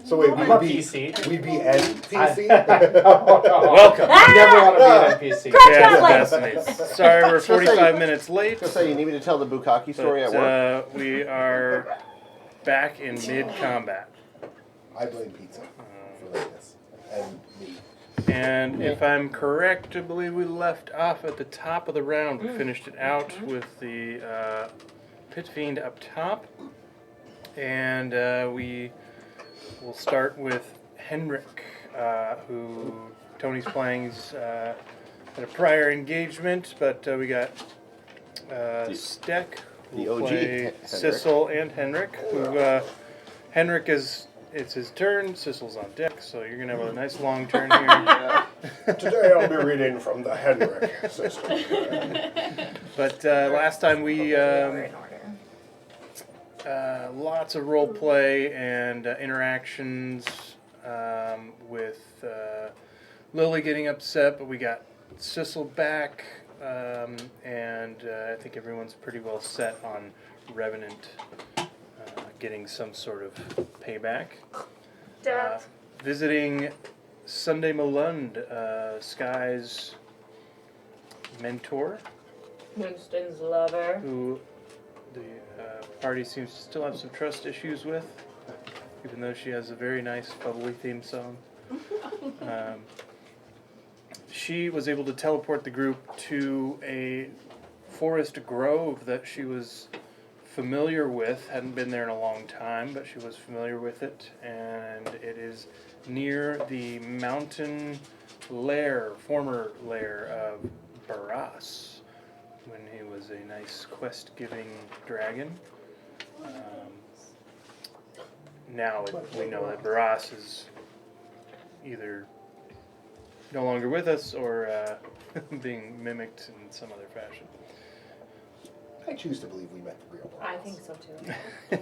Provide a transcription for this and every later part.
So wait, I'm a PC. We'd be NPC? Welcome. You never want to be an NPC. Congratulations. Sorry, we're 45 minutes late. Just say you need me to tell the Bukkake story at work. We are back in mid-combat. I blame pizza for this. And me. And if I'm correct, I believe we left off at the top of the round. We finished it out with the Pit Fiend up top. And we will start with Henrik, who Tony's playing. He's at a prior engagement, but we got Steck, who the OG play Henrik. Sissel and Henrik. Who Henrik it's his turn. Sissel's on deck, so you're gonna have a nice long turn here. Today I'll be reading from the Henrik system. But last time we lots of role play and interactions with Lily getting upset, but we got Sissel back, and I think everyone's pretty well set on Revenant getting some sort of payback. Visiting Sunday Malund, Sky's mentor, Winston's lover. who the party seems to still have some trust issues with, even though she has a very nice, bubbly theme song. She was able to teleport the group to a forest grove that she was familiar with, hadn't been there in a long time, but she was familiar with it, and it is near the mountain lair, former lair of Barras, when he was a nice quest-giving dragon. Now we know that Barras is either no longer with us or being mimicked in some other fashion. I choose to believe we met the real I ones. think so too.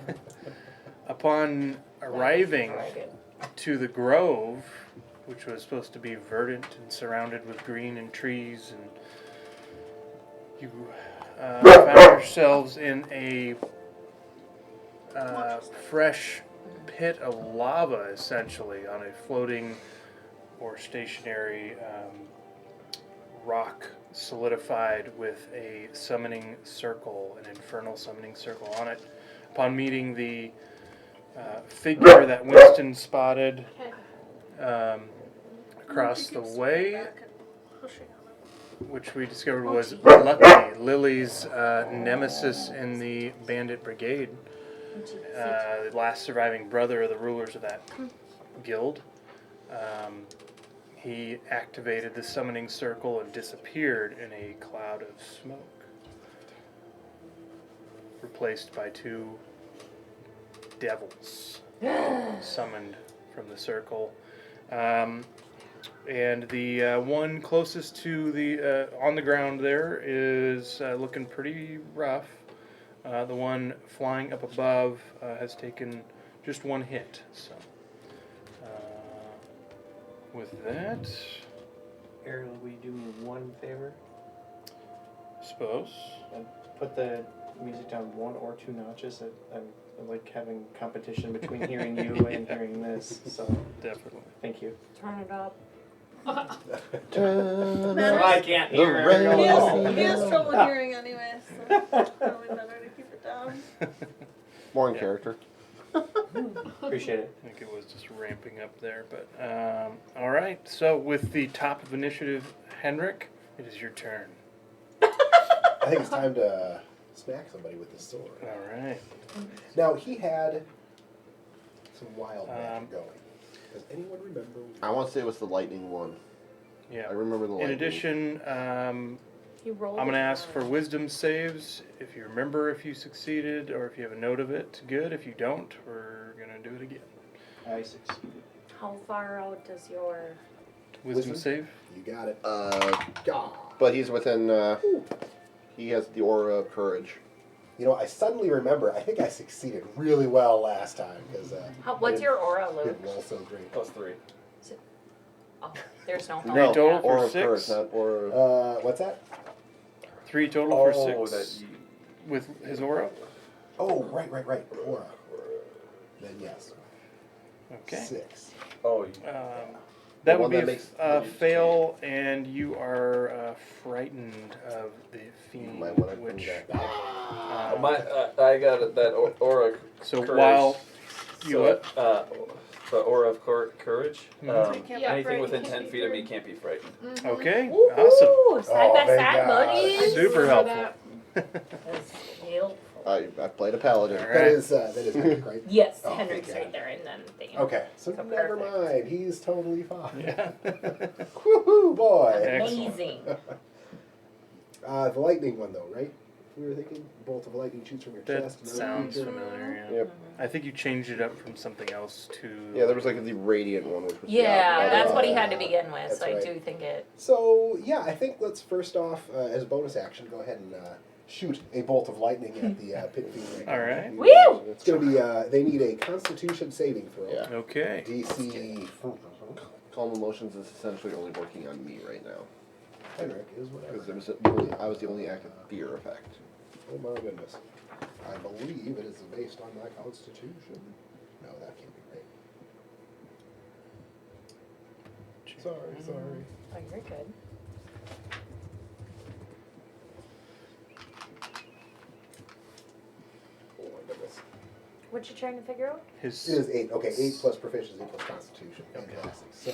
Upon arriving to the grove, which was supposed to be verdant and surrounded with green and trees, and you found yourselves in a fresh pit of lava, essentially, on a floating or stationary rock solidified with a summoning circle, an infernal summoning circle on it. Upon meeting the figure that Winston spotted across the way, which we discovered was Lucky, Lily's nemesis in the Bandit Brigade, the last surviving brother of the rulers of that guild. He activated the summoning circle and disappeared in a cloud of smoke, replaced by two devils summoned from the circle. And the one closest to the on the ground there is looking pretty rough. The one flying up above has taken just one hit. So with that, Ariel, will you do me one favor? suppose. And put the music down 1 or 2 notches. I like having competition between hearing you and hearing this. So Definitely. thank you. Turn it up. I can't The hear rain. Ariel. He has trouble hearing anyway, so probably better to keep it down. More in Yeah. character. Appreciate it. I think it was just ramping up there, but all right. So with the top of initiative, Henrik, it is your turn. I think it's time to smack somebody with this sword. All right. Now, he had some wild Um, magic going. Does anyone remember? I want to say it was the lightning one. Yeah. I remember the In lightning. addition, He rolled. I'm going to it ask for down. wisdom saves. If you remember if you succeeded or if you have a note of it, good. If you don't, we're going to do it again. I succeeded. How far out does your? Wisdom Wisdom? save? You got it. God. But he's within. He has the aura of courage. You know, I suddenly remember. I think I succeeded really well last time because. What's your aura, Luke? Didn't roll so great. +3. Oh, there's no. Three total for Aura of 6. courage, not aura. What's that? 3 total for Oh, 6 with his aura. Oh, right. Aura. Then yes. Okay. 6. Oh, That one would be that a makes- fail, and you are frightened of the fiend, Might wanna bring which. that. I got it, that aura. So courage. while you So, what? the aura of courage. Mhm. Can't be Anything frightened, within can't 10 be feet of me feared. can't be frightened. Okay, Ooh, awesome. side by thank side, God. buddies. Super helpful. That's helpful. I played a paladin. All That right. is Henrik, right? Yes, Oh, Henrik's thank right God. there, and then the. Okay, so So never perfect. mind. He's totally fine. Yeah. Woohoo, boy! Excellent. Amazing. The lightning one, though, right? We were thinking bolt of lightning shoots from your That chest. another sounds creature. familiar. Yeah. Yep. I think you changed it up from something else to. Yeah, there was like the radiant one, which was Yeah, the that's other- what he had to begin with. That's So I right. do think it. So yeah, I think let's first off, as a bonus action, go ahead and shoot a bolt of lightning at the pit fiend. All right. Woo! It's gonna be. They need a Constitution saving throw. Yeah. Okay. DC. Calm emotions is essentially only working on me right now. Henrik is whatever. Because I was the only active fear effect. Oh my goodness. I believe it is based on my Constitution. No, that can't be right. Sorry. Oh, you're good. Oh my goodness. What you trying to figure out? His. It is 8. Okay, 8 plus proficiency plus Constitution. Okay. Fantastic. So,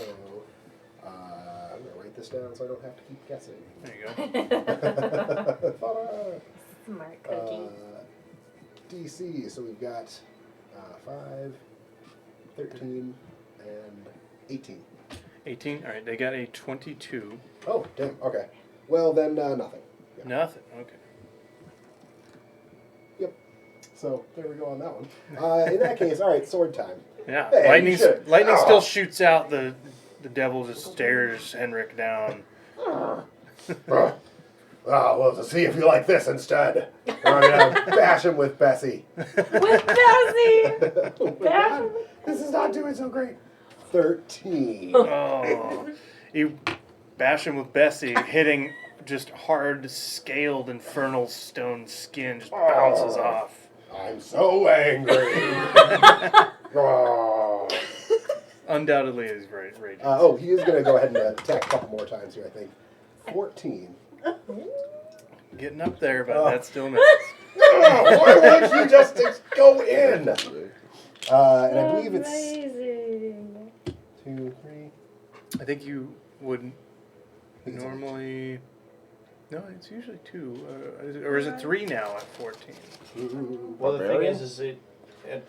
I'm going to write this down so I don't have to keep guessing. There you go. Ta-da! Smart cookie. DC, so we've got 5, 13, and 18. 18. All right. They got a 22. Oh, damn. Okay. Well, then nothing. Yeah. Nothing. Okay. Yep. So there we go on that one. In that case, all right, sword time. Yeah. Hey, lightning. you should- Lightning Oh. still shoots out. The devil just stares Henrik down. Well, to see if you like this instead. I'm gonna bash him with Bessie. With Bessie! Bash him. This is not doing so great. 13. Oh. You bash him with Bessie, hitting just hard, scaled, infernal stone skin just bounces off. I'm so angry. Oh. Undoubtedly, he's raging. He is going to go ahead and attack a couple more times here, I think. 14. Getting up there, but Oh. that still misses. Why won't you just go in? And I believe it's Amazing. 2, 3. I think you would think it's normally. No, it's usually 2. Or is it 3 now at 14? Well, the thing Barbarian? is it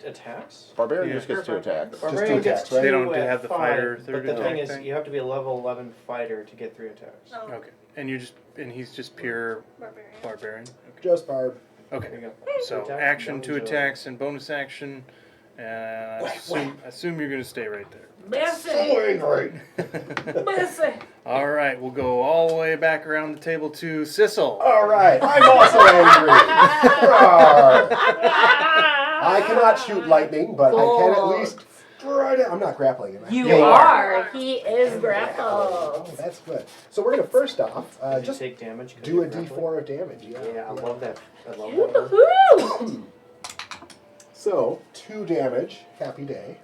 attacks? Barbarian Yeah. just gets 2 attacks. Barbarian two gets attacks, right? They don't 2 at have the 5, fighter but third the thing attack is, thing? you have to be a level 11 fighter to get 3 attacks. Oh, Okay. And he's just pure barbarian. barbarian? Okay. Just Barb. There you Okay. go. So Attack, action, 2 damage, attacks, and bonus action. I assume you're going to stay right there. Messy. angry. Messy. All right, we'll go all the way back around the table to Sissel. All right, I'm also angry. Rawr. I cannot shoot lightning, but I can at least strike it. I'm not grappling, am I? You You are. He is Oh, grappled. that's good. So we're gonna first off Did you just take damage? 'cause do you're a grappling? D4 of damage. Yeah, I love that. I love that. Woohoo! So 2 damage. Happy day.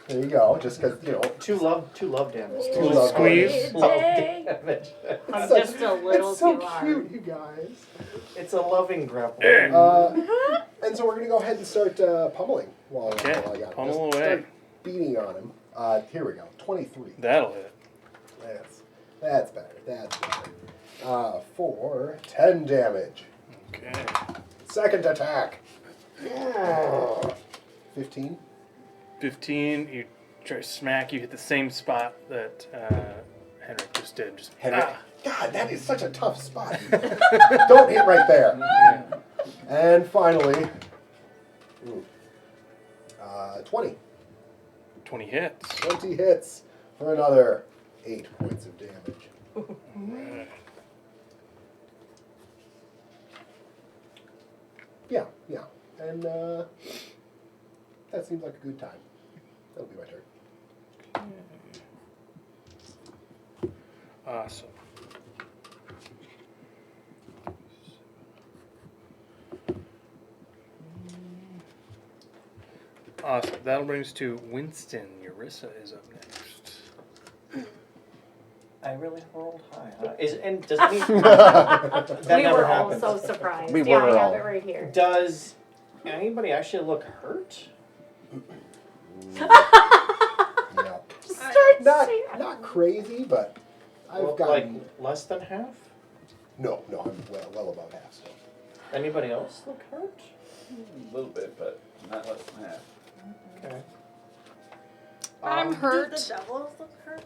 There you go. Just because Two love damage. Two love Squeeze. Love damage. I'm Such- just a little it's so too cute, hard. you guys. It's a loving grapple. And so we're gonna go ahead and start pummeling while Okay, I got him. pummel Just away. Start beating on him. Here we go. 23. That'll hit. That's better. That's better. For 10 damage. Okay. Second attack. 15. 15, you try to smack, you hit the same spot that Henrik just did. Just, Henrik. ah. God, that is such a tough spot. Don't hit right there. Yeah. And finally, 20. 20 hits. 20 hits for another 8 points of damage. Alright. Yeah. And that seems like a good time. That'll be my turn. Awesome. Awesome. That'll bring us to Winston. Yarissa is up next. I really rolled high. Huh? And does that mean that We never were all happens? so surprised. We Yeah, were I have all. it right here. Does anybody actually look hurt? Yeah. Start Not saying- not crazy, but I've Well, got like less than half? no. I'm well above half still. Anybody else look hurt? A little bit, but not less than half. Okay. I'm Um, hurt. Do the devils look hurt?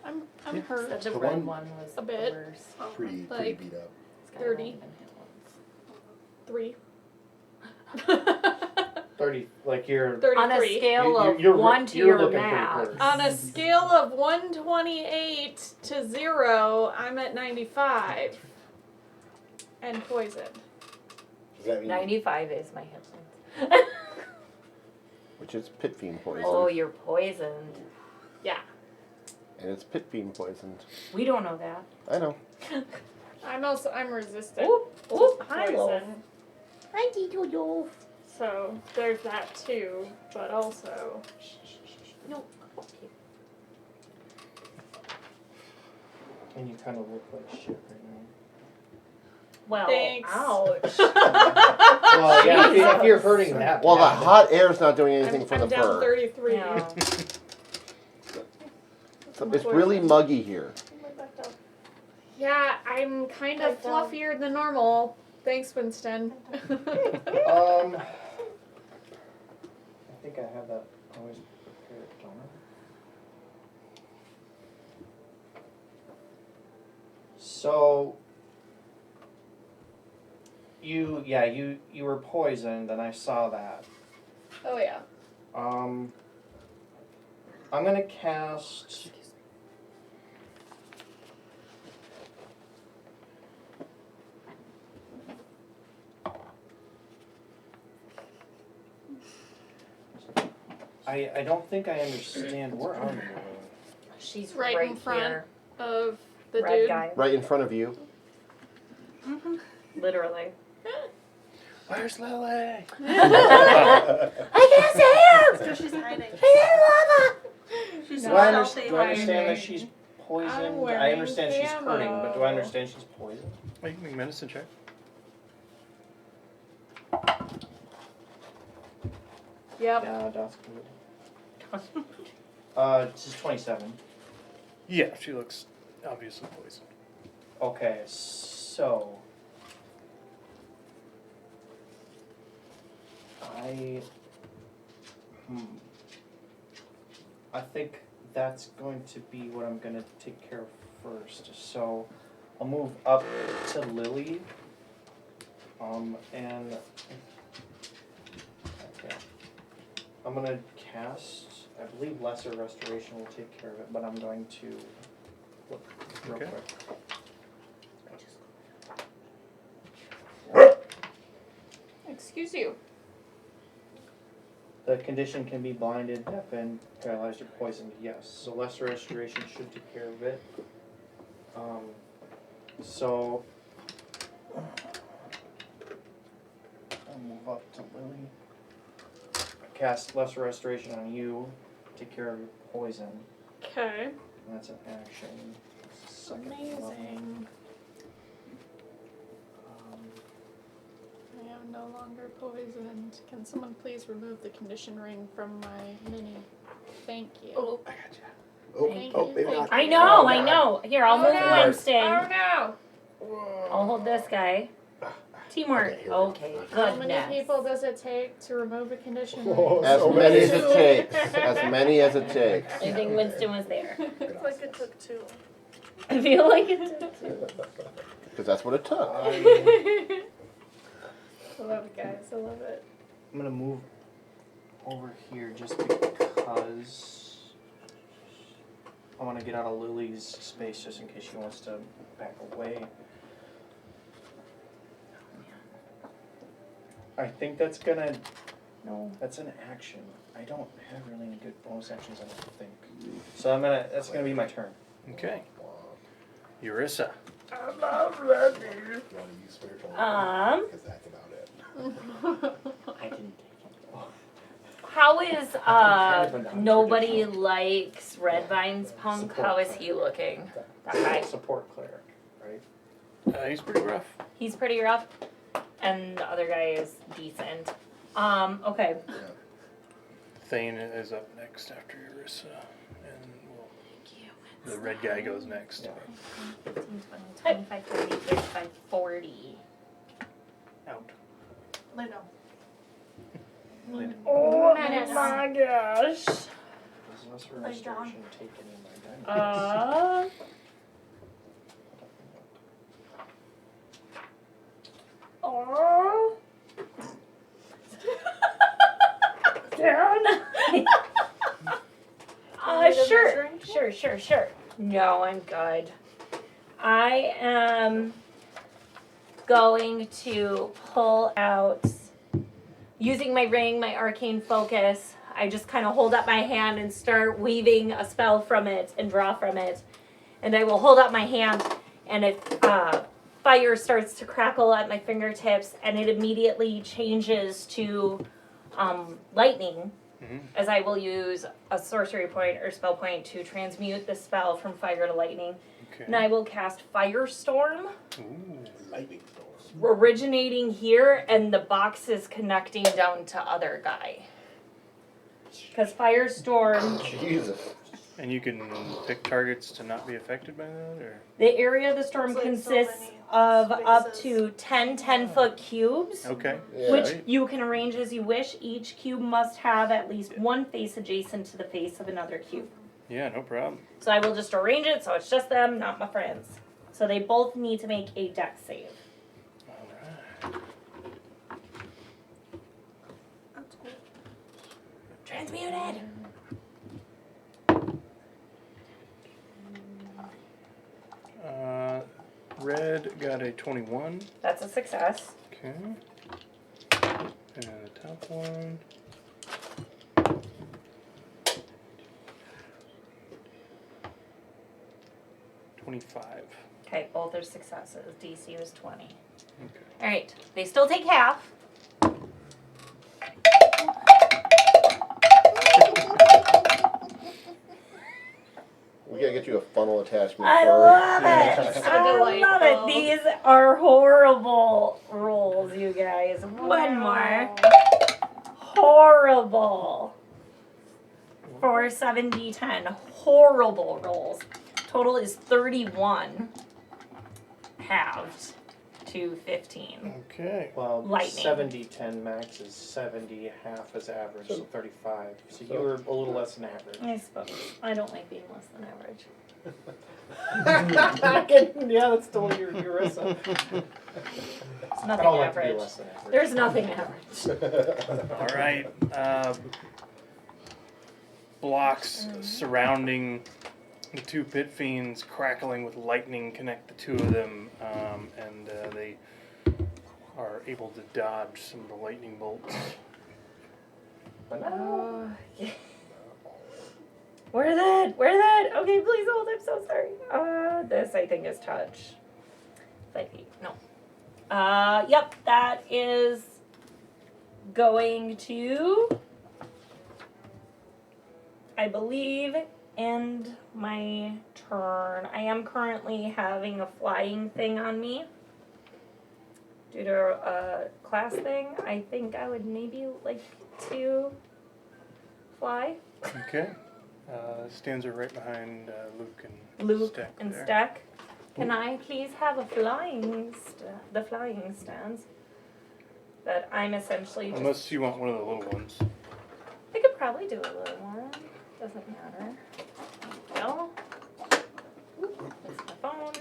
I'm Yeah. hurt. Said the The red one- one was A bit. the worst. Pretty Like- beat up. It's got 30. even hit ones. 3. 30, like you're... 33. On a scale of you're 1 to you're your looking pretty max. hurt. On a scale of 128 to 0, I'm at 95. And poisoned. Does that mean 95 is my hit points. Which is pit fiend poison. Oh, you're poisoned. Yeah. And it's pit fiend poisoned. We don't know that. I know. I'm resistant. Oop, oop, to hi, poison. Loaf. Hi, Tito. So there's that too, but also No. And you kind of look like shit right Well, Thanks. ouch. now. Well, yeah, if you're hurting that Well, the bad, hot air's not doing anything for I'm the down fur. 33. Yeah. It's really muggy here. Yeah, I'm kind of fluffier than normal. Thanks, Winston. I think I have that always prepared, don't I? So you were poisoned, and I saw that. Oh yeah. I'm gonna cast. I don't think I understand. Where are you? She's Right right, in front. here. Of the Red dude. guy. Right in front of you. Literally. Where's Lily? I can't see him! So she's hiding. She's Do so I, stealthy do I understand that hiding. she's poisoned? I'm I wearing understand she's hurting, but do I camo. understand she's poisoned? Oh, you can make a medicine check. Yep. Yeah, that's good. This is 27. Yeah, she looks obviously poisoned. Okay, so I think that's going to be what I'm gonna take care of first. So I'll move up to Lily. And okay. I'm gonna cast I believe lesser restoration will take care of it, but I'm going to look real Okay. quick. Excuse you. The condition can be blinded, deafened, paralyzed, or poisoned, yes. So lesser restoration should take care of it. So I'll move up to Lily. Cast lesser restoration on you, take care of your poison. Okay. And that's an action. Second level. Amazing. I am no longer poisoned. Can someone please remove the condition ring from my mini? Thank you. Oh, Thank oh, you, maybe thank not. you. I know, Oh, I God. know. Here, I'll Oh, move no. Winston. Oh no! I'll hold this guy. Teamwork. Okay, here we go. Okay, How many goodness. people does it take to remove a condition ring? Oh, As so many as many. it takes. As many as it takes. I think Winston was there. Looks like it took 2. I feel like it took two. Because that's what it took. I love it, guys. I love it. I'm gonna move over here just because I want to get out of Lily's space just in case she wants to back away. I think that's gonna. No, that's an action. I don't have really any good bonus actions, I don't think. So that's gonna be my turn. Okay. Eurissa. You want to use spiritual? Because that's about it. I didn't take it. How is nobody likes Red Vine's punk? How is he looking? That guy. Support cleric, right? He's pretty rough. He's pretty rough, and the other guy is decent. Okay. Thane is up next after Eurissa. And the red guy goes next. 15, 20, 25, 30, 35, 40. Out. Lay down. Oh Menace. my gosh. Does lesser Lay down. restoration take any of my damage? Oh. Down. Sure. No, I'm good. I am going to pull out, using my ring, my arcane focus. I just kind of hold up my hand and start weaving a spell from it and draw from it. And I will hold up my hand, and if fire starts to crackle at my fingertips, and it immediately changes to lightning, as I will use a sorcery point or spell point to transmute the spell from fire to lightning. Okay. And I will cast Firestorm, Ooh. Lightning storm. originating here, and the box is connecting down to other guy. Because Firestorm, Jesus. And you can pick targets to not be affected by that, or? the area of the storm Looks like so consists many of up spaces. to 10 10-foot cubes. Okay. Yeah. Which you can arrange as you wish. Each cube must have at least one face adjacent to the face of another cube. Yeah, no problem. So I will just arrange it so it's just them, not my friends. So they both need to make a dex save. Alright. That's cool. Transmuted! Red got a 21. That's a success. Okay. And the top one. $25. Okay, both are successes. DC was 20. Okay. Alright, they still take half. We gotta get you a funnel attachment I for love it! So I love delightful. it! These are horrible rolls, you guys. One more. Horrible. 4, 7, D10. Horrible rolls. Total is 31. Halved to 15. Okay. Well, Lightning. 70-10 max is 70, half is average, so 35. So you were a little less than average. I suppose. I don't like being less than average. Yeah, that's totally your Eurissa. It's I nothing don't like to be average. less than average. There's nothing average. All right. blocks surrounding the two pit fiends, crackling with lightning, connect the two of them, and they are able to dodge some of the lightning bolts. Where's that? Where's that? Okay, please hold. I'm so sorry. This I think is touch. 5 feet. No. Yep, that is going to, I believe, end my turn. I am currently having a flying thing on me due to a class thing. I think I would maybe like to fly. Okay. Stands are right behind Luke and Luke Stack and there. Stack. Can I please have a the flying stance? That I'm essentially just... Unless you want one of the little ones. I could probably do a little one. Doesn't matter. No. That's my phone.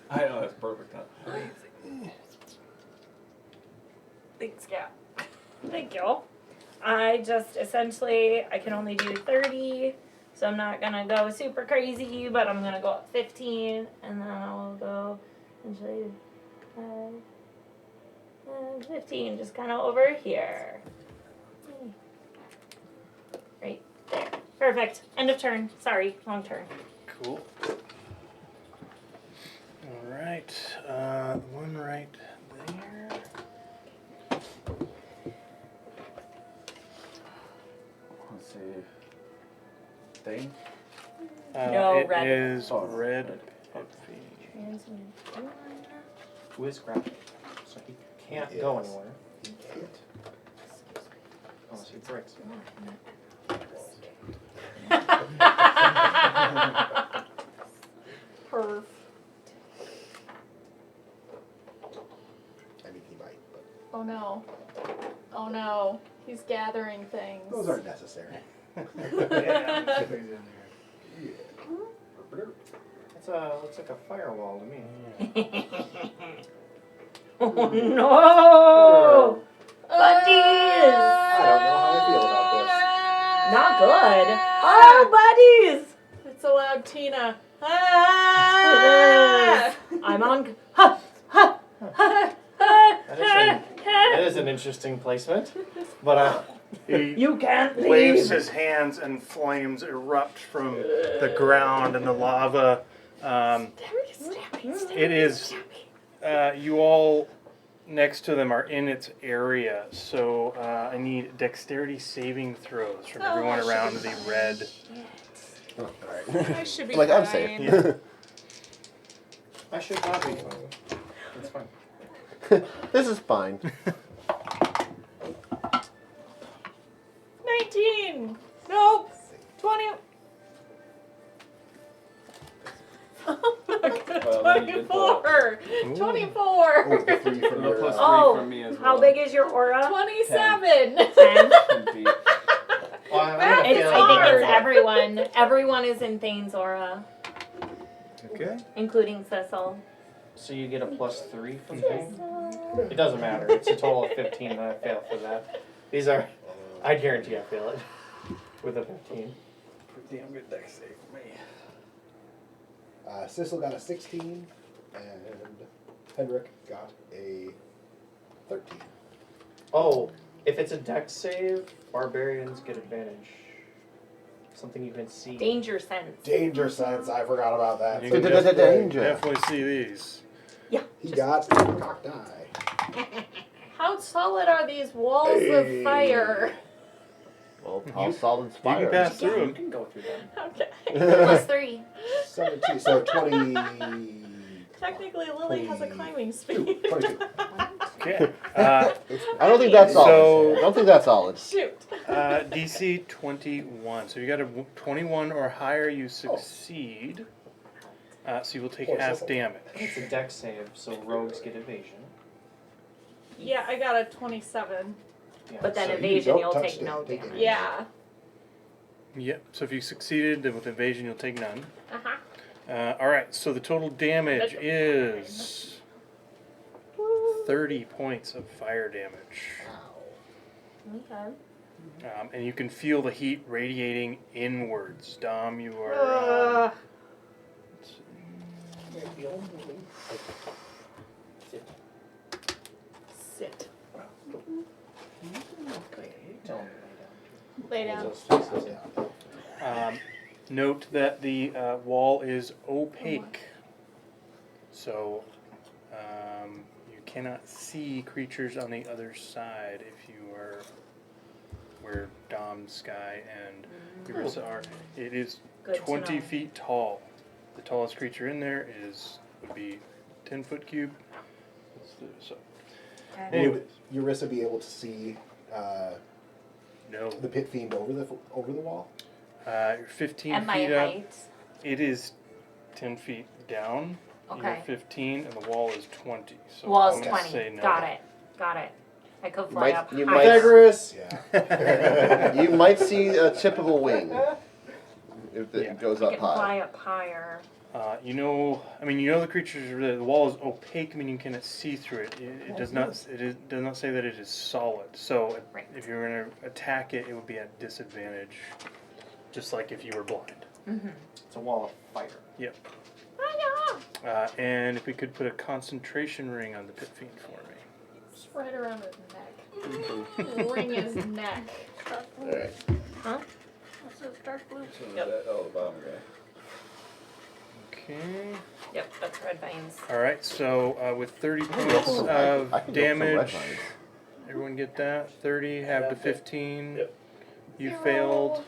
I know, that's perfect. Huh? Thanks, Kat. Thank you. I just essentially, I can only do 30, so I'm not gonna go super crazy, but I'm gonna go up 15, and then I'll go essentially 15, just kind of over here. Right there. Perfect. End of turn. Sorry, wrong turn. Cool. Alright, one right there. Let's see. Thing? No, it red. is Oh, red red. pit fiend. Who is grabbing? So he can't He go is. anywhere You can't. unless he breaks. Perf. I mean, he might, but Oh no. Oh no. He's gathering things. those aren't necessary. Yeah. It's looks like a firewall to me. Oh no! Buddies! I don't know how I feel about Not good. Oh, buddies! It's a loud Tina. It is. I'm on. Ha! Ha! Ha! That is an interesting placement, but He You can't waves leave. his hands and flames erupt from the ground and the lava. It is, you all next to them are in its area, so I need dexterity saving throws from everyone around the red. this. Oh, alright. I should be I'm like, I'm fine. safe. I should not be fine. It's fine. This is fine. 19! Nope! 20! Oh my god, Well, then you did 24! Ooh. 24! Oh, the 3 from No your, plus Oh, from me as how well. big is your aura? 27! 10. 10 feet. Well, I have a It's It's, feeling I think hard. it's everyone. Everyone is in Thane's aura, Okay. including Cecil. So you get a +3 from thing? It doesn't matter. It's a total of 15 and I fail for that. These are, I guarantee I fail it with a 15. Pretty damn good deck save for me. Sissel got a 16, and Henrik got a 13. Oh, if it's a dex save, barbarians get advantage. Something you can see. Danger sense. Danger sense, I forgot about that. You So can just Danger. definitely see these. He got cocked eye. How solid are these walls of fire? Well, all solid You can spires. pass through You them. can go through them. Okay. +3. 17, so 20. Technically, Lily has a climbing speed. 22. Okay. I don't think that's solid. So- I don't think that's solid. Shoot. DC 21. So you got a 21 or higher, you succeed. So you will take Poor half Cecil. damage. It's a dex save, so rogues get evasion. Yeah, I got a 27. Yeah, But then so evasion, don't you'll touch take the- no take it. damage. Yeah. Yep. So if you succeeded, then with evasion, you'll take none. Uh-huh. All right. So the total damage is 30 points of fire damage. Okay. And you can feel the heat radiating inwards. Dom, you are. Sit. Tell him Lay down. Note that the wall is opaque, so you cannot see creatures on the other side if you are where Dom, Sky, and Urissa are. It is Good to 20 know. feet tall. The tallest creature in there would be 10-foot cube. So, Okay. anyways, Would Urissa be able to see no. the pit fiend over the wall? You're 15 At my feet up. height. It is 10 feet down. You're Okay. 15, and the wall is 20. So Wall's I'm gonna 20. say no. Got it. Got it. I could fly might- up you high. might- Pythagoras. Yeah. You might see a tip of a wing if it Yeah. goes I up can high. fly up higher. You know the creatures. The wall is opaque, meaning you cannot see through it. It does not. Does not say that it is solid. So Right. if you were going to attack it, it would be at disadvantage, just like if you were blind. Mm-hmm. It's a wall of fire. Yep. And if we could put a concentration ring on the pit fiend for me. Just right around his neck. Ring his neck. Alright. This is dark blue. So that, oh, the bottom guy. Okay. Yep, that's red veins. All right. So with 30 points I can of go for red damage, vines. everyone get that. 30. Have to 15. Yep. You failed.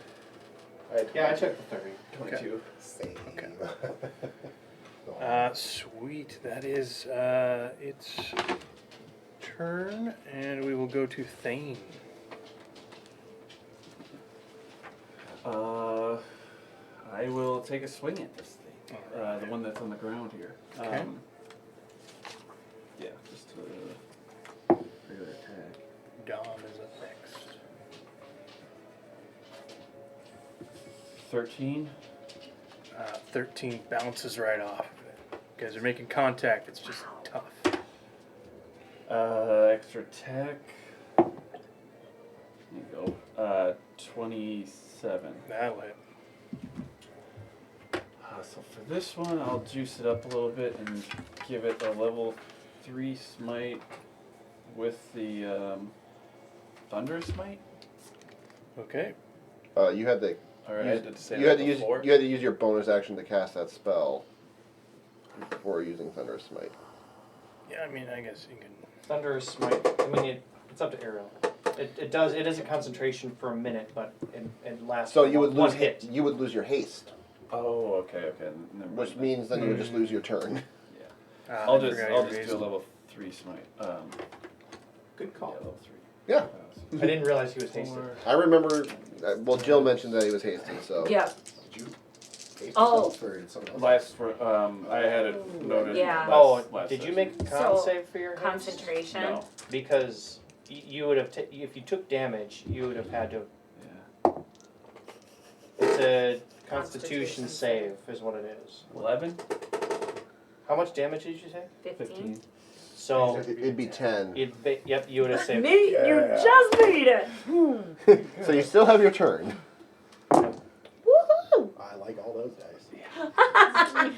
Yeah, I took the 30. 22. Same. Okay. Sweet. That is its turn, and we will go to Thane. I will take a swing at this thing. The one that's on the ground here. Okay. Yeah, just a regular attack. Dom is up next. 13. 13 bounces right off of it. You guys are making contact. It's just tough. Extra attack. There you go. 27. That'll hit. So for this one, I'll juice it up a little bit and give it a level 3 smite with the Thunder Smite. Okay. You had to Or I had to say you that had to use before. you had to use your bonus action to cast that spell before using Thunder Smite. Yeah, I mean, I guess you can. Thunder Smite. I mean, it's up to Ariel. It is a concentration for a minute, but it lasts. So for you would one lose hit. You would lose your haste, Oh, okay. Never mind. which means then you would just lose your turn. I'll I just forgot I'll your just base. do a level 3 smite. Good Yeah, call. level 3. Yeah. I didn't realize he was hasted. I remember. Well, Jill mentioned that he was hasty, so. Yeah. Did you taste Oh. yourself, or did someone else? Last I had it noted. Yeah. Last Did you session. make a con So, save for your haste? Concentration. No. Because you would have, if you took damage, you would have had to. Yeah. It's a Constitution Constitution save, is what it is. 11. How much damage did you say? 15. So It'd be 10. yep, you would have saved. Me, you just made it. So you still have your turn. Woohoo! I like all those dice.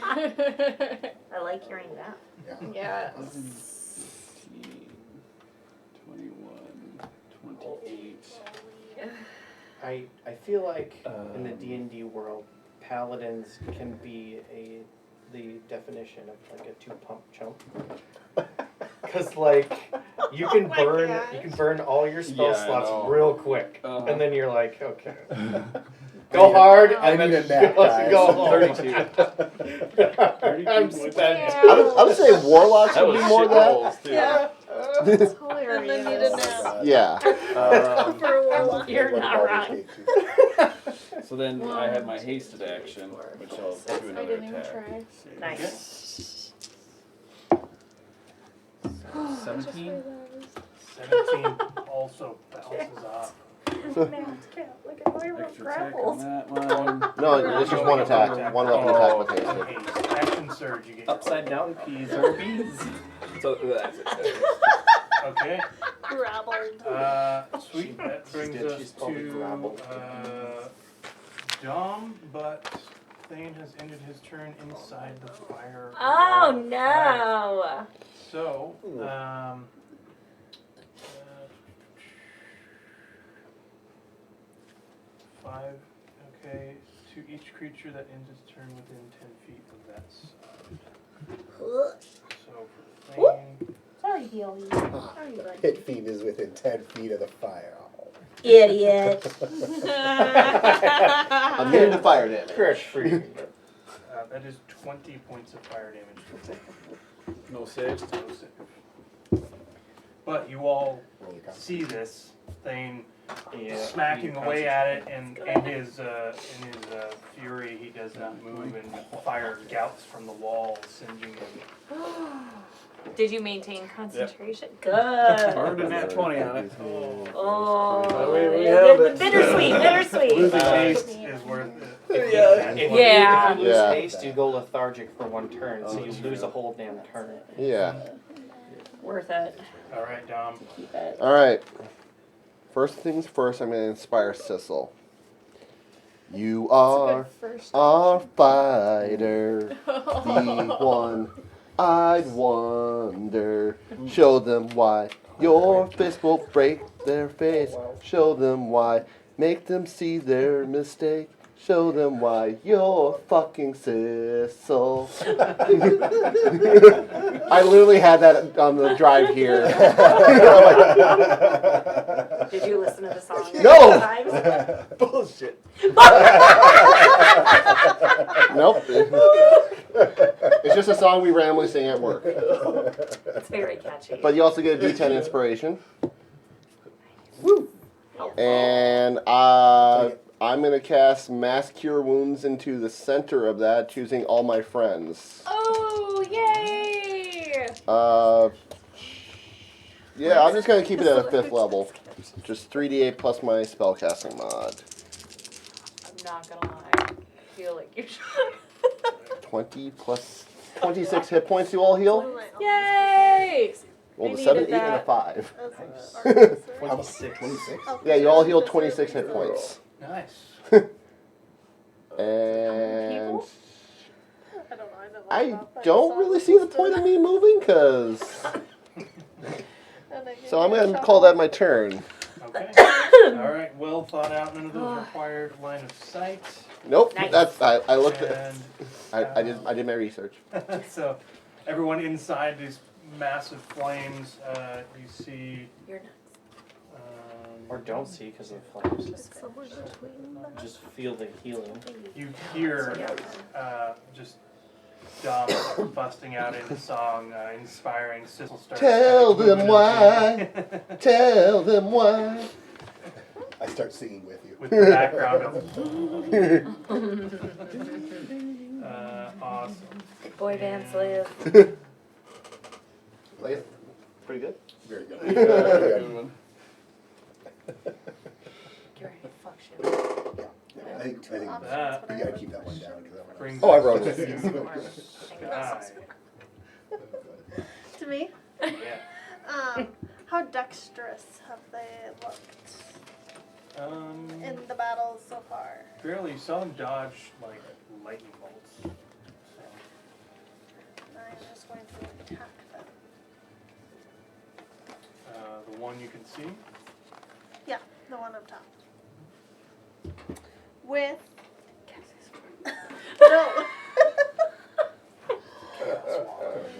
I like hearing that. Yeah. 15, 21, 28. I feel like in the Um, D&D world, paladins can be the definition of like a 2-pump chump. Cause like you can burn all your spell Yeah, I slots know. real quick, Uh-huh. and then you're like, okay, go hard, I and then need a nap, go guys. home. 32. I'm spent. I would say warlocks That would was be more shit than that. rolls, too. Yeah. It's hilarious. And then need a nap. Yeah. For a warlock. You're not wrong. So then I have my hasted action, which I'll do I another didn't even attack. try. Nice. 17. 17 also bounces off. Look at how I Extra attack on that one. No, it's just one attack. One weapon attack with haste. Haste. Action surge. You get Upside down peas or bees. So that's it. Okay. Grabbled. Sweet. That brings did. us She's probably to grappled. Dom, but Thane has ended his turn inside the fire. Oh wall of fire. no! So, 5. Okay, to each creature that ends its turn within 10 feet of that side. So for Thane, Sorry, Healy. Sorry, bud. Hit feet is within 10 feet of the fire. Idiot. I'm getting the fire damage. Crush free. that is 20 points of fire damage for Thane. No saves. No save. But you all Roll your con. see this Thane Yeah. smacking you away at it, concentrate. and in his fury, he does not move, and fire gouts from the wall, singeing him. Did you maintain concentration? Good. Earned a nat 20 on it. Oh, We yeah, held it. bittersweet, bittersweet. Losing haste is worth it. If Yeah. you lose Yeah. haste, you go lethargic for one turn, so you lose a whole damn turn. Yeah. Worth it. All right, Dom. Keep it. All right. First things first, I'm going to inspire Sissel. You are First. our fighter, the one-eyed wonder. Show them why your fist will break their face. Show them why. Make them see their mistake. Show them why you're fucking Sissel. I literally had that on the drive here. Did you listen to the song? No! Times? Bullshit. Nope. It's just a song we randomly sing at work. It's very catchy. But you also get a D10 inspiration. Woo! And I'm going to cast Mass Cure Wounds into the center of that, choosing all my friends. Oh, yay! Yeah, I'm just going to keep it at a 5th level. Just 3d8 plus my spellcasting mod. I'm not gonna lie. I feel like you should. 20 plus 26 hit points, you all heal? Yay! Rolled a I 7, 8, needed and a that. How 5. much? 26. 26? Yeah, you all heal 26 hit points. Nice. And I don't know. I don't really see the point of me moving, because... So I'm going to call that my turn. Okay. All right. Well thought out. None of those required line of sight. Nope, Nice. that's I looked at. And I did my research. so, everyone inside these massive flames, you see. You're nuts. Or don't see because of the flames. Somewhere between them. Just feel the healing. You hear just Dom busting out in song, inspiring. Sissel starts. Tell them moving why. Tell them why. I start singing with you. With the background of. Awesome. Boy bands live. Pretty good. Very good. Good Very one. Get ready to fuck shit. good. I think That we gotta keep that one down. 'Cause that one brings Oh, I us wrote to it. Sky. To me? Yeah. How dexterous have they looked in the battles so far? Barely. You saw them dodge like lightning bolts. So, I'm just going to attack them. the one you can see. Yeah, the one up top. With. No.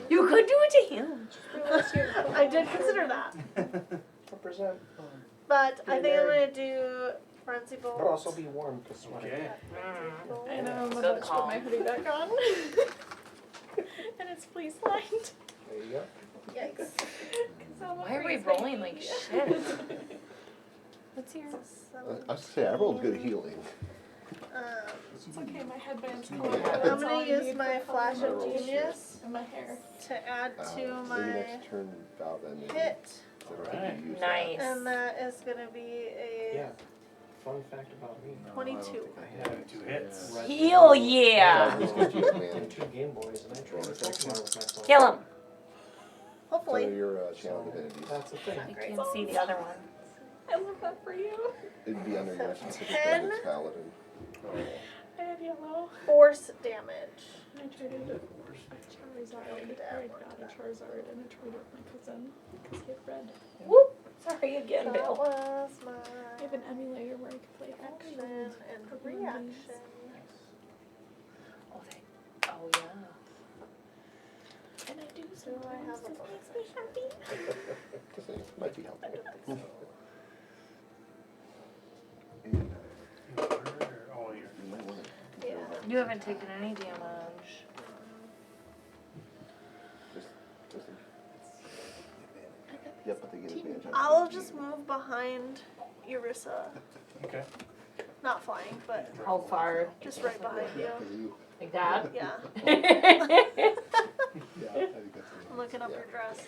You could do it to him. I did consider that. Represent. But I think I'm going to do Frenzy Bolt. But also be warm because sweating. Okay. I I'm know. about Good to put call. my hoodie back on. And it's fleece lined. There you go. Yikes. Why are we rolling like shit? What's yours? I was to say I rolled good healing. It's okay, my headband's I'm cool. going to use my Flash of Genius And my hair. to add to Maybe my next turn Val then. maybe. hit. Alright. Nice. And that is going to be a Yeah. Fun fact about me. 22. I have 2 hits. Hell yeah. That was good, man. And 2 Game Boys, and I tried to Pokemon with my phone. Kill him. Some Hopefully. of your channel divinities. That's the thing. I can't see the other one. I love that for you. It'd be under your specific 10. Bandit Paladin. I had yellow. Force damage. I traded a Charizard. I got a Charizard and I traded with my cousin because he had red. Whoop! Sorry again, That Bill. was my I have an emulator where I can play action Action and reaction. Oh yeah. and I do Do I have a sometimes bonus that makes me happy. Just might be helpful. Oh, you're. You might want to. Yeah. You haven't taken any damage. Just yep, but they get advantage. on I'll it. just move behind Eurissa. Okay. Not flying, but How far? just right behind you. You- Like that? Yeah. Yeah, I think that's I'm looking up your dress.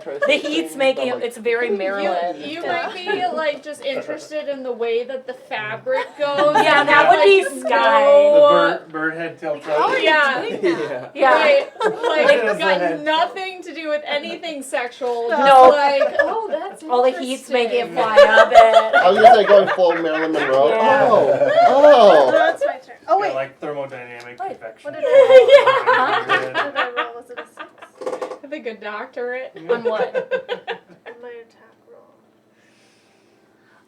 Just The heat's making it, it's very Maryland. You might be like just interested in the way that the fabric goes. Yeah, that would be Like, sky. no- The bird head tilt. How are you Yeah. doing that? Yeah. Right, like Does got that- nothing to do with anything sexual. Just No. like, oh, that's All the heat's making it interesting. fly up I it. was gonna say going full Marilyn Monroe. Yeah. Oh, That's my turn. Oh Yeah, wait. like thermodynamic Wait, convection. what did I Yeah. What did I roll? Was it a 6? I think a doctorate. On what? On my attack roll.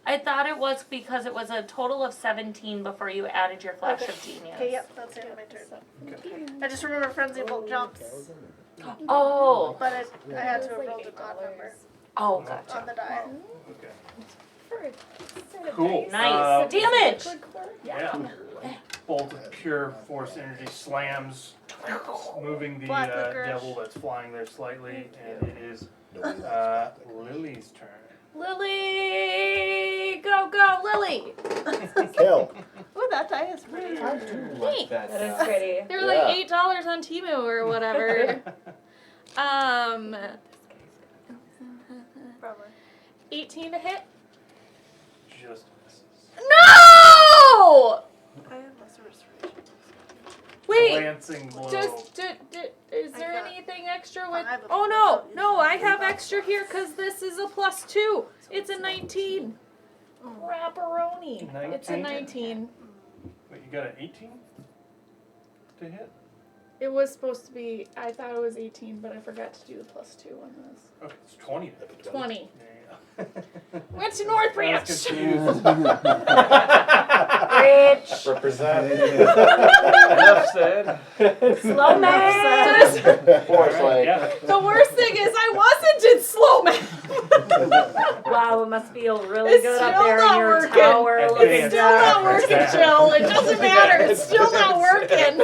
I thought it was because it was a total of 17 before you added your flash Okay. of genius. Okay, yep, that's the end of my turn. I just remember Frenzy Bolt jumps, Oh. but I had to have rolled an odd number Oh, gotcha. on the die. Okay. Cool. Nice. Damage! Yeah. Bolt of pure force energy slams, moving the Black licorice. devil that's flying there slightly, and it is Lily's turn. Lily, go, Lily. kill. Ooh, that die is pretty. I do like that. That is pretty. They're Yeah. like $8 on Temu or whatever. Probably. 18 to hit. Just misses. No! I have lesser restoration. Wait. Glancing blow. Just, is I there got anything extra with? 5 of Oh them. no, I have extra here because this is a +2. It's a 19. Crapperoni. It's a 19. Wait, you got an 18 to hit? It was supposed to be. I thought it was 18, but I forgot to do the +2 on this. Okay, it's 20. 20. Yeah. Went to North I Branch. was confused. Rich. Represent. Enough said. Slow man. Force like. Yeah. The worst thing is I wasn't in slow man. Wow, it must feel really It's good up still there in not your working. tower. It's looking It's still not down. working, Jill. It doesn't matter. It's still not working.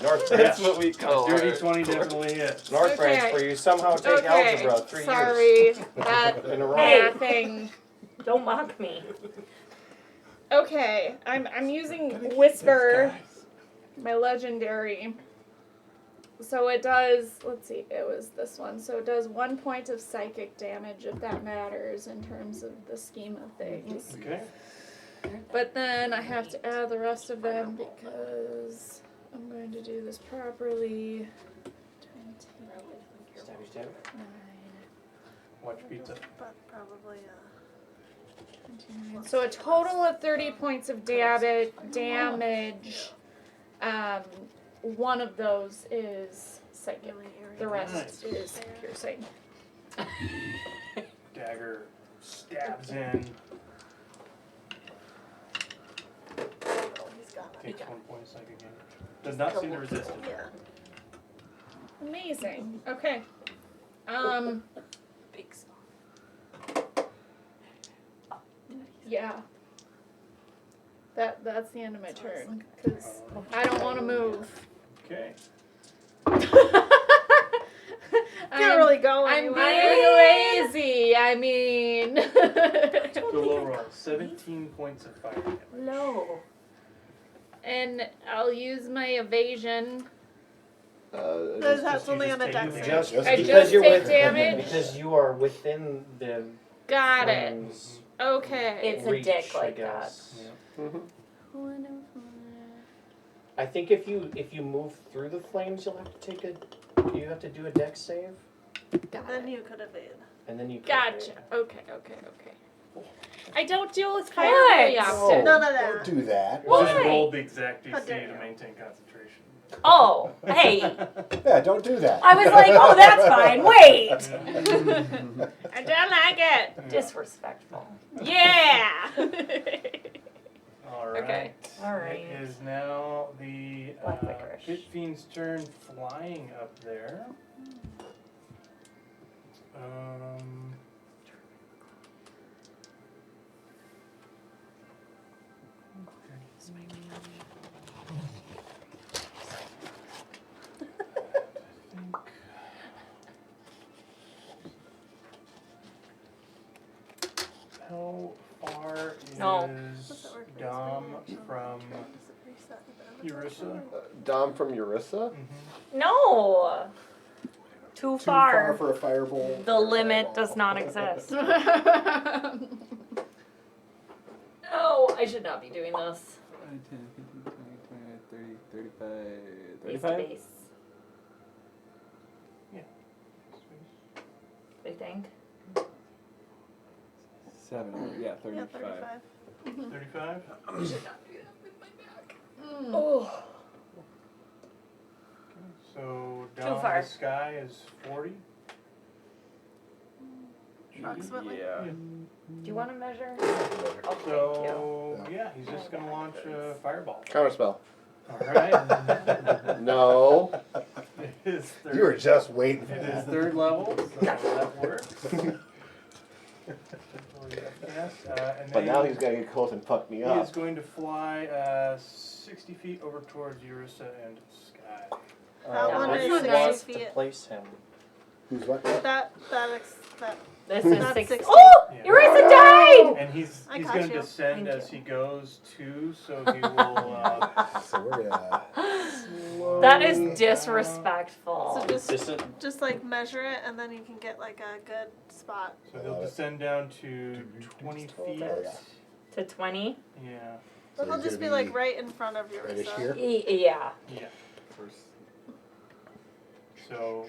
North That's Branch. what we call Dirty it. 20 definitely hits. North Okay. Branch, where you somehow take Okay, algebra 3 years sorry. That in a row. Hey. thing. Don't mock me. Okay, I'm using Whisper, my legendary. So it does, let's see, it was this one. So it does 1 point of psychic damage, if that matters in terms of the scheme of things. Okay. But then I have to add the rest of them because I'm going to do this properly. 29. Watch pizza. But probably, 29. So a total of 30 points of damage. One of those is psychic. The rest Nice. is piercing. Dagger stabs in. he's got it. Takes 1 point of psychic damage. Does not seem to resist it. Yeah. Amazing. Okay. Big song. Yeah. That's the end of my turn because I don't want to move. Okay. Can't really go I'm anywhere. being lazy. I mean. Go low roll. 17 points of fire damage. Low. And I'll use my evasion. That's only on a dex save. Just I because just you're take with, damage. because you are within the Got it. flames Okay. It's a reach, dick I like that. guess. I think if you move through the flames, you have to do a dex save, Then you could evade. and then you. Gotcha. Okay. I don't deal with fire What? very often. None of Don't that. do that. What? Just roll the exact How DC dare to you. maintain concentration. Oh, hey. Yeah, don't do that. I was like, oh, that's fine. Wait. I don't like it. Disrespectful. Yeah. All right. Okay. All right. It is now the Black licorice. Pit Fiend's turn flying up there. How far No. is Dom from Urissa? Dom from Urissa? No. Too Too far far. for a fireball. The limit does not exist. Oh, I should not be doing this. 10, 15, 20, 30, 35, Base to 35? base. Yeah. I think. 7, yeah, 35. Yeah, 35. 35? Oh. So Too Dom far. the sky is 40. Approximately. Yeah. Do you want to measure? Oh, thank you. So yeah, he's just gonna launch a fireball. Counterspell. Alright. No. It is third. You were just waiting for It is that. third level, so that works. Yes, and But then now he's got to get close and fuck me he up. is going to fly 60 feet over towards Urissa and Sky. That one Which is one 60 wants to feet. place him? Who's what? That This is That's 60. 60. Oh! Yeah. Eureka died! And he's I going caught to you. descend Thank as you. he goes too, so he will. So we're gonna. That slow is down. disrespectful. So This is just like measure it, and then you can get like a good spot. So he'll descend down to 20 feet. Oh, yeah. To 20? Yeah. So It'll he's just gonna be like right in front of your rightish wrist. here. Yeah. Yeah. So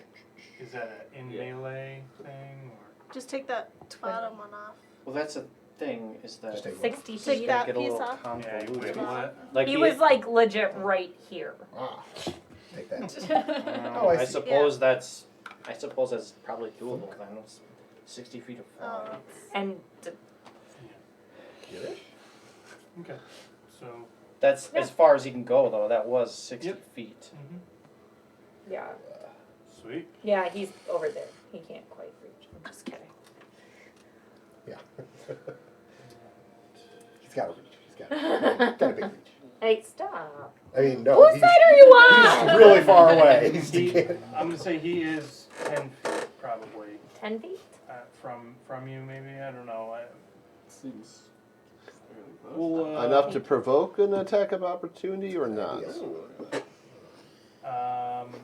is that an in melee thing? Or? Just take that bottom one off. well. That's the thing is that Just take one. 60 Take feet. that get a piece little off. Yeah, you convoluted. wiggle it. Like He was like legit right here. Ah, take that. Oh, I I see. suppose that's. I suppose that's probably doable then. It's 60 feet of Oh, flying. And Get it? Okay. So. That's as far as he can go though. That was 60 Yep. feet. Mm-hmm. yeah. Sweet. Yeah, he's over there. He can't quite reach. I'm just kidding. Yeah. He's got a reach. He's got a big reach. Hey, stop. I mean, no. Whose he's, side are you on? He's really far away. He's He, I'm gonna say he is 10 feet probably 10 feet? from you maybe. I don't know. Seems fairly close. We'll, Enough to provoke an attack of opportunity or not? Yes.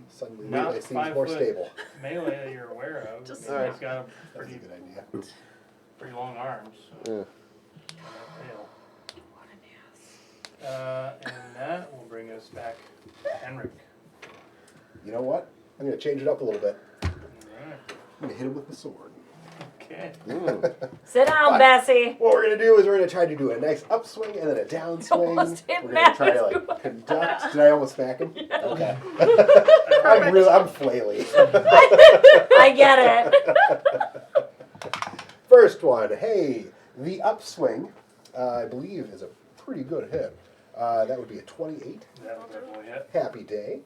Suddenly, not it seems 5 more foot stable. melee that you're aware of. Just- He's Alright. got a That was a pretty, good idea. pretty long arms. So. Yeah. And that will bring us back to Henrik. You know what? I'm going to change it up a little bit. Alright. I'm going to hit him with the sword. Okay. Sit down, Bessie. What we're going to do is we're going to try to do a nice upswing and then a downswing. almost hit We're going to try to Matthew. like conduct. Did I almost smack him? Yeah. Okay. I'm flaily. I get it. First one. Hey, the upswing, I believe, is a pretty good hit. That would be a 28. That will definitely hit. Happy day.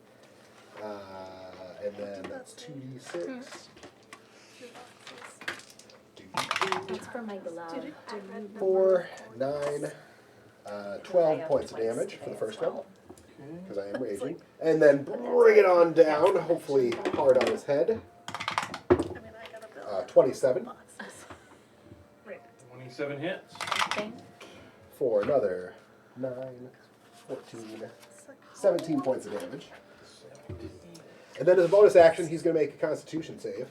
And then that's 2d6. That's for my glove. 4, 9, 12 points of damage for the first one, Okay. because I am raging. And then bring it on down, hopefully hard on his head. I mean, I gotta build 27 boxes. 27 hits. for another 9, 14, 17 points of damage. And then as a bonus action, he's going to make a constitution save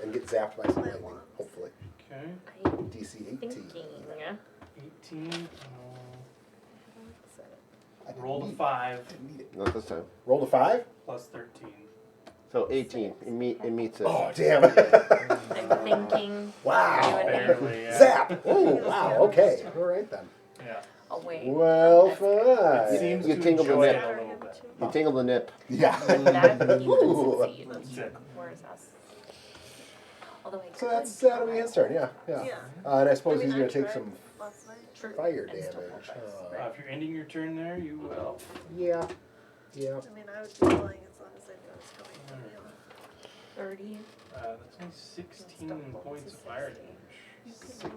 and get zapped by some lightning, hopefully. Okay. DC 18. Thinking. 18. Roll the 5 Not this time. Roll the 5. plus 13. So 18. It meets it. Oh, damn. I'm thinking. Wow. Barely, yeah. Zap. Oh, wow. Okay. All right then. Yeah. Oh wait. Well, It fine. seems You to tingle the enjoy nip. it a little bit. You tingle the nip. Yeah. That you Ooh. would succeed. That's it. Where's us? Although I So could that'll be his turn. Yeah. Yeah. Yeah. And I suppose I mean, he's going I to take tried some last night. True. fire And still damage. pull dice. If you're ending your turn there, you will. Yeah. Yeah. I mean, I would be willing as long as I knew it was coming from you. 30. That's only 16 points of fire damage. 16.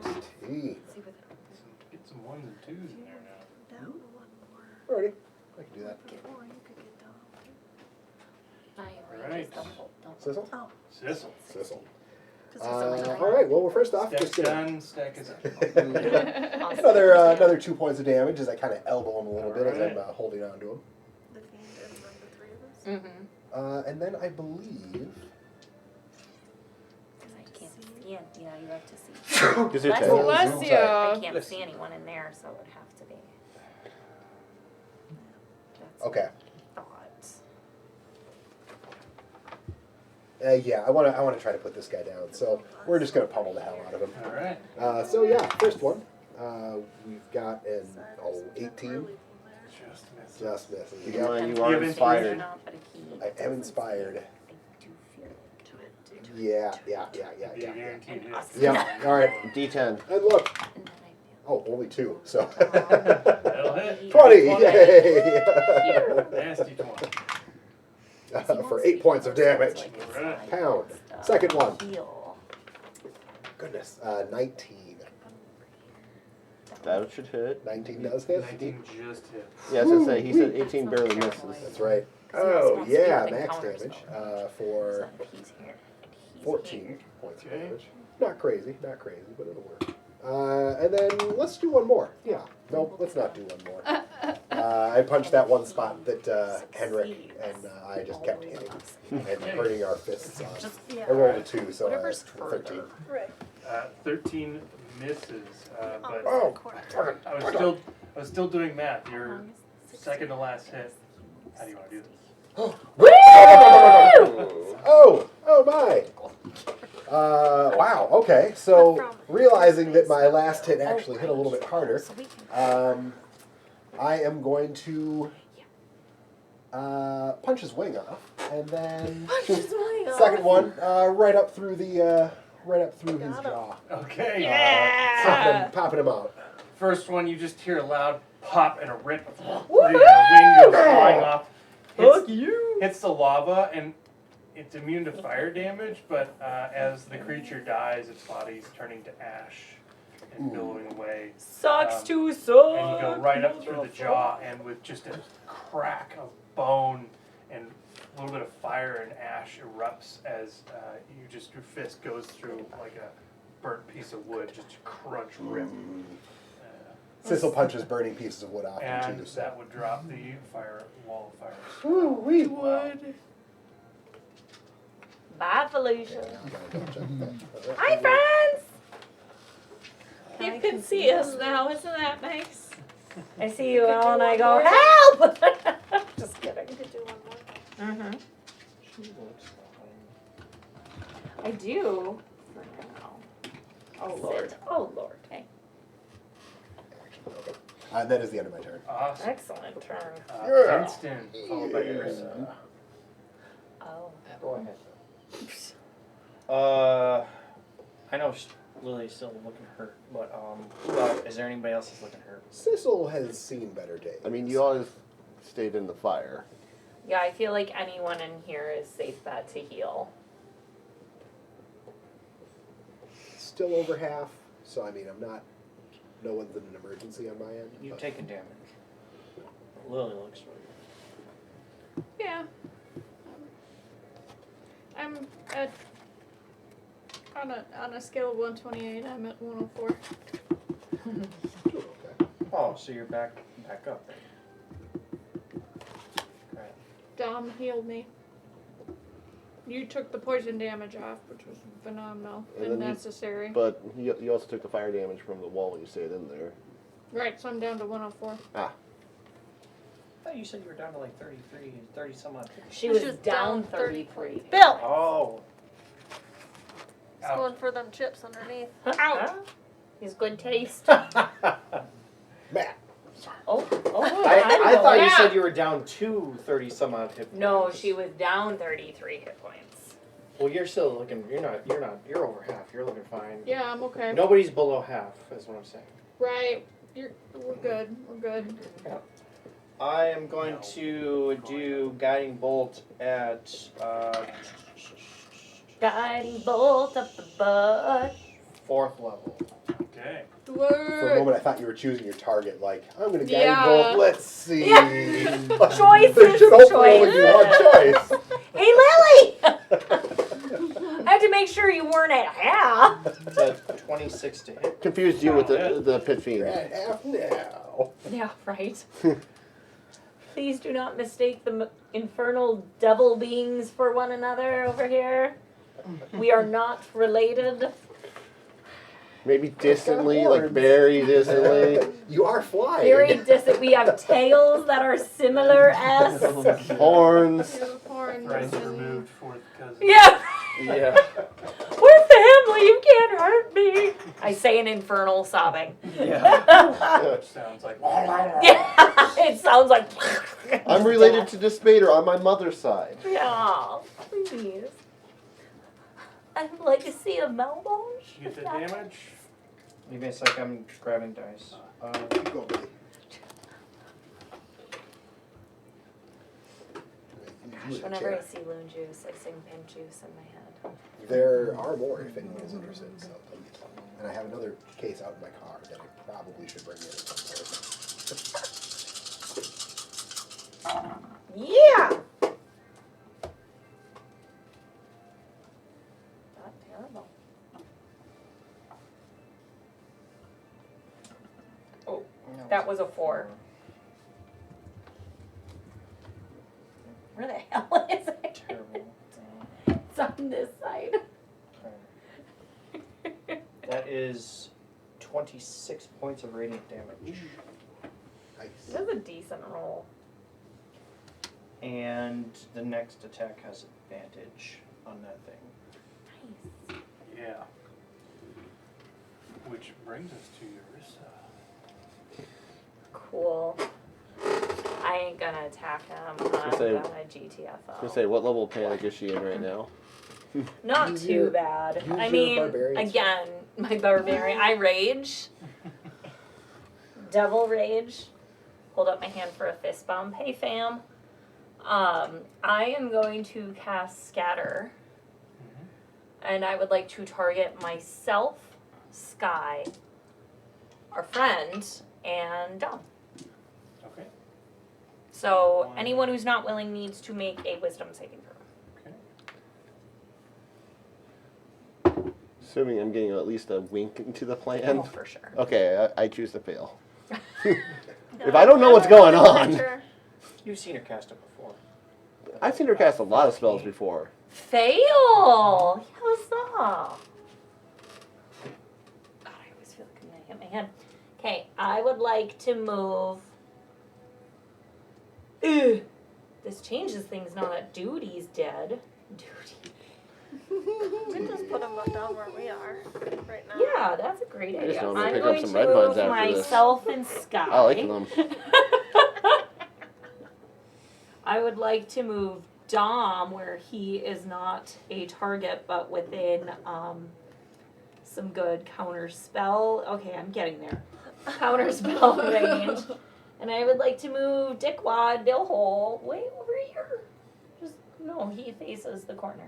See what Get some 1s and 2s in there now. Down one more. Alrity. I can do that. Or you could get down. my Alright. range is double. Sissel? Oh, Sissel. Sissel. because there's something All right. Well, we're first off Stack just gonna done, stack is up. another 2 points of damage as I kind of elbow him a little bit as I'm Alright. holding on to him. the fiend and then the three of us. Mm-hmm. And then I believe. Because I can't see it. Yeah, you have to see. Because you're Bless ten. you. Bless Zoom I you. can't see anyone in there, so it would have to be. That's Okay. thought. Yeah, I want to try to put this guy down. So we're just gonna pummel the hell out of him. Alright. So yeah, first one. We've got an Decided to 18. really from there. Just missed. Just misses. You Yep. are You have inspired. Not, but he I am inspired. I do feel it. Yeah. Be a guaranteed hit. Yeah. All right. D10. And look. And then I Oh, only 2. So That'll hit. 20. 20. Yay! Nasty 20. For 8 points of damage. Alright. Pound. Second one. Heal. Goodness. 19. That should hit. 19 does hit. 19 just hit. Yeah, I was going to say, he said 18 barely misses. That's right. Because he Oh, wants to yeah, be max encounters, damage though. for So he's here, and he's 14 here. points of Okay. damage. Not crazy, but it'll work. And then let's do one more. Yeah. Nope, let's not do one more. I punched that one spot that Henrik and I just kept hitting and hurting our fists on. Yeah. I rolled a 2, so Whatever's 13. Right. 13 misses, but Oh, I was still doing math. Your second to last hit. How do you want to do this? Oh my! Wow. Okay. So realizing that my last hit actually hit a little bit harder, So we can I am going to punch his wing off, and then second one right up through the his jaw, popping him out. First one, you just hear a loud pop and a rip. The wing goes flying off. Hits the lava, and it's immune to fire damage, but as the creature dies, its body's turning to ash and billowing away. sucks to suck. And you go right up through the jaw, and with just a crack of bone and a little bit of fire and ash erupts as your fist goes through like a burnt piece of wood, just a crunch rip. Sissel punches burning pieces of wood off him And too. So. that would drop the wall of fire. Ooh, wee. Would. Bye, Felicia. Hi, Hi, friends. You can see us now, isn't that nice? I see you all, and I go, help! Just kidding. You could do one more. Mm-hmm. I do. For now. Oh Lord. Oh Lord. Hey. That is the end of my turn. Awesome. Excellent turn. Princeton, followed by yours. Oh. Go ahead. I know Lily's still looking hurt, but is there anybody else that's looking hurt? Sissel has seen better days. I mean, you always stayed in the fire. Yeah, I feel like anyone in here is safe bet to heal. Still over half, so I mean, no one's in an emergency on my end. You've but- taken damage. Lily looks really Yeah. I'm at on a scale of 128. I'm at 104. Okay. Oh, so you're back up then. Right. Dom healed me. You took the poison damage off, which was phenomenal And and then you- necessary. But you also took the fire damage from the wall when you stayed in there. Right, so I'm down to 104. Ah. thought you said you were down to like 33, 30 some odd. She She was was down down 33. Bill! Oh. He's going for them chips underneath. Ow! He's good taste. Matt. Oh, I thought you yeah. said you were down to 30 some odd hit points. No, she was down 33 hit points. Well, you're still looking. You're over half. You're looking fine. Yeah, I'm okay. Nobody's below half. Is what I'm saying. Right. We're good. We're good. I am going to do guiding bolt at Guiding bolt up the butt. 4th level. Okay. For a moment, I thought you were choosing your target. Like, I'm going to guide Yeah. both. Let's see. Yeah. Like, Choices, there should hopefully only be one choice. Hey, Lily! I had to make sure you weren't at half. It's a 26 to hit. Confused you with the pit You're fiend. at half now. Yeah, right. Please do not mistake the infernal devil beings for one another over here. We are not related. Maybe distantly, like very distantly. You are flying. Very distant. We have tails that are similar as. Horns. Unicorns Friends and- removed, fourth cousin. Yeah. Yeah. We're family. You can't hurt me. I say an infernal sobbing. Yeah. Which sounds like. Yeah. It sounds like. I'm related to Despater on my mother's side. Yeah. Please. I'm legacy of Malbonge. You get the damage? Give me a sec. I'm grabbing dice. Go, Billy. Gosh, whenever I see loon juice, I sing pimp juice in my head. There are more if anyone is interested. So, and I have another case out in my car that I probably should bring in at some point. Yeah. Not terrible. Oh, that was a 4. Where the hell is it? Terrible. It's on this side. That is 26 points of radiant damage. Nice. That's a decent roll. And the next attack has advantage on that thing. Nice. Yeah. Which brings us to Eurissa. Cool. I ain't gonna attack him. I'm gonna say- gonna GTFO. I was gonna say, what level of panic is she in right now? Not Use too your- bad. use I your mean, barbarian again, my barbarian. I rage. Devil rage. Hold up my hand for a fist bump. Hey, fam. I am going to cast Scatter. And I would like to target myself, Sky, our friend, and Dom. Okay. So anyone who's not willing needs to make a wisdom saving throw. Okay. Assuming I'm getting at least a wink into the plan. Oh, for sure. Okay, I choose to fail. If I don't know what's going on. You've seen her cast it before. I've seen her cast a lot of spells before. Fail! Huzzah! God, I always feel like I'm gonna hit my head. Okay, I would like to move. Ugh. This changes things now that Duty's dead. Duty. We can just put them down where we are right now. Yeah, that's a great I just idea. know I'm gonna I'm pick up going some to red vines move after this. myself and Sky. I like them. I would like to move Dom where he is not a target but within some good counter spell. Okay, I'm getting there. Counter spell range. And I would like to move Dickwad Dillhole way over here. Just no, he faces the corner.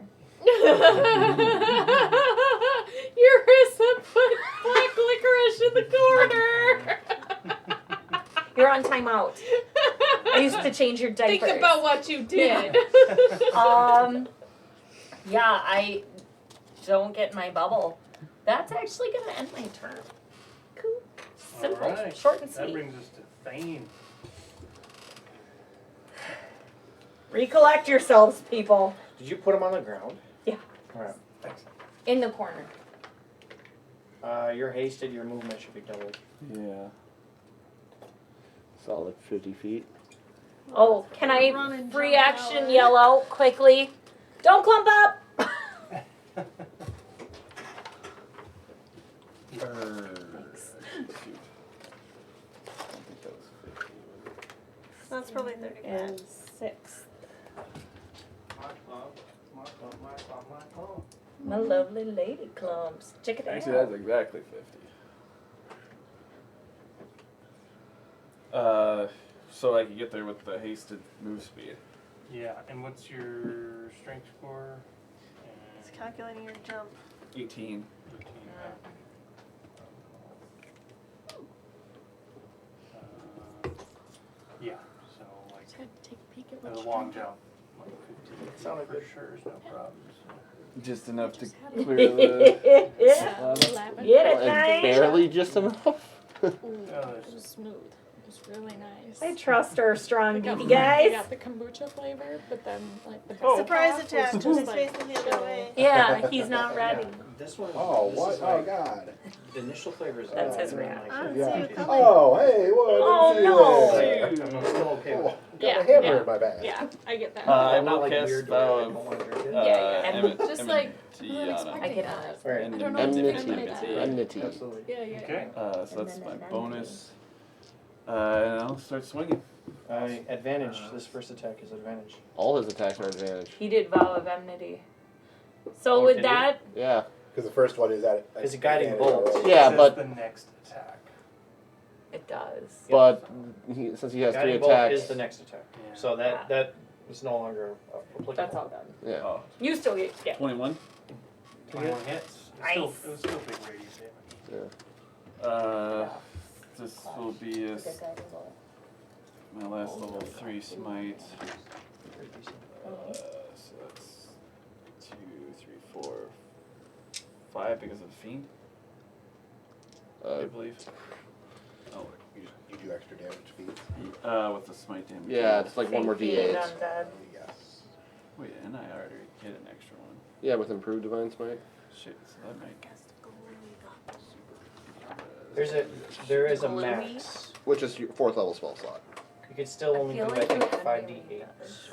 Eurissa put black licorice in the corner. You're on timeout. I used to change your diapers. Think about what you did. Yeah, I don't get my bubble. That's actually gonna end my turn. Cool. Simple, Alright. short and That sweet. brings us to Thane. Recollect yourselves, people. Did you put him on the ground? Yeah. Alright, thanks. In the corner. You're hasted, your movement should be doubled. Yeah. Solid 50 feet. Oh, can Run I and free jump action out. yell out quickly? Don't clump up! Shoot. I don't think that was 50. That's probably 35. And 6. My lovely lady clumps. Check it Actually, out. that's exactly 50. So I can get there with the hasted move speed. Yeah, and what's your strength score? It's calculating your jump. 18. 18. Yeah, so like Just gotta take a peek at a what long jump, like 15 Sounded for good. sure is no problem. Just enough to Just clear the. Yeah, laughing. Get it, And nice. barely just enough. Ooh, Oh, it was smooth. It was really nice. I trust our strong I got, beefy I guys. got the kombucha flavor, but then like the Oh. Surprise back half attack. was He's just like facing the other way. Yeah, he's not ready. This one. Oh, this what? is Oh, like, God. the initial flavor is. That's his like, reaction. I don't Yeah. see you coming. Oh, hey, what? Oh, no. I'm still okay with Oh, it. got Yeah, a hammer yeah. in my bag. Yeah, I get that. I I'm not will like cast weird. spell I of don't want to drink it. Yeah, yeah. Emmett- Just like- enmity I wasn't on I expecting get that. that. Right. I don't know what to Enmity. do with that. Enmity. Absolutely. Yeah, yeah. Okay. So that's my bonus. And I'll start swinging. Advantage. This first attack is advantage. All his attacks are advantage. He did vow of enmity. So Oh, with did he? that, Yeah. Because the first one is at. Is it guiding advantage bolt? already. Yeah, It says but the next attack. it does. but since he has 3 Guiding bolt attacks. is the next attack. Yeah. So that is no longer applicable. That's all done. Yeah. Oh, You still get 21. 21 hits. Nice. It was still big radius damage. This will be my last level 3 smite. So that's 2, 3, 4, 5 because of the fiend, I believe. Oh, You do extra damage feet. with the smite damage. Yeah, it's like one more Fiend D8. undead. Yes. Wait, and I already get an extra one. Yeah, with improved divine smite. Shit, so that might. There is a max. Which is your 4th level spell slot. You can still only do feel I like think we had 5d8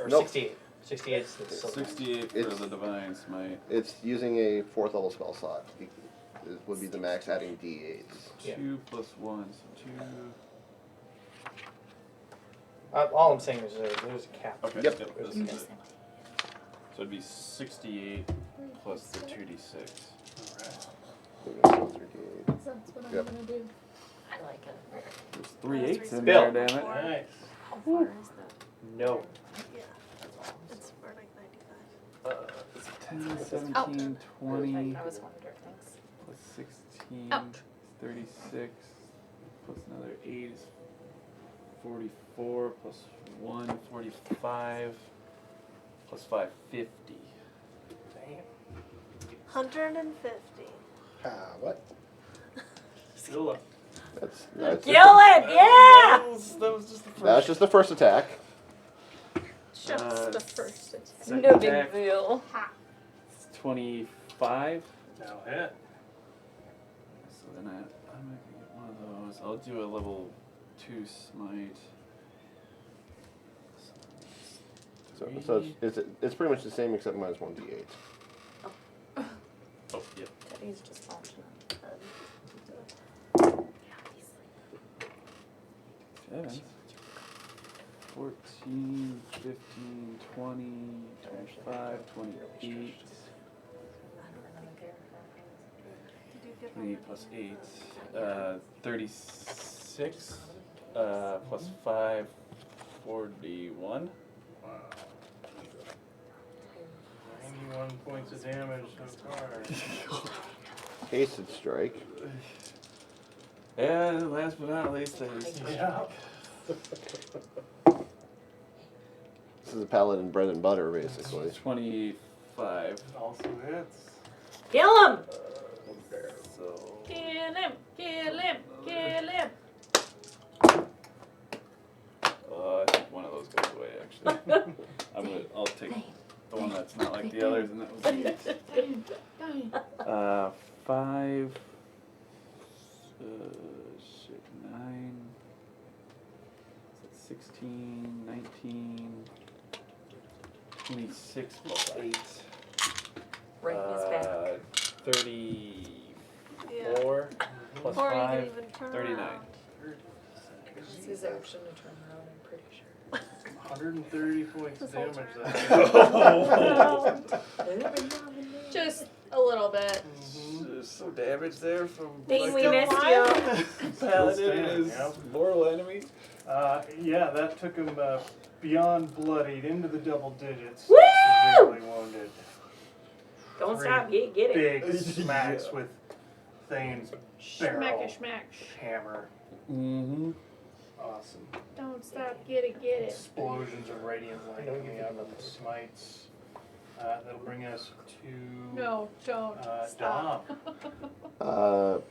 or Nope. 68. 68 is the silver. 68 for It's- the divine smite. It's using a 4th level spell slot. It would be the max adding D8s. Yeah. 2 plus 1, so 2. All I'm saying is there's a cap. Okay, Yep. this is it. So it'd be 68 plus the 2d6. That's what I'm Yep. gonna do. I like it. There's 3 8s in Bill. there, damn it. Nice. How far is that? No. Yeah. It's for like 95. 10, 17, 20, I was wondering. Thanks. plus 16, Ouch. 36, plus another 8 is 44, plus 1, 45, plus 5, 50. Damn. 150. What? Still up. That's Kill it! Yeah! That was just the first. That's just the first attack. Just the first attack. Second No big attack, deal. 25. Now hit. So then I might get one of those. I'll do a level 2 smite. So it's pretty much the same except minus 1 D8. Oh, yep. Teddy's just launching. 7, 14, 15, 20, 25, 28, Did you get 28 plus 8, 36, plus 5, 41. 91 points of damage so far. Hasted strike. And last but not least, Yeah. This is a paladin bread and butter, basically. 25. Also hits. Kill him! So, Kill him! Kill him! Kill him! I think one of those goes away, actually. I'll take the one that's not like the others, and that was the 8. 5, 9, 16, 19, 14, 26 plus 8. Right in his back. 34 plus Before you can 5, even turn 39. around. It's his action to turn around, I'm pretty sure. 130 points of This whole damage. That Just a little bit. There's some damage there from Dean, we Still missed alive? you. Paladin and Still his standing, mortal enemy. Yeah, that took him beyond bloodied into the double digits. Woo! Severely wounded. Don't Three stop, get it. Big smacks with Thane's barrel Smack. hammer. Mm-hmm. Awesome. Don't stop, get it. Explosions of radiant light coming out of the smites. That'll bring us to No, don't. Stop. Dom.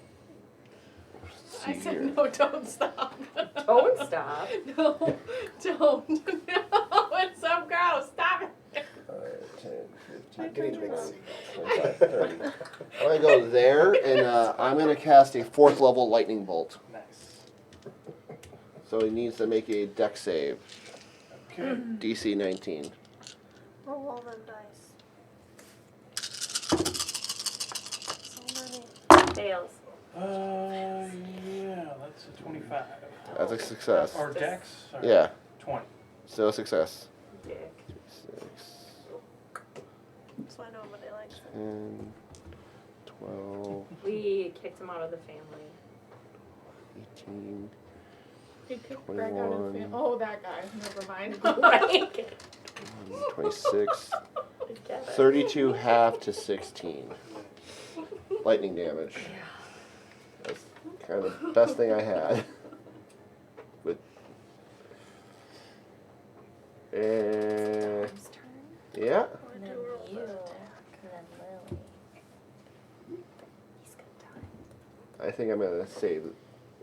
I said no, don't stop. Don't stop. No, don't. No, it's so gross. Stop it. 10, I'm getting a big seat. 25, 30. I'm gonna go there, and I'm gonna cast a 4th level lightning bolt. Nice. So he needs to make a dex save. Okay. DC 19. Roll all them dice. So many. Fails. Yeah, that's a 25. That's a success. Or dex? Sorry. Yeah, 20. still a success. Dick. 6, So I know nobody likes it. 10, 12, We kicked him out of the family. 18, He kicked Greg out of the 21. Oh, that guy. Never mind. Right? 26, Get it. 32 half to 16. Lightning damage. That's kind of the best thing I had. But yeah. And then you, and then Lily. He's got time. I think I'm gonna save it.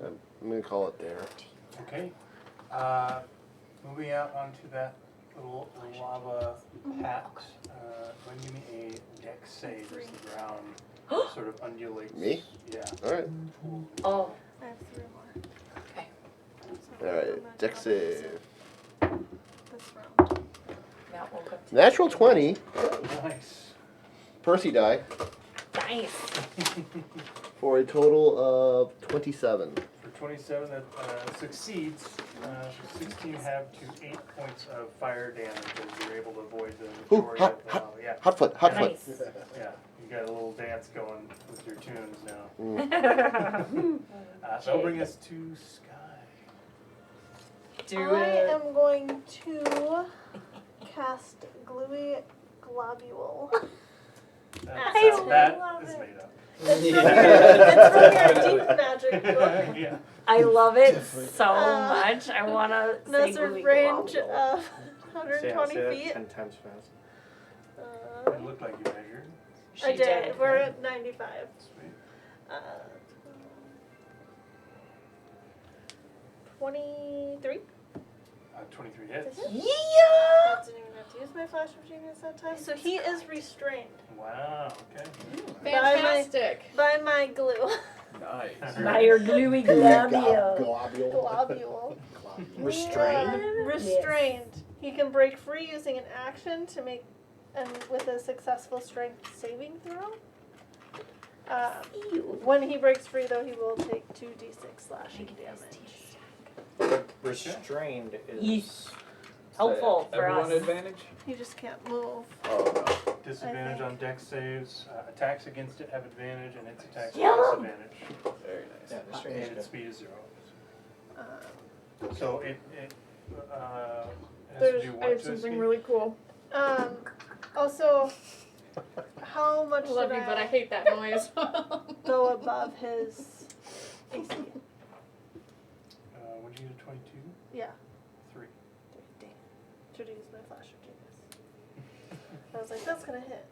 I'm gonna call it there. Okay. Moving out onto that little lava hat. Go ahead and give me a dex save as the ground sort of undulates. Me? Yeah. Alright. Oh, I have 3 more. okay. So Alright, dex save. This round. Matt woke up to Natural 20. Nice. Percy die. Nice. For a total of 27. For 27, that succeeds. 16 have to 8 points of fire damage as you're able to avoid the Ooh, majority hot, of the hot. lava. Yeah. Hot foot, hot foot. Nice. Yeah. You got a little dance going with your tunes now. Do That'll bring us to Sky. I it. am going to cast Gluey Globule. That love is it. made up. It's from your deep magic book. Yeah. I love it so Uh, much. I want to And say that's a gooey range globule. of Say 120 that feet. 10 times fast. It looked like you measured. I She did. We're at 95. Sweet. 23? 23 hits. I didn't even have to use my flash of genius that time. So he is restrained Wow, okay. Fantastic. by my glue. Nice. By your gluey globule. Globule. Globule. Restrained? Restrained. He can break free using an action to make, and with a successful strength saving throw. When he breaks free, though, he will take 2d6 slashing damage. But restrained is. Yeesh. Helpful for Everyone us. advantage? He just can't move. Oh Disadvantage I on dex saves. Attacks against it have advantage, and its attacks Yeah. have disadvantage. no. Very nice. Yeah, restrained And is its good. speed is 0. Um, So it has to There's, do I what have to something escape? really cool. Also, how much I love did you, but I hate that noise. go above his AC? Would you get a 22? Yeah. 3. Dang. Should have used my flash of genius. I was like, that's gonna hit.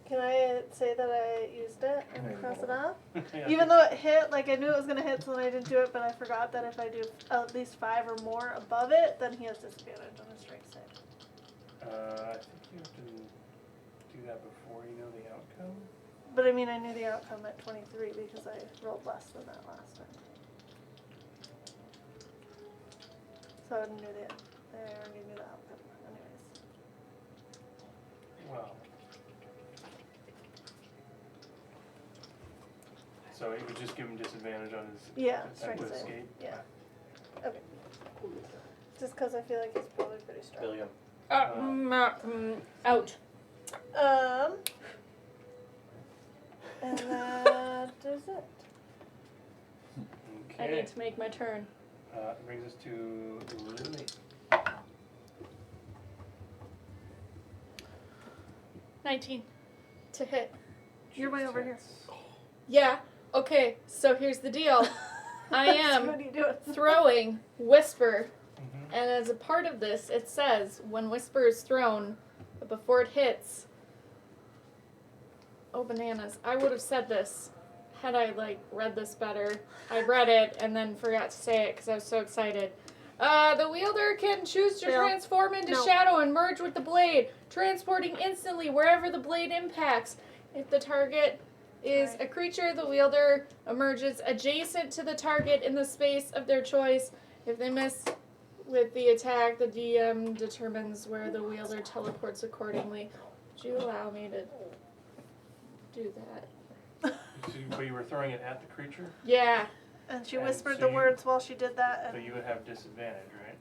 Can I say that I used it and cross it off? Yeah. Even though it hit, like I knew it was gonna hit, so then I didn't do it, but I forgot that if I do at least 5 or more above it, then he has disadvantage on his strength save. I think you have to do that before you know the outcome. But I mean, I knew the outcome at 23 because I rolled less than that last time. So I knew the They already knew the outcome. Anyways. Well. So it would just give him disadvantage on his Yeah, attempt strength to save. escape? Yeah. Okay. Just because I feel like he's probably pretty strong. Billion. Out. And that is it. I Okay. need to make my turn. Brings us to Lily. 19 to hit. You're way over here. Yeah. Okay. So here's the deal. I What am are you doing? throwing Whisper, Mm-hmm. and as a part of this, it says when Whisper is thrown, but before it hits. Oh bananas! I would have said this had I read this better. I read it and then forgot to say it because I was so excited. The wielder can choose to Fail. transform into No. shadow and merge with the blade, transporting instantly wherever the blade impacts. If the target is a creature, the wielder emerges adjacent to the target in the space of their choice. If they miss with the attack, the DM determines where the wielder teleports accordingly. Would you allow me to do that? But you were throwing it at the creature, Yeah. And she And whispered so the you- words while she did that. so And you would have disadvantage, right?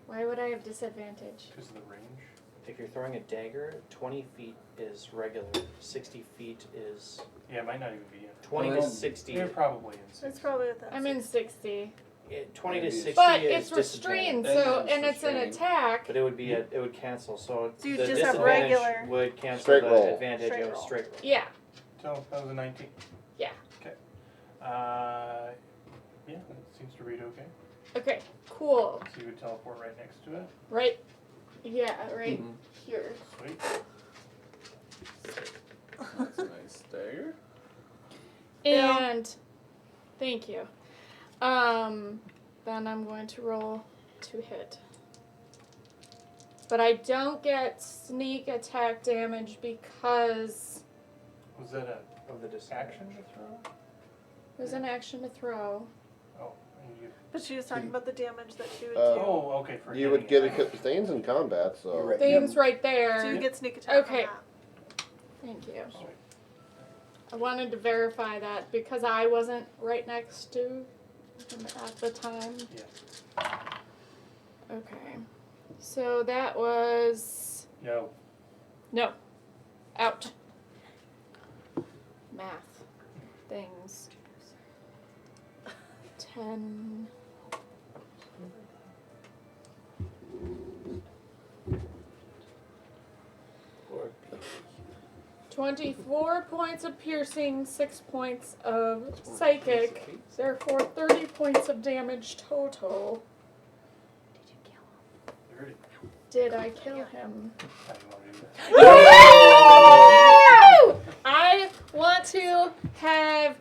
Why would I have disadvantage? Because of the range. If you're throwing a dagger, 20 feet is regular. 60 feet is Yeah, it might not even be in. 20 to Well, 60. You're probably in. it's probably with that. I'm in 60. 20 to Maybe 60 But is it's restrained, disadvantage. so, And it's and it's an restrained. attack. But it would be it would cancel. So So you the just have disadvantage regular- would cancel Straight the roll. advantage Straight of roll. straight roll. Yeah. So that was a 19. Yeah. Okay. Yeah, that seems to read okay. Okay, cool. So you would teleport right next to it. Right? Yeah, right Mhm. here. Sweet. That's a nice dagger. Yeah. And thank you. Then I'm going to roll to hit. But I don't get sneak attack damage because Was that a Of the action disadvantage. to throw? there's an action to throw. Oh, and you. But she was talking about the damage that she would do. Oh, okay. For You would hitting get it. it. Stains in combat, so. You're right. Things right So you there. get sneak attack. Okay. On Thank you. Sweet. I wanted to verify that because I wasn't right next to him at the time. Yeah. Okay. So that was No. no. Out. Math. Things. 10. Or 24 points of piercing, 6 points of psychic, therefore 30 points of damage total. 30. Did I kill him? How do you want to do that? I want to have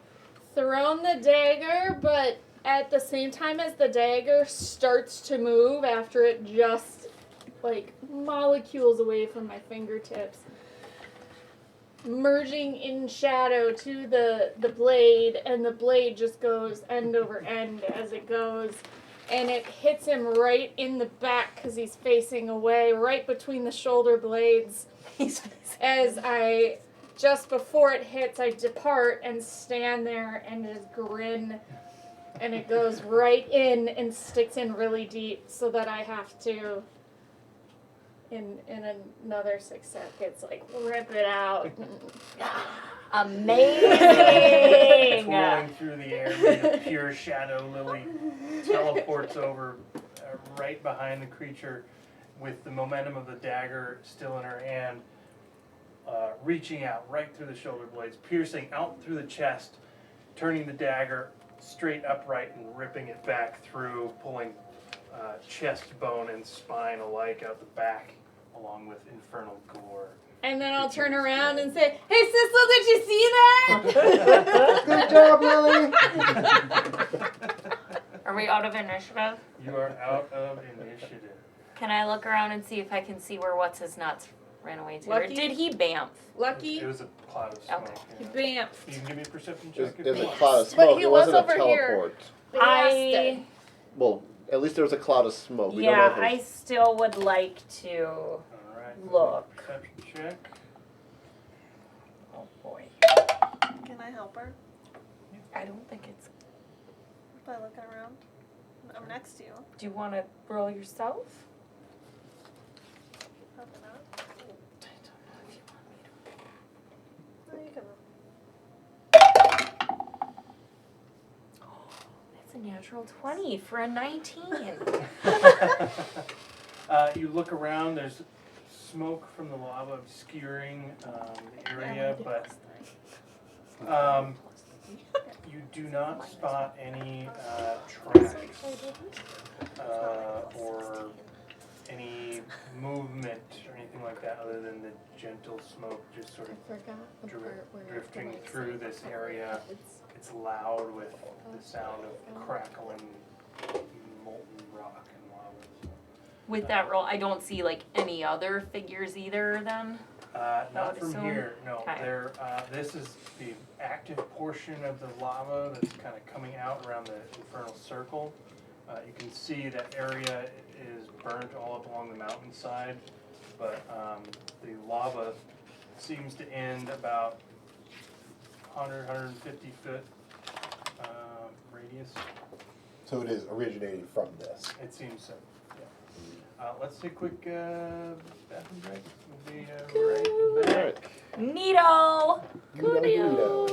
thrown the dagger, but at the same time as the dagger starts to move after it just molecules away from my fingertips, merging in shadow to the blade, and the blade just goes end over end as it goes, and it hits him right in the back because he's facing away, right between the shoulder blades. As I, just before it hits, I depart and stand there and just grin, and it goes right in and sticks in really deep so that I have to, in another 6 seconds, rip it out. Amazing. Twirling through the air, made of pure shadow, Lily teleports over right behind the creature with the momentum of the dagger still in her hand, reaching out right through the shoulder blades, piercing out through the chest, turning the dagger straight upright and ripping it back through, pulling chest bone and spine alike out the back, along with infernal gore. And then I'll turn around and say, "Hey, Sissel, did you see that?" Good job, Lily! Are we out of initiative? You are out of initiative. Can I look around and see if I can see where what's his nuts ran away to? Or Lucky? did he bamf? Lucky, It was a cloud of smoke. Okay. he Yeah. bamfed. You can give me a perception It was, check. it was a if cloud of But smoke. he It was wasn't a over here. teleport. Blasted. I Well, At least there was a cloud of smoke. We Yeah, don't know I if it still would like to. Alright. Look. Perception check. Oh boy. Can I help her I don't think it's. by looking around? I'm next to you. Do you want to roll yourself? Probably not. I don't know if you want me to. No, you can. That's a natural 20 for a 19. You look around, there's smoke from the lava obscuring the area, but you do not spot any tracks or any movement or anything like that other than the gentle smoke just sort of drifting through this area. It's loud with the sound of crackling molten rock and lava. With that roll, I don't see like any other figures either then? Not would from assume. here, no. Okay. There, this is the active portion of the lava that's kind of coming out around the infernal circle. You can see that area is burnt all up along the mountainside, but the lava seems to end about 100, 150 foot radius. So it is originating from this. It seems so, yeah. Let's take a quick bathroom break. We'll be right back. Neato! Guido.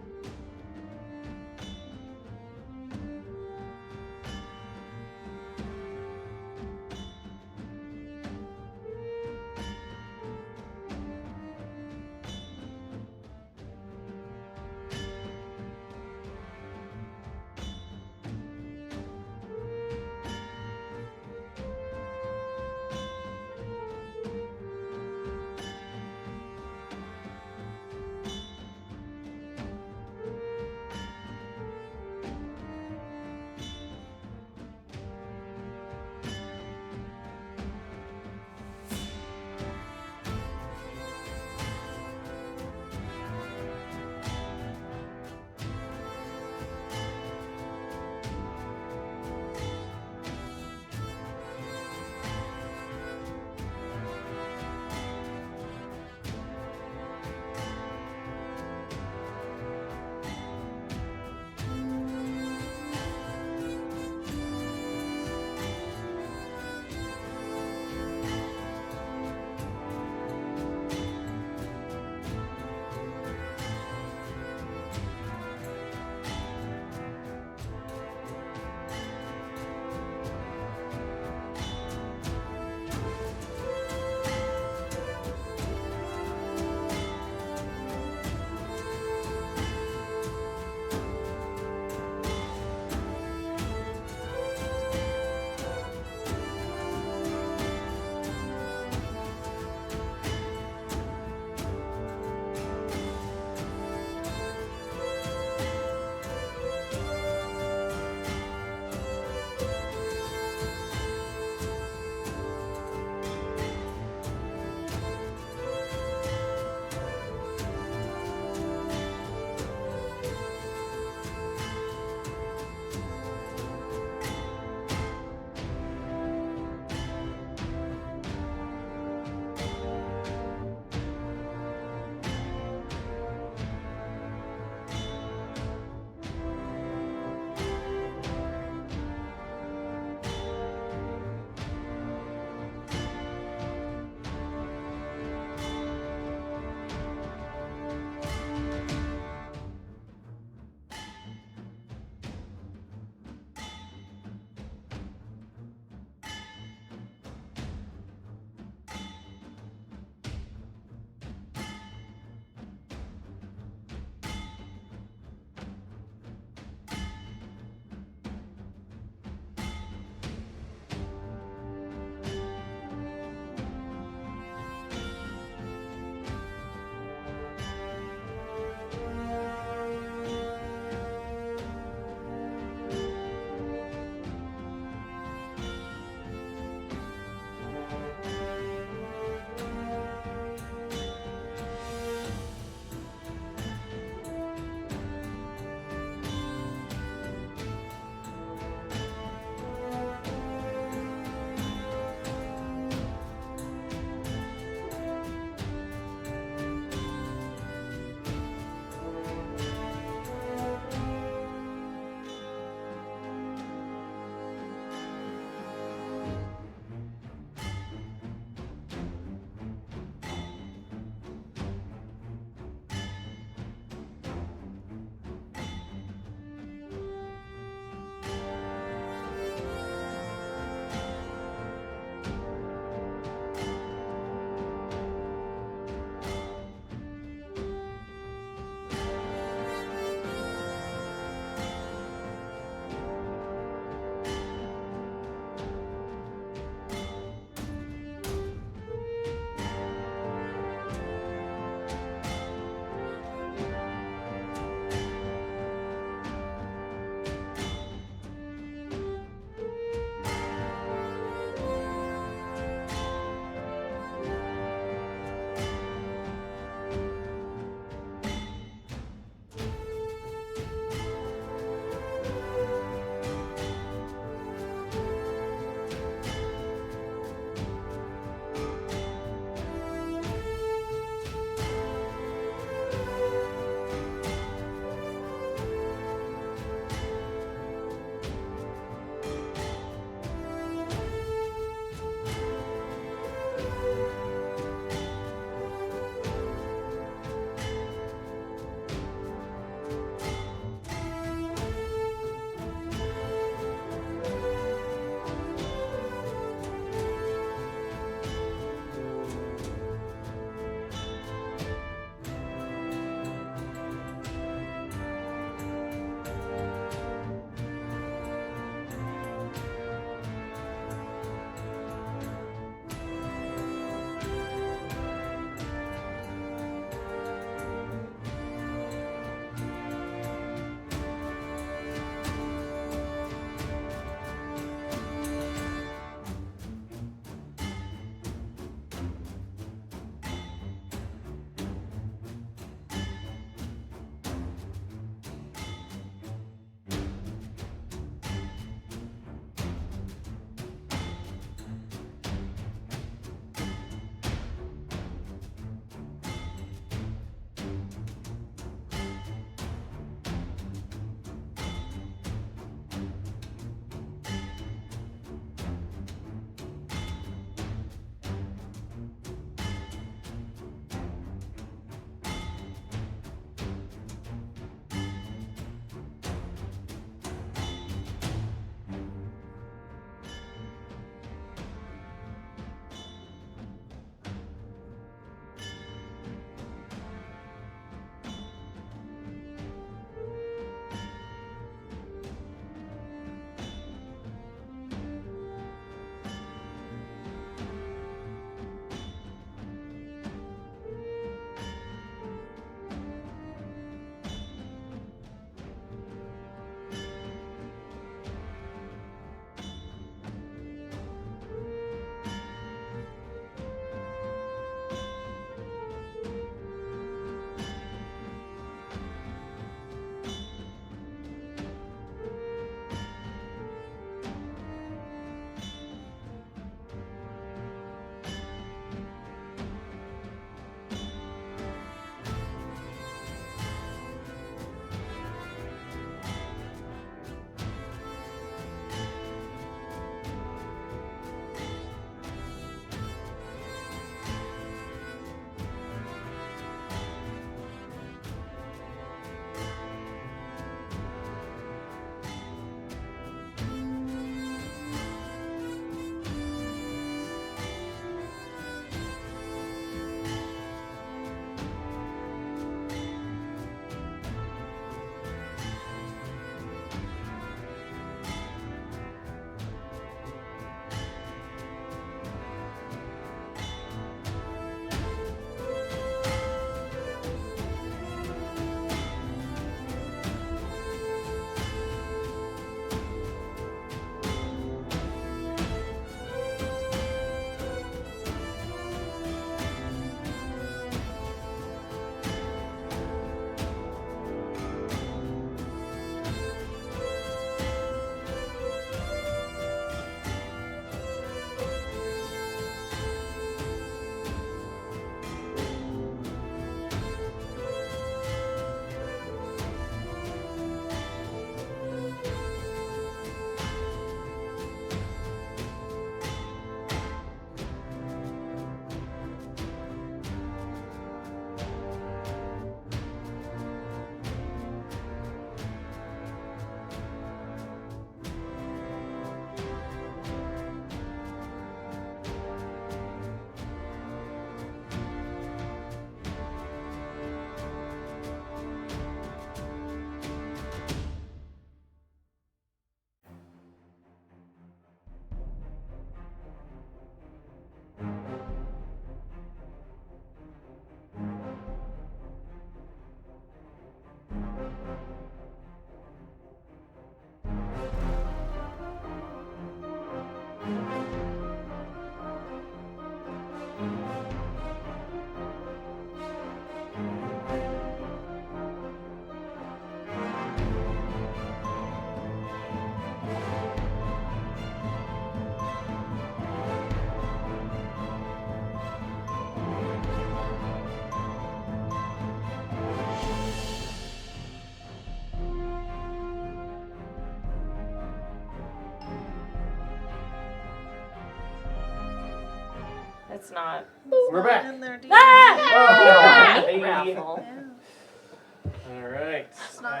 It's not. We're back. In there, do you? Ah! Hey. Raffle. Yeah, All right. it's not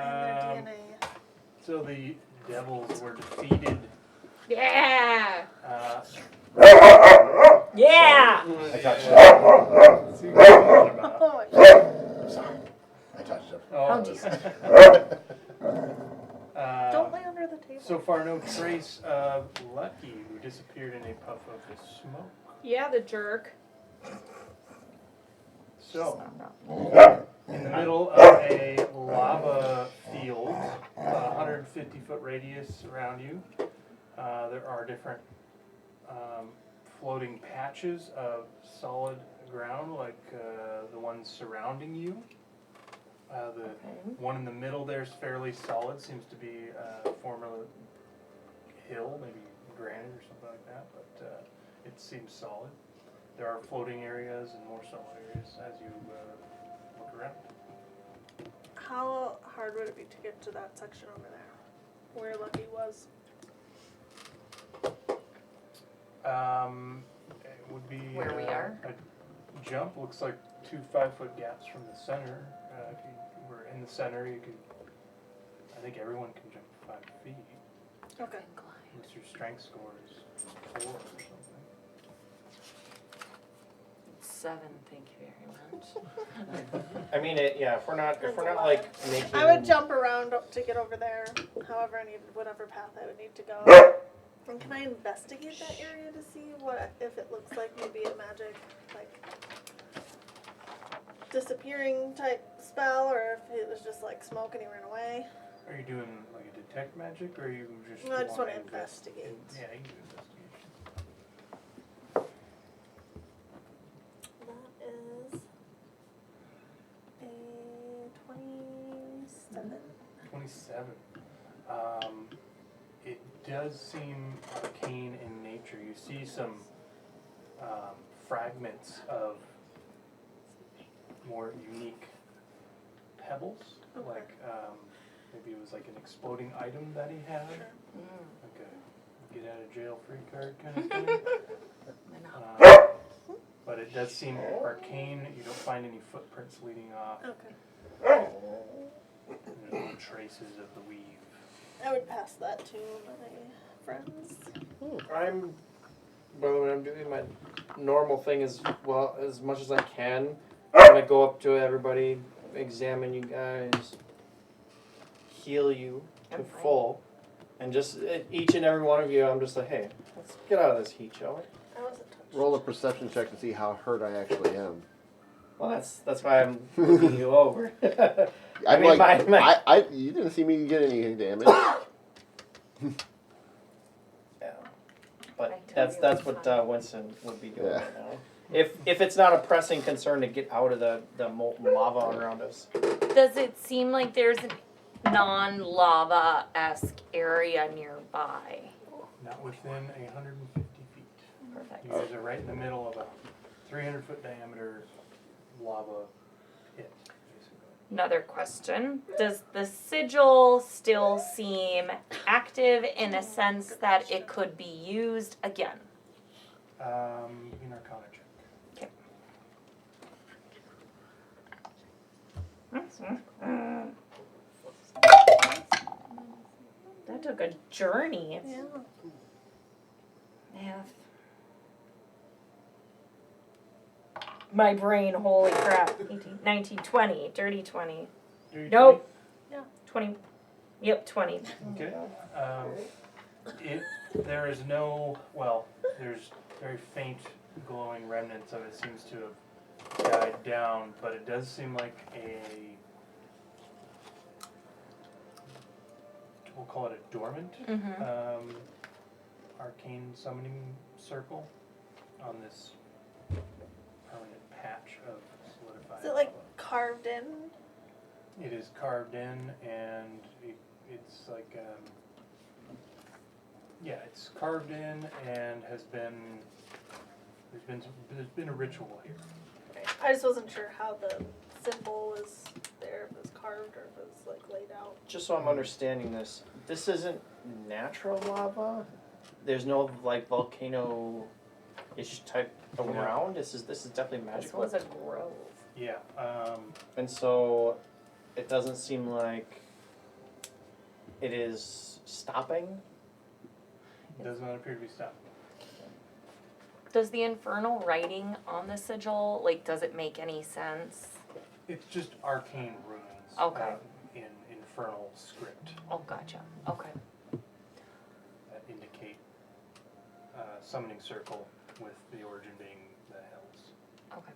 in their DNA. So the devils were defeated. Yeah. Yeah. I touched Yeah. him. See what I'm talking about. Oh my god. I'm sorry. I touched him. Oh, Oh, Don't lay under the table. So far, no trace of Lucky, who disappeared in a puff of the smoke. Yeah, the jerk. So, in the middle of a lava field, 150-foot radius around you, there are different floating patches of solid ground, like the ones surrounding you. The one in the middle there is fairly solid, seems to be a former hill, maybe granite or something like that, but it seems solid. There are floating areas and more solid areas as you look around. How hard would it be to get to that section over there, where Lucky was? It would be Where we are? A jump. Looks like 2 5-foot gaps from the center. If you were in the center, you could. I think everyone can jump 5 feet. Okay. Unless your strength score is 4 or something. 7, thank you very much. I mean, if we're not like making. I would jump around to get over there, however I need, whatever path I would need to go. And can I investigate that area to see what if it looks like maybe a magic, like disappearing type spell, or if it was just like smoke and he ran away? Are you doing like a detect magic, or are you just? No, I just wanna want to investigate. Yeah, you can do investigation. That is a 27. 27. It does seem arcane in nature. You see some fragments of more unique pebbles, Okay. like maybe it was like an exploding item that he had, like a get out of jail free card kind of thing. But it does seem arcane. You don't find any footprints leading off. Okay. There's no traces of the weave. I would pass that to my friends. I'm, well, when I'm doing my normal thing as well as much as I can, I'm gonna go up to everybody, examine you guys, heal you to I'm fine. full, and just each and every one of you, I'm just like, hey, let's get out of this heat, shall we? I wasn't touched. Roll a perception check to see how hurt I actually am. Well, that's why I'm looking you over. I'm mean, like, you didn't see me get any damage. Yeah, but I that's totally what Winston would be doing Yeah. right now. If it's not a pressing concern to get out of the molten lava around us. Does it seem like there's a non-lava-esque area nearby? Not within 150 feet. Perfect. You guys are right in the middle of a 300-foot diameter lava pit, basically. Another question. Does the sigil still seem active in a sense that it could be used again? An Arcana check. That took a journey. Yeah. Math. My brain, holy crap. 18, 19, 20, dirty 20. Dirty Nope. 20? Yeah. 20. Yep, 20. 20? Okay. There is no, well, there's very faint glowing remnants of it. Seems to have died down, but it does seem like we'll call it a dormant arcane summoning circle on this permanent patch of solidified Is it like lava. carved in? It is carved in, and it's like it's carved in and has been there's been a ritual here. I just wasn't sure how the symbol was there, if it was carved or if it was like laid out. Just so I'm understanding this isn't natural lava? There's no like volcano It's just type around. This is definitely This magical. was a grove. Yeah. And so, it doesn't seem like it is stopping. It does not appear to be stopped. Does the infernal writing on the sigil, like, does it make any sense? It's just arcane runes. Okay. In infernal script Oh, gotcha. Okay. that indicate summoning circle, with the origin being the hells. Okay.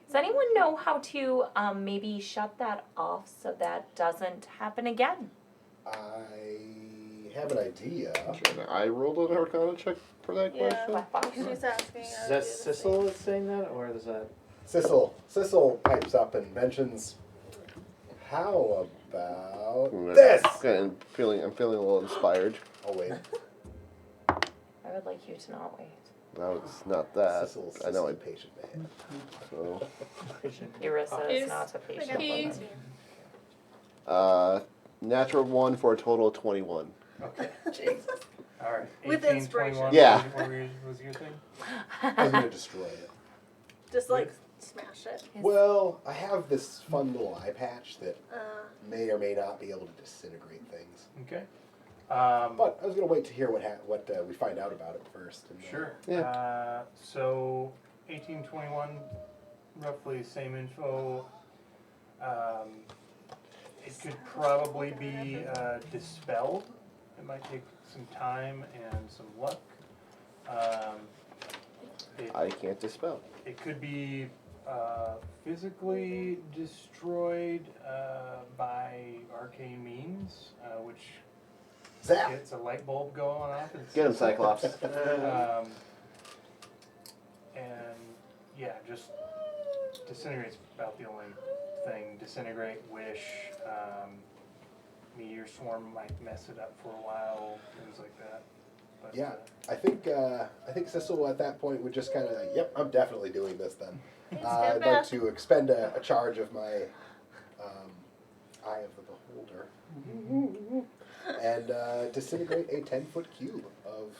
Does anyone know how to maybe shut that off so that doesn't happen again? I have an idea. Can I roll an Arcana check for that Yeah. question? She's asking. Is that Sissel that's saying that, or is that? Sissel pipes up and mentions, how about Mm, this? Okay, I'm feeling a little inspired. Oh, wait. I would like you to not wait. No, it's not that. Sissel's I know a it. patient man. So, Irissa is Is- not a I patient. got He- 14. natural 1 for a total of 21. Okay. Jesus. All right. With 18, inspiration. 21, Yeah. What was your thing? I was going to destroy it. Just like smash it. Well, I have this fun little eye patch that Uh, may or may not be able to disintegrate things. Okay. But I was going to wait to hear what we find out about it first. And, Sure. Yeah. So 1821, roughly same info. It could probably be dispelled. It might take some time and some luck. I can't dispel. It could be physically destroyed by arcane means, which Zap! gets a light bulb going off. And Get him, Cyclops. And yeah, just disintegrate's about the only thing. Disintegrate, wish, meteor swarm might mess it up for a while, things like that. But, Yeah, I think Sissel at that point would just kind of, yep, I'm definitely doing this then. I'd like to expend a charge of my Eye of the Beholder and disintegrate a 10-foot cube of.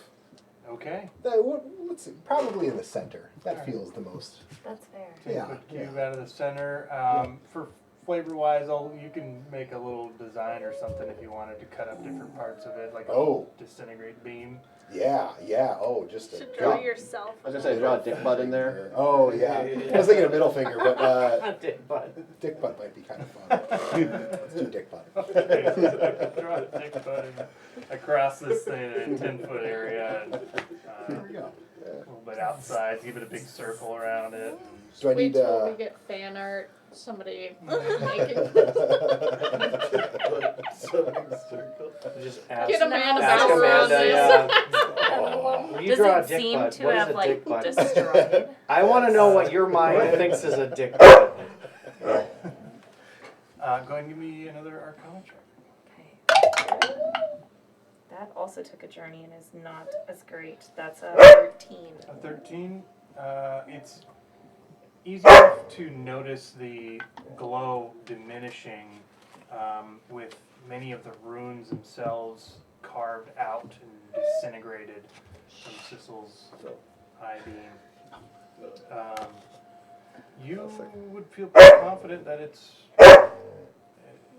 okay. Let's see, probably in the center. That feels the most. That's fair. 10-foot cube yeah. out of the center. For flavor-wise, you can make a little design or something if you wanted to cut up different parts of it, like a disintegrate beam. Yeah. Oh, just a should draw good- yourself. I was gonna say, draw a dick butt in there. Oh yeah. I was thinking a middle finger, but Dick butt. dick butt might be kind of fun. Let's do dick butt. Okay, so draw a dick butt across this thing in a 10-foot area, and There we go. a little bit outside, give it a big circle around it. Do I Wait need till we get fan art. Somebody making. Just ask. Get Amanda ask Bauer on Amanda, this. yeah. When you Does draw a it dick seem butt, to what is have a like dick butt? destroyed? I want to know what your mind thinks is a dick butt. Go ahead and give me another Arcana check. Okay. That also took a journey and is not as great. That's a 13. A 13. It's easy enough to notice the glow diminishing with many of the runes themselves carved out and disintegrated from Sissel's eye beam. You would feel pretty confident that it's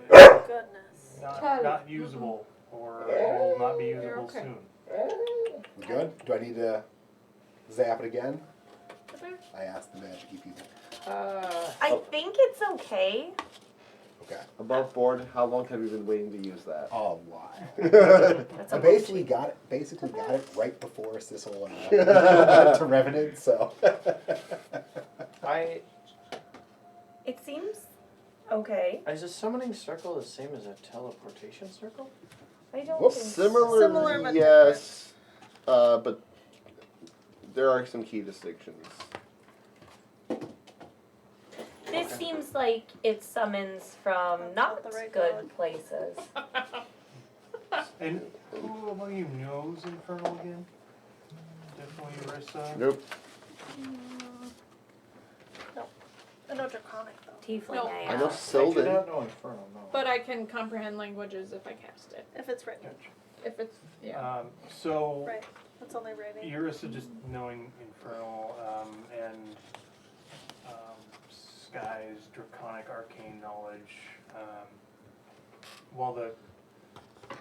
Goodness. not usable or will not be usable okay. soon. We good? Do I need to zap it again? I asked the magic people. I think it's okay. Okay. Above board, how long have you been waiting to use that? A lot. That's I a basically got it right before Sissel went to Revenant, so. It seems okay. Is a summoning circle the same as a teleportation circle? I don't Whoops. think Similar, but yes, but there are some key distinctions. This seems like it summons from not the right good dog. places. And who among you knows Infernal again? Definitely Irissa. Nope. I know Draconic though. Tiefling No. I I know am. I do Sylvan. not know Infernal, no. But I can comprehend languages if I cast it. If it's written. If it's yeah. So Right. That's only rating. Eurus is just knowing Infernal and Sky's draconic arcane knowledge. While the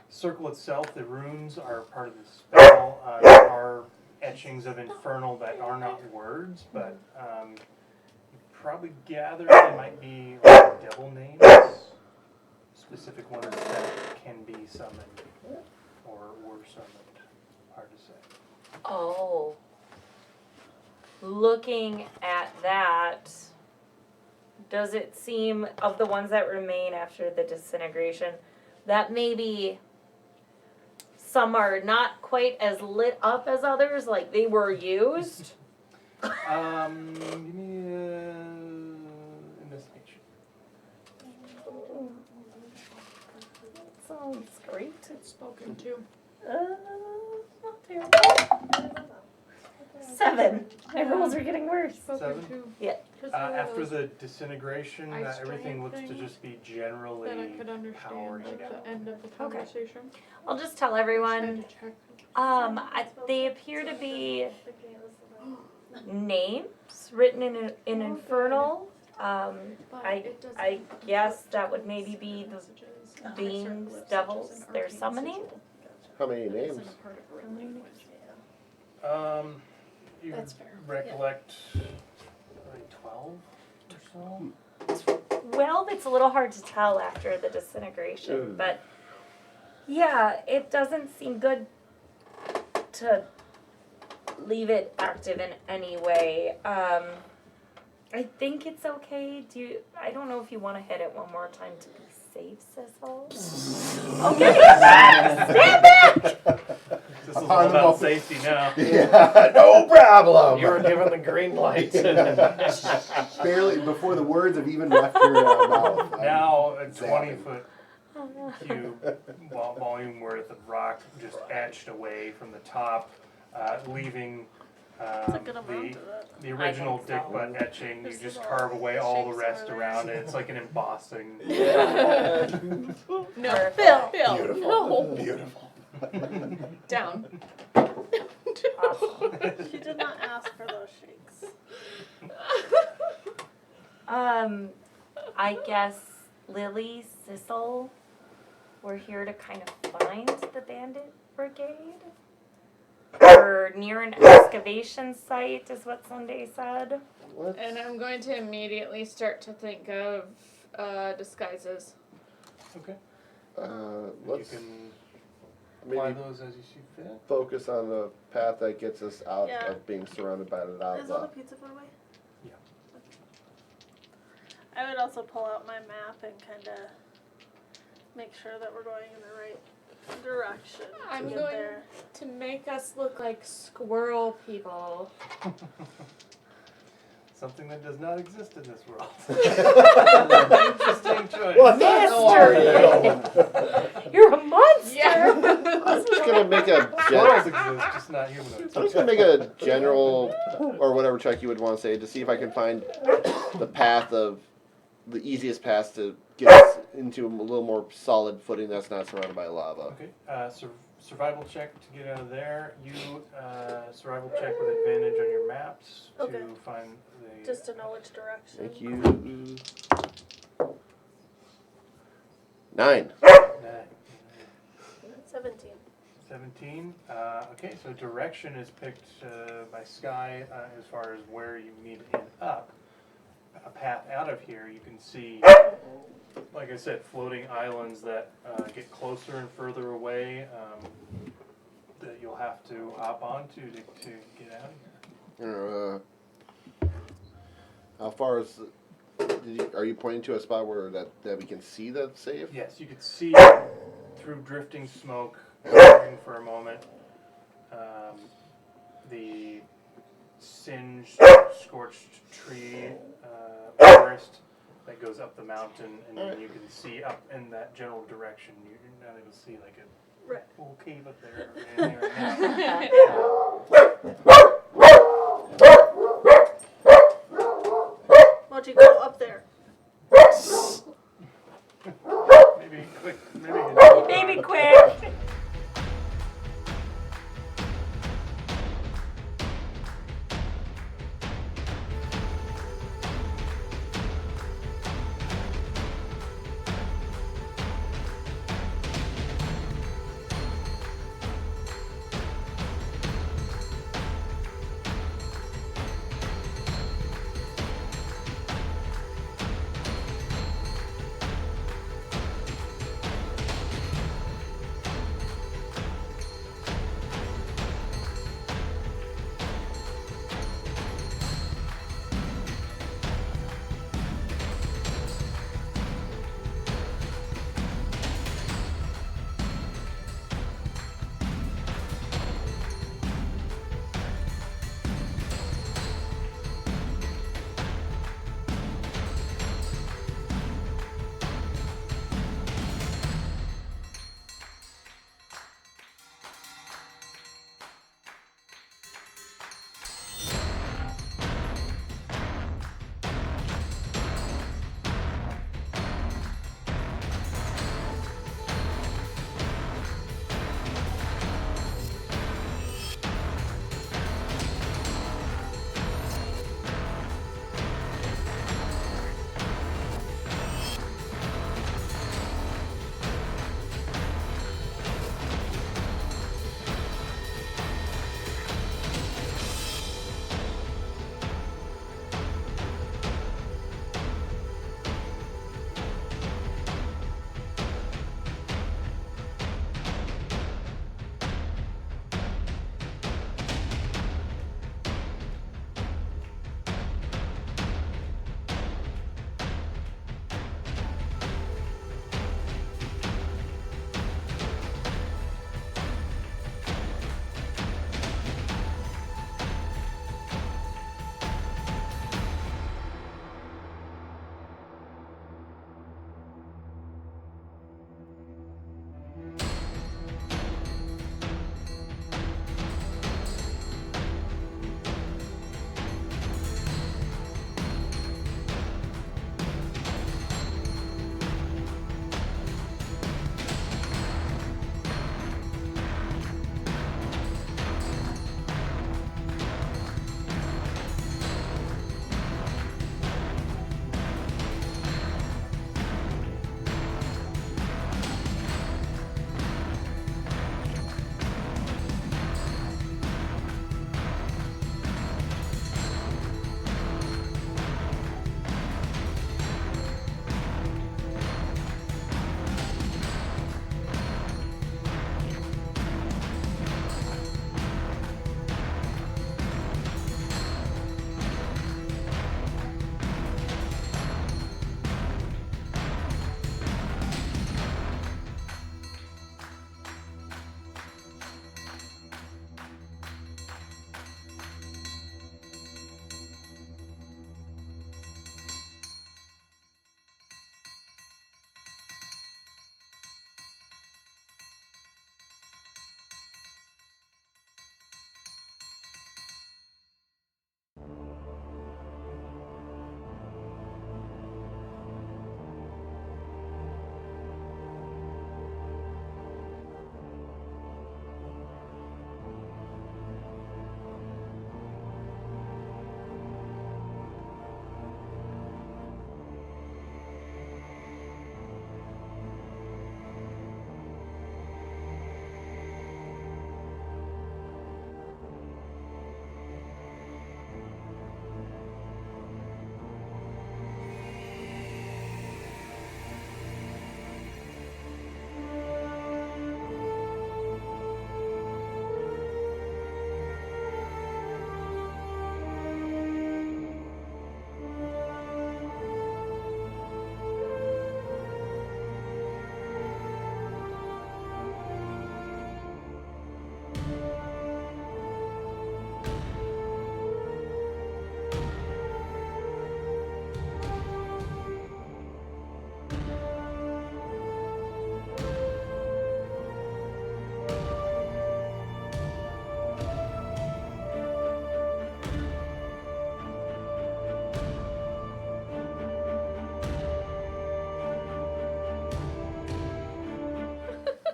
circle itself, the runes are part of the spell. There are etchings of Infernal that are not words, but you probably gather they might be like devil names, specific ones that can be summoned or were summoned. Hard to say. Oh. Looking at that, does it seem, of the ones that remain after the disintegration, that maybe some are not quite as lit up as others, like they were used? Give me investigation. Sounds great. It's spoken to. Not terrible. 7. My rolls are getting worse. Spoken 7? to. After the disintegration, ice everything giant looks to things just be generally Then I could understand powering like down. the end of the conversation. I'll just tell I everyone. had to check. They appear to be names written in Infernal. But I it doesn't I guess that would put maybe be the messages. beings, Certain lists, devils such as an they're arcane summoning. sigil. How many Isn't names? a part of a written language. You That's fair. recollect like 12 or so? Well, it's a little hard to tell after the disintegration, but yeah, it doesn't seem good to leave it active in any way. I think it's okay. I don't know if you want to hit it one more time to be safe, Sissel. Okay, stand back. This is all about safety now. Yeah, no problem. You were given the green light. Barely before the words have even left your mouth. Now a Zapping. 20-foot cube volume worth of rock just etched away from the top, leaving That's a good amount of it. the original think dick so. butt etching. You There's just little carve away all the shapes rest over there. around it. It's like an embossing. No, Perfect. Bill, Beautiful. no. Beautiful. Down. She did not ask for those shakes. I guess Lily, Sissel, we're here to kind of find the Bandit Brigade. We're near an excavation site, is what Sunday said. And I'm going to immediately start to think of disguises. Okay. Let's You can apply maybe those as you see fit. focus on the path that gets us out Yeah. of being surrounded by the Is all the lava. pizza put away? Yeah. I would also pull out my map and kind of make sure that we're going in the right direction to I'm get going there. to make us look like squirrel people. Something that does not exist in this world. Interesting choice. What the hell are you? You're a monster! Yeah. I'm just gonna make a Squirrels exist, just not humanoids. I'm just gonna make a general or whatever check you would want to say to see if I can find the path of the easiest path to get us into a little more solid footing that's not surrounded by lava. Okay, survival check to get out of there. You survival check with advantage on your maps to Okay. find the. Just to know which direction. Thank you. 9. 17. 17. Okay, so direction is picked by Sky as far as where you need to end up. A path out of here, you can see, like I said, floating islands that get closer and further away that you'll have to hop onto to get out of here. How far is? Are you pointing to a spot where that we can see the safe? Yes, you could see through drifting smoke for a moment the singed, scorched tree forest that goes up the mountain, and then you can see up in that general direction. You're not able to see like a Right. little cave up there or anything right now. Why don't you go up there? Maybe quick. Maybe Maybe quick!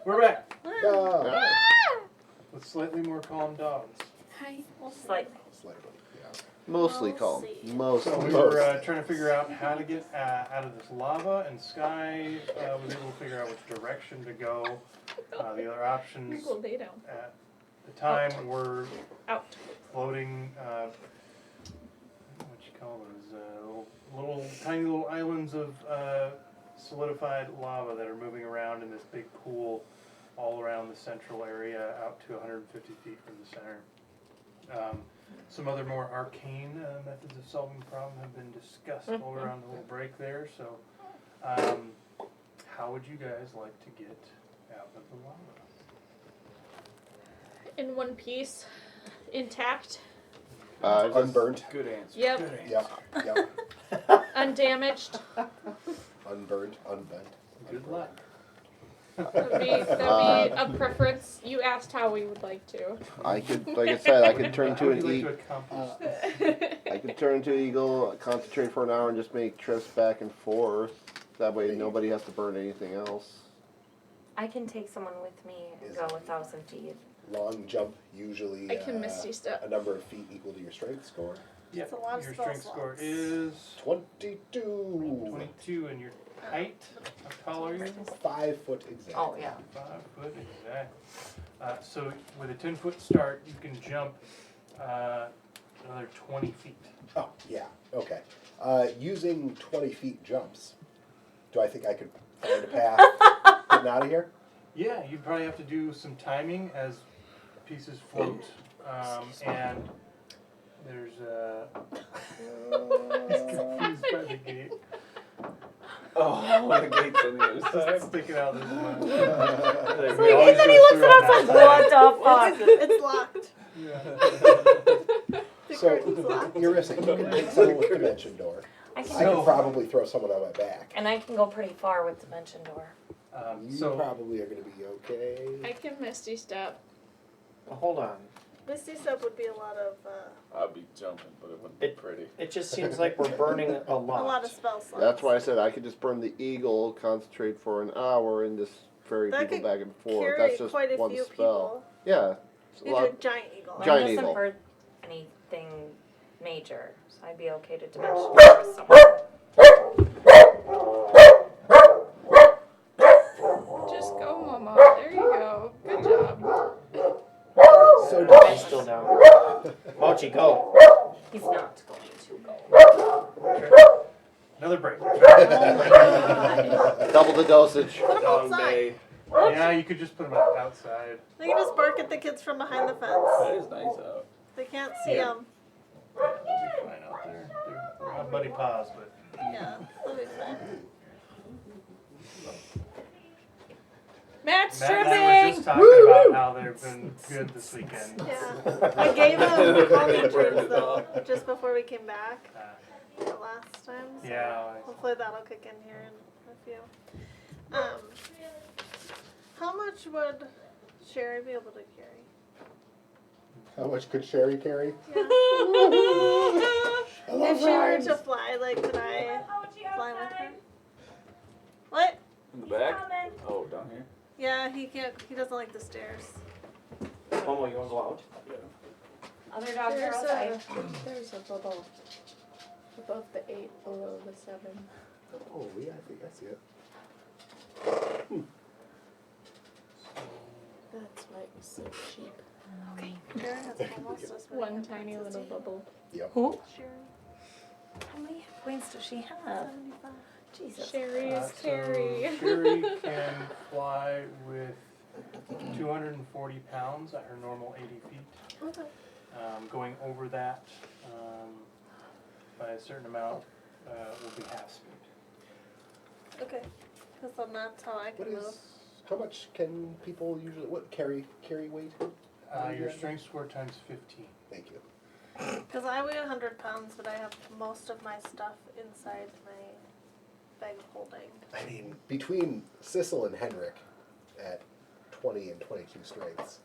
We're back Ah, with slightly more calm dogs. Hi. Like, slightly, yeah. Mostly We'll calm. see. Mostly. So we were trying to figure out how to get out of this lava, and Sky was able to figure out which direction to go. The other options Well, they don't. at the time were Out. floating, what you call those, little tiny little islands of solidified lava that are moving around in this big pool all around the central area out to 150 feet from the center. Some other more arcane methods of solving the problem have been discussed all around the little break there. So, how would you guys like to get out of the lava? In one piece. Intact. Unburnt. Good answer. Yep. Good answer. Yep, yep. Undamaged. Unburned, unbent. Good luck. That'd be a preference. You asked how we would like to. I could, like I said, I could turn How to would an you like eagle. to accomplish this? I could turn to eagle, concentrate for an hour, and just make trips back and forth. That way, nobody has to burn anything else. I can take someone with me and Is- go 1,000 feet. Long jump, usually I can Misty Step. a number of feet equal to your strength score. Yep. a lot of Your spell strength score slots. is 22. 22, and your height. How tall are you? 5 foot exactly. Oh, yeah. 5 foot exactly. So with a 10-foot start, you can jump another 20 feet. Oh, yeah, okay. Using 20 feet jumps, do I think I could find a path getting out of here? Yeah, you'd probably have to do some timing as pieces float, and there's he's confused by the gate. Oh, the gate's on the other It's side. sticking out this much. So We always then go he looks through at on us that like, side. what the fuck? It's locked. Yeah. The So, curtain's locked. Eurissa, you can take someone with Dimension Door. I I can, could probably throw someone on my back. and I can go pretty far with Dimension Door. You So probably are going to be okay. I can Misty Step. Well, hold on. Misty Step would be a lot of I'd be jumping, but it wouldn't be pretty. It just seems like we're burning a a lot lot. of spell slots. That's why I said I could just burn the eagle, concentrate for an hour, and just ferry That people could back and forth. carry That's just quite a one few spell. people. Yeah. It's a You lot. do a giant eagle. Mine Giant doesn't eagle. hurt anything major, so I'd be okay to Dimension Door with someone. Just go, Mama. There you go. Good job. So He's still down. Mochi, go. He's not going to go. another break. Double the dosage. Put 'em Long outside. day. Yeah, you could just put them outside. They can just bark at the kids from behind the That fence. is nice out. They can't see them. They'll be fine out there. They're not buddy paws, but Yeah, they'll be fine. Match Matt and I were stripping. just talking about how they've been good this weekend. Yeah. I gave them calming treats though, just before we came back the last time. So Yeah. hopefully that'll kick in here in a few. How much would Sherry be able to carry? How much could Sherry carry? Yeah. If she were to fly, like, could I fly with her? What? In the back? Oh, down here? Yeah, he can't. He doesn't like the stairs. Momo, you want to go out? Other dogs are There's outside. there's a bubble above the 8, below the 7. Oh, yeah, I think I see it. That's why it was so cheap. Sherry has almost as many One hit tiny points as little me. bubble. Who? Sherry, How many hit points does she have? 75. Jesus. Sherry is So Terry. Sherry can fly with 240 pounds at her normal 80 feet. Okay. Going over that by a certain amount will be half speed. Okay. Because then that's how I What can move. is? How much can people usually? What carry weight? Your strength score times 15. Thank you. Because I weigh 100 pounds, but I have most of my stuff inside my bag of holding. I mean, between Sissel and Henrik at 20 and 22 strengths,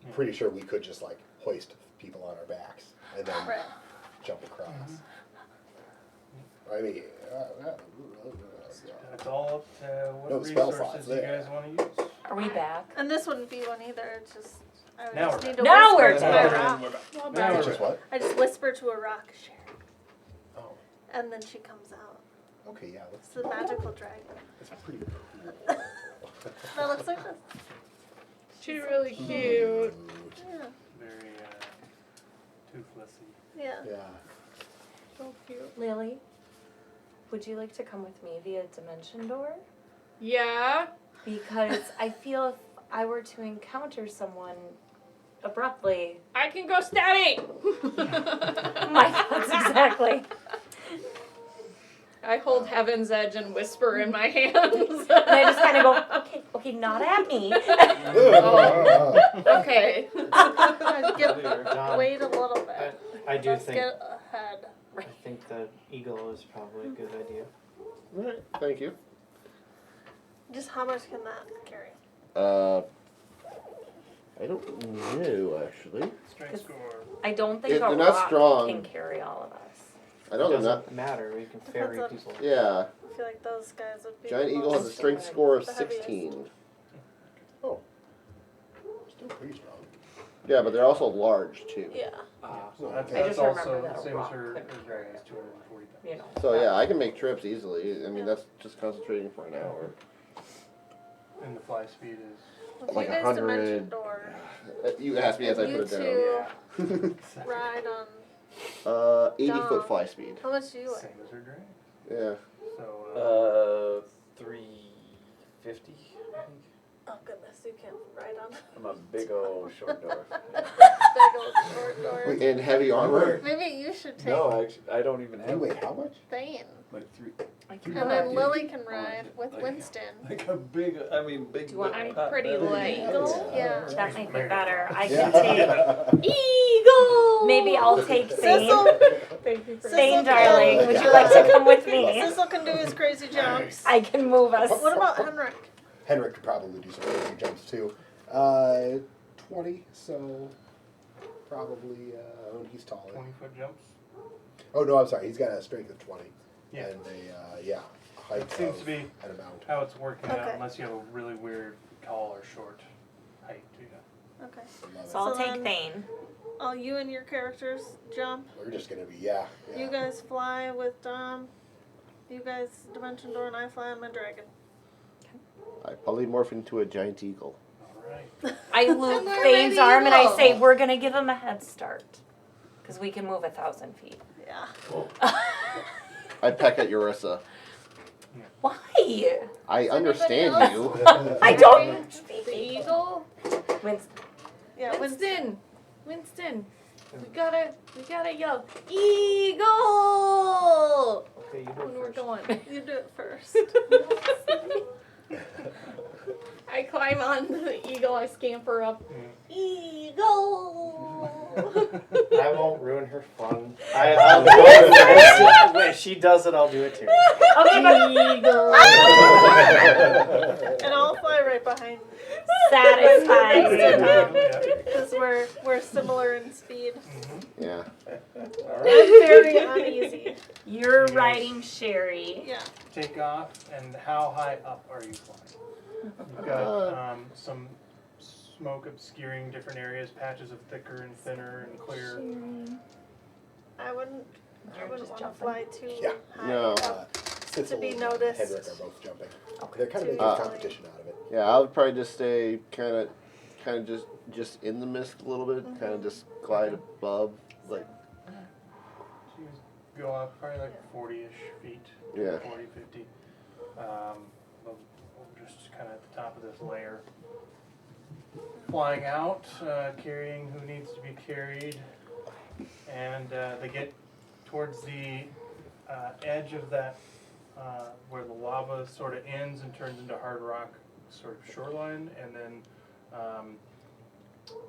Yeah. pretty sure we could just like hoist people on our backs and then Right. jump across. I mean, It's all up to what No spell resources slots you there. guys want to use. Are we back? And this wouldn't be one either. It's just I would Now just we're need to Now whisper we're to back. a rock. Now Which we're is what? I just whisper to a rock, Sherry, Oh, and then she comes out. okay, yeah, It's the magical dragon. that's pretty That looks like this. She's really cute. Yeah. very toothlessy. Yeah. Yeah. So cute. Lily, would you like to come with me via dimension door? Yeah. Because I feel if I were to encounter someone abruptly, I can go stabby. my thoughts exactly. I hold Heaven's Edge and whisper in my hands. And I just kind of go, okay, not at me. Okay. Wait a little bit. I do Let's think get ahead. I think the eagle is probably a good idea. Alright, thank you. Just how much can that carry? I don't know, actually. Strength score. I don't think They're a not rock strong. can carry all of us. I It know they're doesn't not. matter. We can ferry Depends people. Yeah. I feel like those guys would be. Giant the Eagle has a most- strength score of The heaviest. 16. Still pretty strong. Yeah, but they're also large, too. Yeah. So, That's, I that's just also remember that the a same as rock her couldn't dragon is 240 pounds. You know. So, yeah, I can make trips easily. I mean, that's just concentrating for an hour. And the fly speed is. If Like you guys 100. dimension door, You asked me as I you put it two down. ride on. 80-foot Dom. fly speed. How much do you weigh? Same as her dragon. Yeah. So, 350. I think. Oh goodness, you can't ride on I'm a big old short dwarf. big old short door. In heavy armor. Maybe you should take No, actually, I don't even You have weigh how much? Thane. like 3. I And can then Lily can ride with Like- Winston. Like a big. I mean, big. Do you want- I'm pot pretty belly. light. Yeah. That might be better. I Yeah. can take. Eagle. Maybe I'll take Thane. Sissel, Thank you for Thane, Sissel darling, can- would you like to come with me? Sissel can do his crazy jumps. I can move us. What about Henrik? Henrik could probably do some crazy jumps too. 20, so probably he's taller. 20-foot jumps. Oh no, I'm sorry. He's got a strength of 20. Yeah. And a height That seems of to be an amount. how it's working out, Okay. unless you have a really weird tall or short height. Okay. So I'll So take then- Thane. All you and your characters jump. We're just gonna be yeah. You guys fly with Dom. You guys dimension door and I fly on my dragon. I polymorph into a giant eagle. Alright. I loop we're Thane's ready arm and to I go. say, we're gonna give him a head start. Because we can move 1,000 feet. Yeah. I peck at Urissa. Why? I understand you. I don't. the eagle. Winston. Yeah. Winston. Winston. We gotta yell, Eagle! Okay, you do When it we're first. going. You do it first. I climb on the eagle, I scamper up. Eagle! I won't ruin her fun. I'll do it. When she does it, I'll do it too. Okay, but And I'll fly right behind satisfied. because we're similar in speed. Yeah. I'm very uneasy. You're riding Sherry. Yeah. Take off, and how high up are you flying? You've got some smoke obscuring different areas, patches of thicker and thinner and clear. I wouldn't just want to jumping. fly too Yeah. high. No. Sissel be and noticed. Henrik are both jumping. They're kind of To making a fly. competition out of it. Yeah, I would probably just stay kind of just in the mist a little bit, kind of just glide above, like So you go up probably like 40-ish feet. Yeah. 40, 50. We'll just kind of at the top of this layer. Flying out, carrying who needs to be carried. And they get towards the edge of that, where the lava sort of ends and turns into hard rock sort of shoreline. And then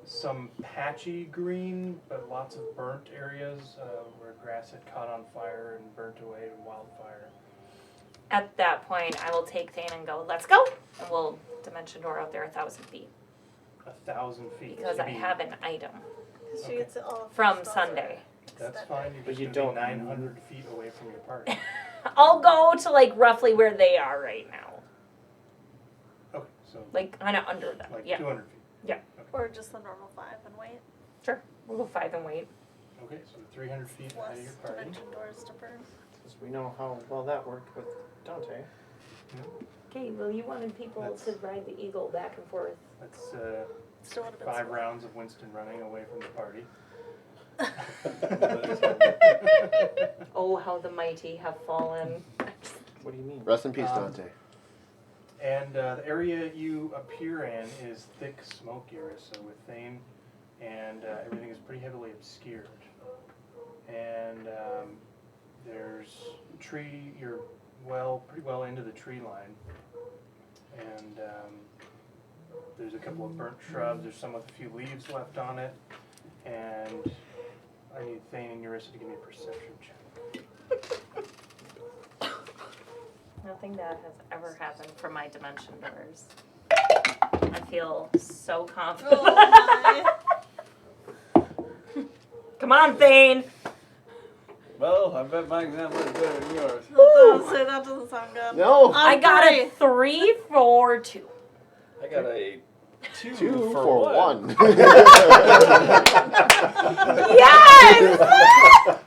some patchy green, but lots of burnt areas where grass had caught on fire and burnt away in wildfire. At that point, I will take Thane and go, let's go. And we'll dimension door out there 1,000 feet. 1,000 feet. Because to I be- have an item Because she Okay. gets it all from spells Sunday. That's extended. fine. You're But just you gonna don't- be 900 feet away from your party. I'll go to like roughly where they are right now. Okay, So Like kind of under them. like Yeah. 200 feet. Or just the normal 5 and wait. Sure. We'll go 5 and wait. Okay, so 300 feet ahead Plus of your party. dimension doors to burn. Because we know how well that worked with Dante. Okay, well, you wanted people That's- to ride the eagle back and forth. That's Still would have been 5 slow. rounds of Winston running away from the party. Oh, how the mighty have fallen. What do you mean? Rest in peace, Dante. And the area you appear in is thick smoke Urissa with Thane, and everything is pretty heavily obscured. And there's tree, you're pretty well into the tree line. And there's a couple of burnt shrubs, there's some with a few leaves left on it. And I need Thane and Urissa to give me a perception check. Nothing bad has ever happened for my dimension doors. I feel so confident. Oh Come on, Thane! Well, I bet my example is better than yours. Say that doesn't sound good. No. I got a 3 for 2. I got a 2, 2 for for 1. 1. Yes! Yeah.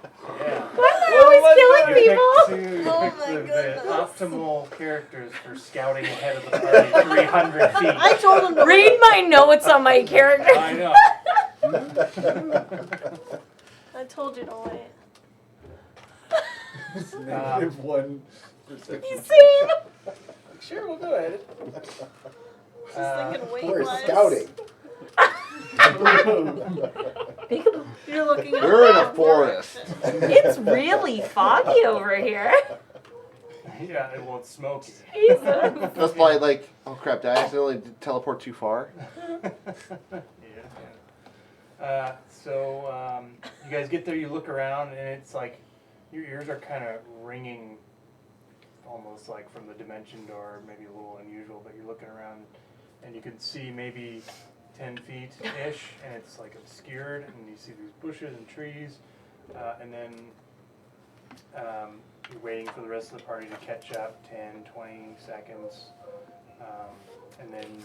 Why am I always killing people? You picked Oh my the goodness. optimal characters for scouting ahead of the party 300 feet. I told him to Read my notes on my character. I know. I told you to wait. -1 You perception. see? Sure, we'll go ahead. Just thinking weight We're wise. scouting. You're looking at We're in the a wrong forest. direction. It's really foggy over here. Yeah, it won't smoke. Jesus. That's probably like, oh crap, did I accidentally teleport too far? So you guys get there, you look around, and it's like your ears are kind of ringing, almost like from the dimension door, maybe a little unusual, but you're looking around, and you can see maybe 10 feet-ish, and it's like obscured, and you see these bushes and trees, and then you're waiting for the rest of the party to catch up, 10, 20 seconds, and then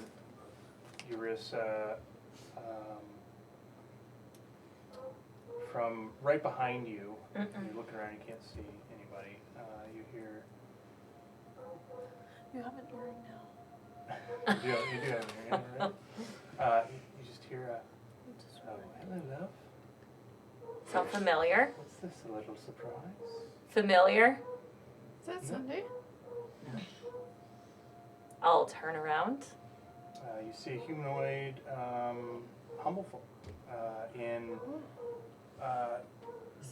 Urissa, from right behind you, you're looking around, you can't see anybody, you hear... You have an earring now. You do have an earring, right? You just hear a... Oh, hello, love. Sound familiar? What's this, a little surprise? Familiar? Is that Sunday? I'll turn around. You see a humanoid humblefolk in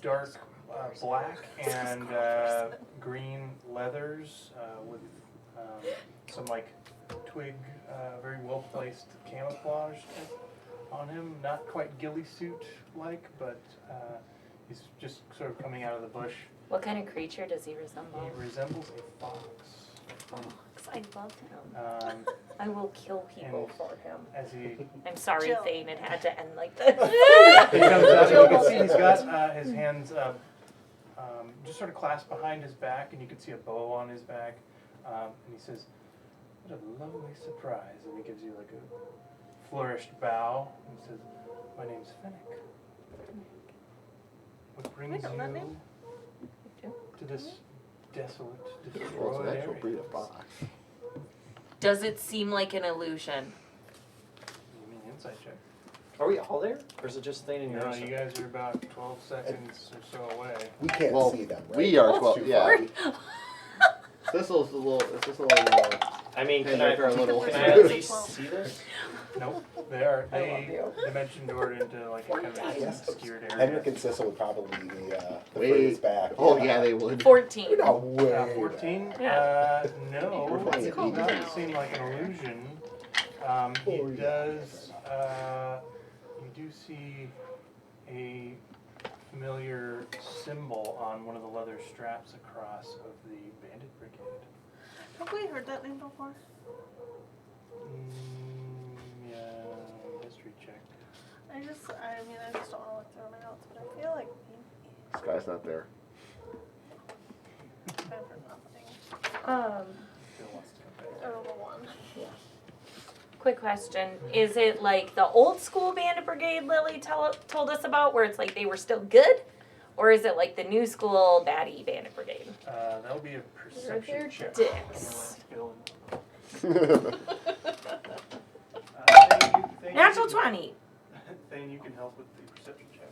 dark black and green leathers with some like twig, very well placed camouflage on him. Not quite ghillie suit like, but he's just sort of coming out of the bush. What kind of creature does he resemble? He resembles a fox. Fox. I love him. I will kill people and for him. As he I'm sorry, Jill. Thane, it had to end like this. He comes out, and you can see he's got his hands just sort of clasped behind his back, and you can see a bow on his back. And he says, "What a lovely surprise!" And he gives you like a flourished bow. And he says, "My name's Fennec. What brings know that you name. to this desolate, Well, it's destroyed an actual area?" breed of fox. Does it seem like an illusion? You mean insight check? Are we all there? Or is it just Thane and No, yours? you guys are about 12 seconds or so away. We can't Well, see them, right? we are That's 12, too yeah. far. This'll I mean, Hey, can I make her a little- can I at least see this? Nope, I love they you. dimension doored into like a kind of Yes. obscured area. Henrik and Sissel would probably be the Wait. furthest back. Oh yeah, they would. 14. We're not way 14? Yeah. No, We're playing it it does not easy. seem like an illusion. Oh, He does, you do see a familiar symbol on one of the leather straps across of the Bandit Brigade. Have we heard that name before? Yeah, history check. I just don't want to look through my notes, but I feel like This guy's not there. I've heard nothing. Phil wants to come back. Oh, the one. Quick question. Is it like the old school Bandit Brigade Lily told us about, where it's like they were still good? Or is it like the new school baddie Bandit Brigade? That'll be a perception check. Dicks. Thane, Natural 20. Thane, you can help with the perception check.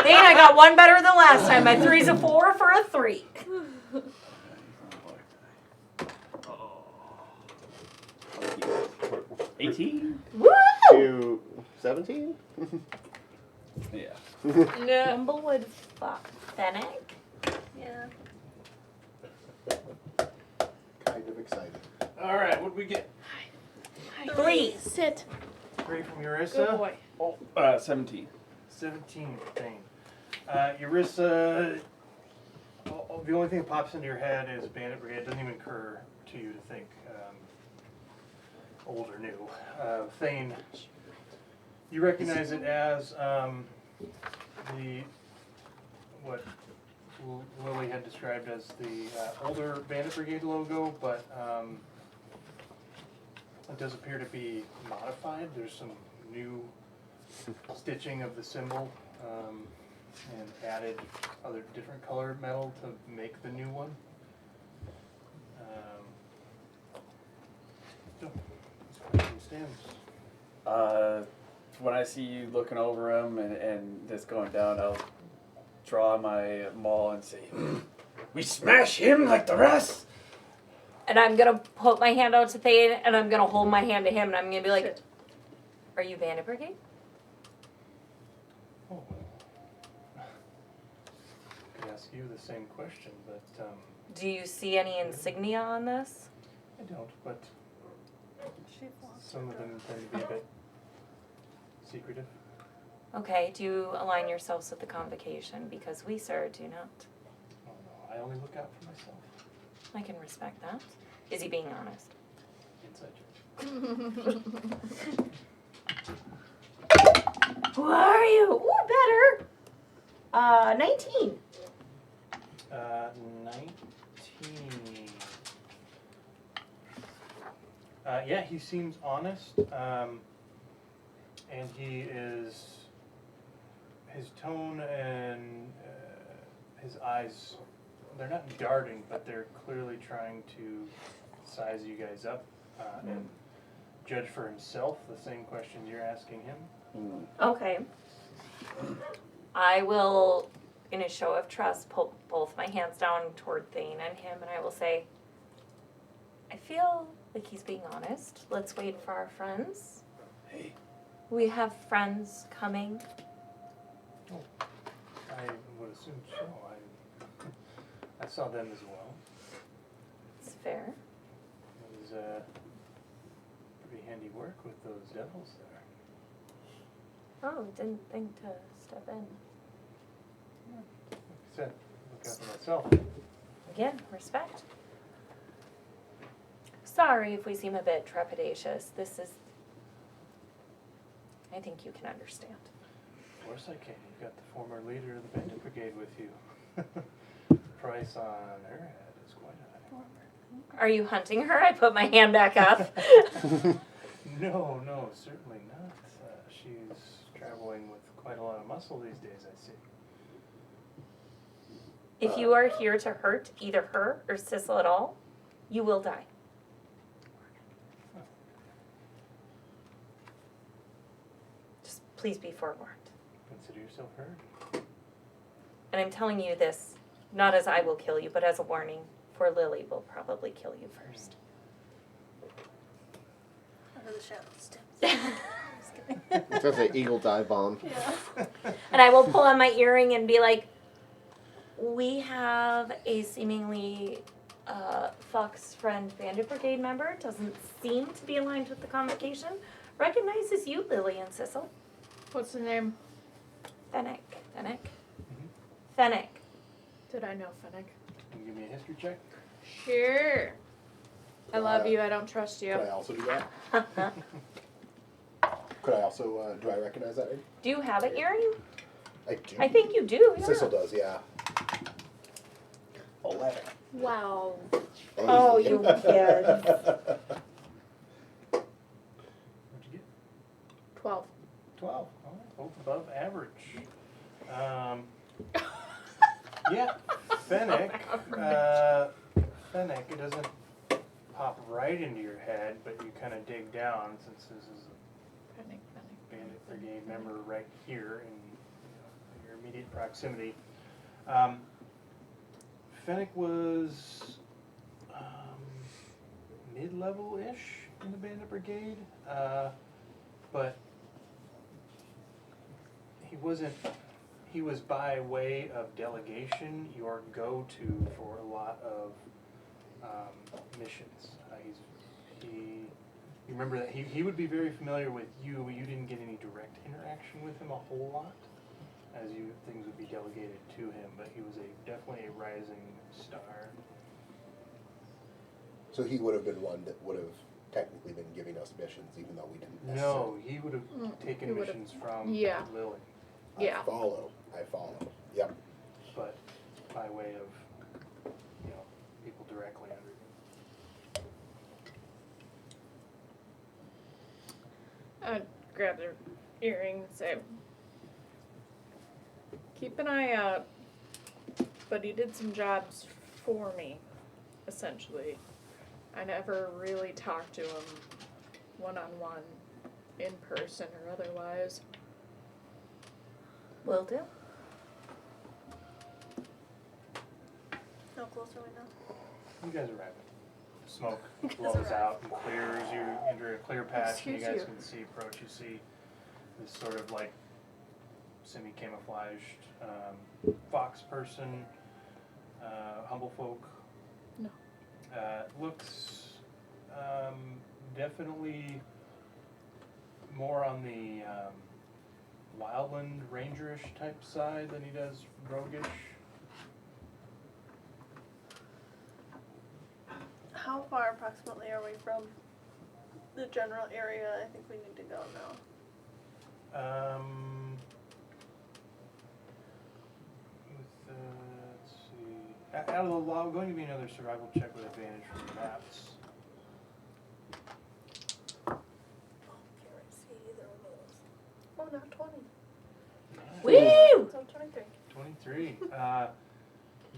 Dang, I got one better than last time. My 3's a 4 for a 3. 18? Woo! To 17? Yeah. Humblewood fuck. Fennec? Yeah. Kind of excited. All right, what do we get? 3. Sit. 3 from Good Urissa. boy. 17. 17 for Thane. Urissa, the only thing that pops into your head is Bandit Brigade. It doesn't even occur to you to think old or new. Thane, you recognize it as what Lily had described as the older Bandit Brigade logo, but it does appear to be modified. There's some new stitching of the symbol and added other different colored metal to make the new one. So, this question stands. When I see you looking over him and this going down, I'll draw my maul and say, "We smash him like the rest." And I'm gonna put my hand out to Thane, and I'm gonna hold my hand to him, and I'm gonna be like, Sit. "Are you Bandit Brigade?" Oh. I could ask you the same question, but Do you see any insignia on this? I don't. But She lost some of them tend to be a bit secretive. Okay, do you align yourselves with the convocation? Because we, sir, do not. Oh no, I only look out for myself. I can respect that. Is he being honest? Inside Who are you? Ooh, better. 19. 19. Yeah, he seems honest, and he is. His tone and his eyes, they're not darting, but they're clearly trying to size you guys up and judge for himself the same questions you're asking him. Okay. I will, in a show of trust, pull both my hands down toward Thane and him, and I will say, I feel like he's being honest. Let's wait for our friends. Hey. We have friends coming. I would assume so. I saw them as well. It's fair. It was pretty handy work with those devils there. Oh, didn't think to step in. Like I said, look out for myself. Again, respect. Sorry if we seem a bit trepidatious. This is... I think you can understand. Of course I can. You've got the former leader of the Bandit Brigade with you. Price on her head is quite high. Are you hunting her? I put my hand back up. No, certainly not. She's traveling with quite a lot of muscle these days, I see. If you are here to hurt either her or Sissel at all, you will die. Just please be forewarned. Consider yourself heard. And I'm telling you this, not as I will kill you, but as a warning, for Lily will probably kill you first. Under the shadows. It's gonna say eagle dive bomb. Yeah. And I will pull on my earring and be like, we have a seemingly Fox friend Bandit Brigade member, doesn't seem to be aligned with the convocation, recognizes you, Lily and Sissel. What's the name? Fennec. Fennec. Did I know Fennec? Can you give me a history check? Sure. I love you. I don't trust you. Could I also do that? Could I also, do I recognize that name? Do you have an earring? I do. I think you do, yeah. Sissel does, yeah. 11. Wow. Oh, you kids. 12. 12. All right, both above average. Yeah, Fennec. Fennec, it doesn't pop right into your head, but you kind of dig down since this is a Bandit Brigade member right here in your immediate proximity. Fennec was mid-level-ish in the Bandit Brigade, but he was by way of delegation your go-to for a lot of missions. You remember that he would be very familiar with you, but you didn't get any direct interaction with him a whole lot, as things would be delegated to him, but he was definitely a rising star. So he would have been one that would have technically been giving us missions, even though we didn't necessarily. No, he would have taken missions from Lily. Yeah. I follow. Yep. But by way of, people directly under him. I'd grab their earring and say, keep an eye out, but he did some jobs for me, essentially. I never really talked to him one-on-one, in person or otherwise. Will do. How close are we now? You guys arrive. Smoke blows out and clears. You enter a clear patch, and you guys can see approach. You see this sort of like semi-camouflaged fox person, humble folk. No. Looks definitely more on the wildland rangerish type side than he does roguish. How far approximately are we from the general area I think we need to go now? Let's see. Out of the law, going to be another survival check with advantage from the maps. Oh, not 20. Woo! So 23. 23.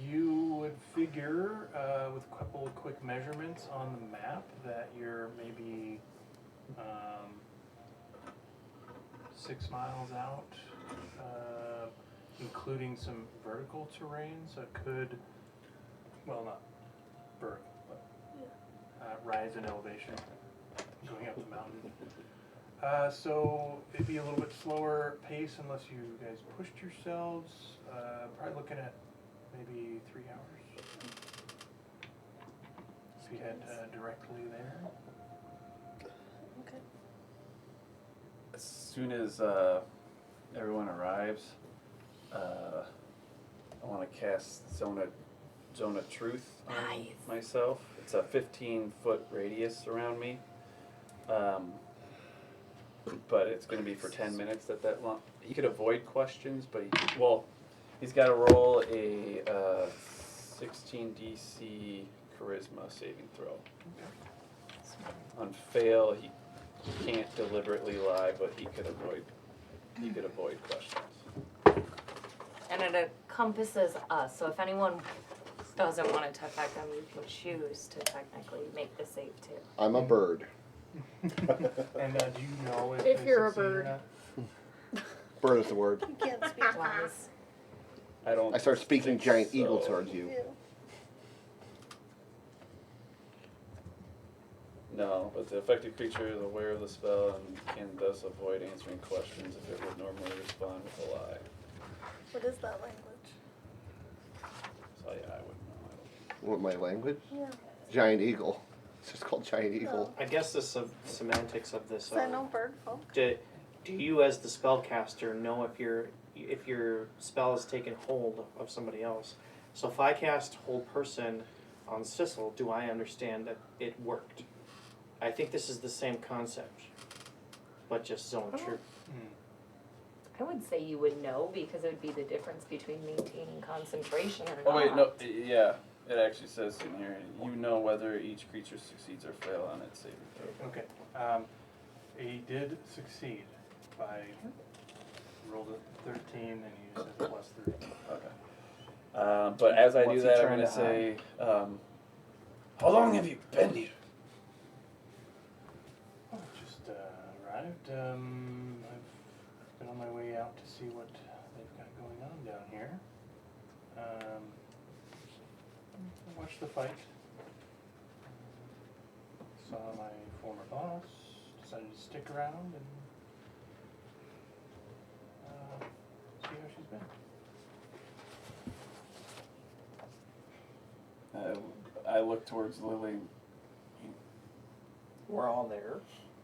You would figure, with a couple of quick measurements on the map, that you're maybe 6 miles out, including some vertical terrain, so it could, well, not vertical, but rise in elevation going up the mountain. So it'd be a little bit slower pace unless you guys pushed yourselves. Probably looking at maybe 3 hours. If you head directly there. Okay. As soon as everyone arrives, I want to cast Zone of Truth on myself. It's a 15-foot radius around me. But it's going to be for 10 minutes at that long. He could avoid questions, but he's got to roll a 16 DC charisma saving throw. On fail, he can't deliberately lie, but he could avoid questions. And it encompasses us, so if anyone doesn't want it to affect them, you can choose to technically make the save too. I'm a bird. And do you know If they you're a succeed or bird. not? Bird is the word. You can't speak. Wise. I don't. I start speaking think giant so. eagle towards you. Yeah. No, but the affected creature is aware of the spell and can thus avoid answering questions if it would normally respond with a lie. What is that language? So yeah, I wouldn't know. What, my language? Yeah. Giant eagle. It's just called giant eagle. I guess the semantics of this I know bird folk. do you as the spellcaster know if your spell has taken hold of somebody else? So if I cast Hold Person on Sissel, do I understand that it worked? I think this is the same concept, but just Zone of Truth. I would say you would know because it would be the difference between maintaining concentration or Oh not. wait, no, yeah, it actually says in here, you know whether each creature succeeds or fails on its saving throw. Okay. He did succeed. I rolled a 13 and you said plus 13. Okay. But as I What's do he that, I'm trying gonna to say, how long have you been here? Oh, just arrived. I've been on my way out to see what they've got going on down here. I watched the fight. Saw my former boss. Decided to stick around and see how she's been. I look towards Lily. We're all there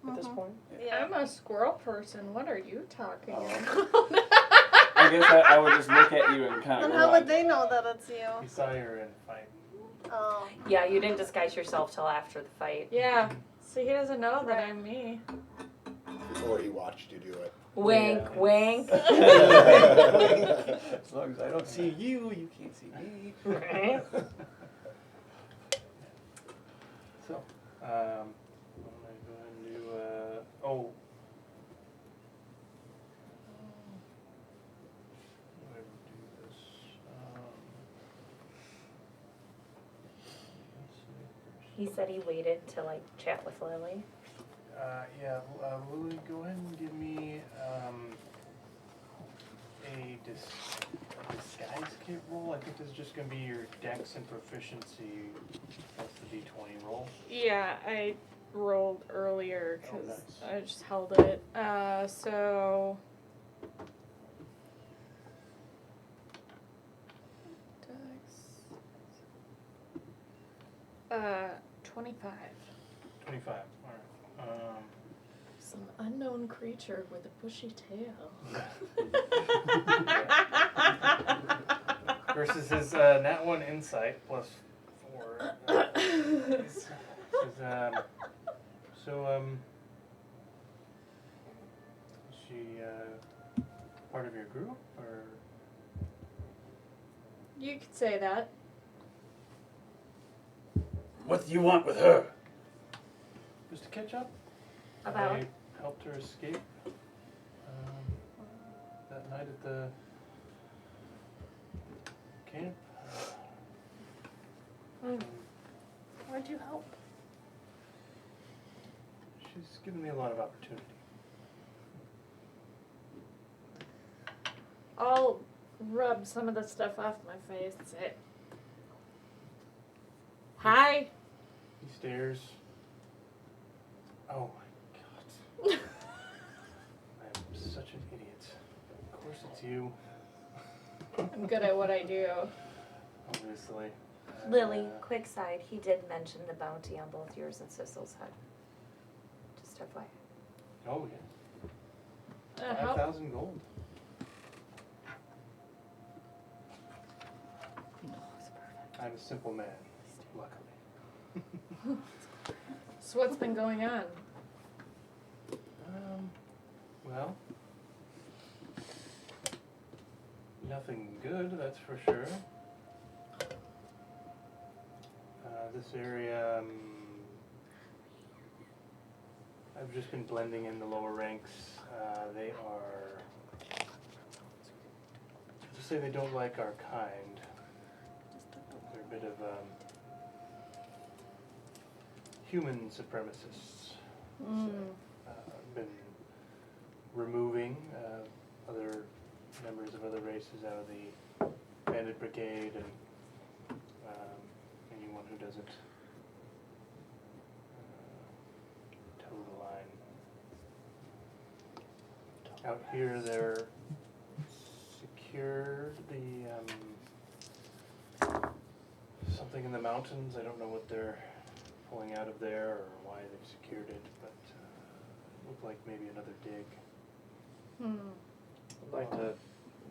at this point. Yeah. I'm a squirrel person. What are you talking Oh. about? I guess I would just look at you and kind Then of how would they know that it's you? He saw her in a fight. Oh. Yeah, you didn't disguise yourself till after the fight. Yeah. So he doesn't know that I'm me. Before he watched you do it. Wink, Yeah. wink. As long as I don't see you, you can't see me. So, I'm gonna go ahead and do, oh. How do I do this? Let's see. He said he waited to like chat with Lily. Yeah, Lily, go ahead and give me a disguise kit roll. I think this is just going to be your dex and proficiency. That's the d20 roll. Yeah, I rolled earlier Oh, because nice. I just held it. So. Dex. 25. 25. All right. Some unknown creature with a bushy tail. Versus his nat 1 insight plus 4. Is she part of your group or? You could say that. What do you want with her? Just to catch up. About? I helped her escape that night at the camp. Why'd you help? She's given me a lot of opportunity. I'll rub some of the stuff off my face. Say, hi. He stares. Oh my god. I'm such an idiot. Of course it's you. I'm good at what I do. Obviously. Lily, quick side, he did mention the bounty on both yours and Sissel's head. Just FYI. Oh yeah. How, 5,000 gold. I'm a simple man, luckily. so what's been going on? Well, nothing good, that's for sure. This area, I've just been blending in the lower ranks. They are, just say they don't like our kind. They're a bit of human supremacists. Mm. I've been removing other members of other races out of the Bandit Brigade and anyone who doesn't toe the line. Out here they're secured something in the mountains. I don't know what they're pulling out of there or why they've secured it, but it looked like maybe another dig. I'd like to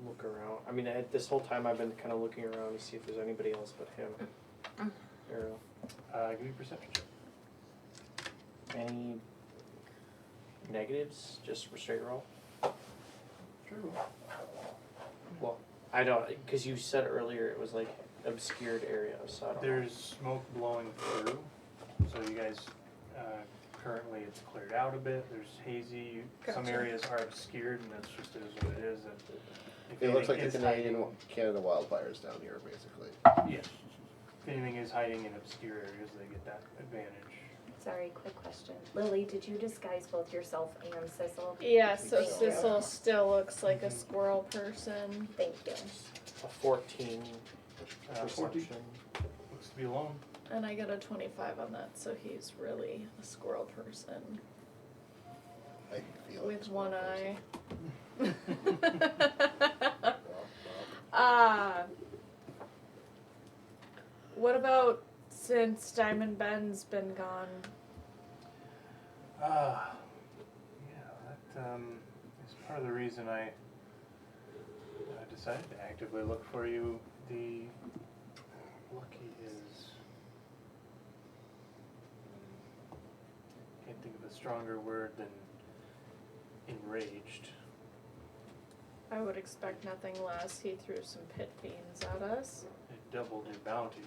look around. I mean, this whole time I've been kind of looking around to see if there's anybody else but him. Arrow. Give me a perception check. Any negatives? Just for straight roll? Sure. Well, I don't, because you said earlier it was like obscured area, so I don't know. There's smoke blowing through, so you guys Currently, it's cleared out a bit. There's hazy. Some Gotcha. areas are obscured, and that's just is what it is. And if It looks like anything the is hiding, Canada wildfires down here, basically. yes. If anything is hiding in obscure areas, they get that advantage. Sorry, quick question. Lily, did you disguise both yourself and Sissel? Yeah, so Thank you. Sissel still looks like a squirrel person. Thank you. A 14 14. Looks to be alone. And I got a 25 on that, so he's really a squirrel person. I feel With it's one eye. Well, What about since Diamond Ben's been gone? Yeah, that is part of the reason I decided to actively look for you. The lucky is, can't think of a stronger word than enraged. I would expect nothing less. He threw some pit beans at us. It doubled your bounty.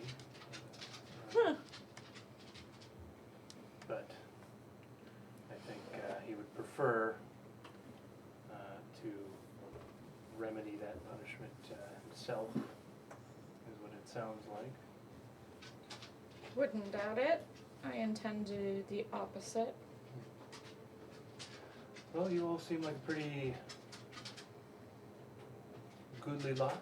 Huh. But I think he would prefer to remedy that punishment himself, is what it sounds like. Wouldn't doubt it. I intend to do the opposite. Well, you all seem like a pretty goodly lot.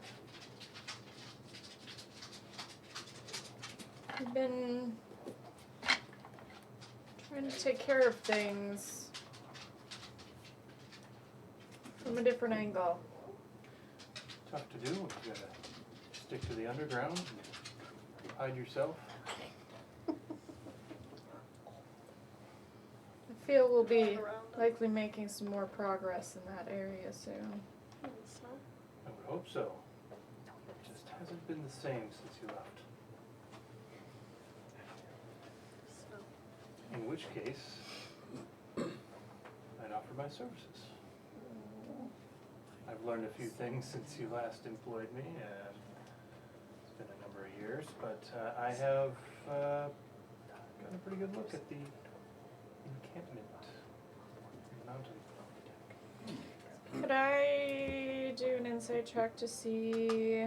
I've been trying to take care of things from a different angle. Tough to do. You gotta stick to the underground and hide yourself. I feel we'll be likely making some more progress in that area soon. I would hope so. It just hasn't been the same since you left. In which case, I'd offer my services. I've learned a few things since you last employed me, and it's been a number of years, but I have gotten a pretty good look at the encampment in the mountain. Could I do an insight check to see?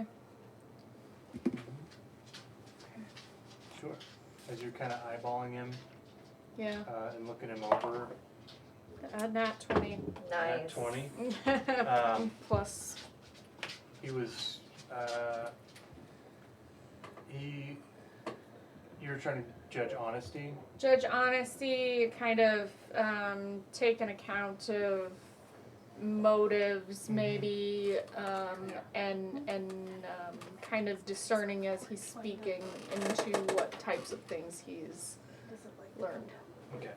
Sure. As you're kind of eyeballing him Yeah, and looking him over, nat 20. at 20, Plus. he was, you were trying to judge honesty. Judge honesty, kind of take an account of motives, maybe, and kind of discerning as he's speaking into what types of things he's learned. Okay.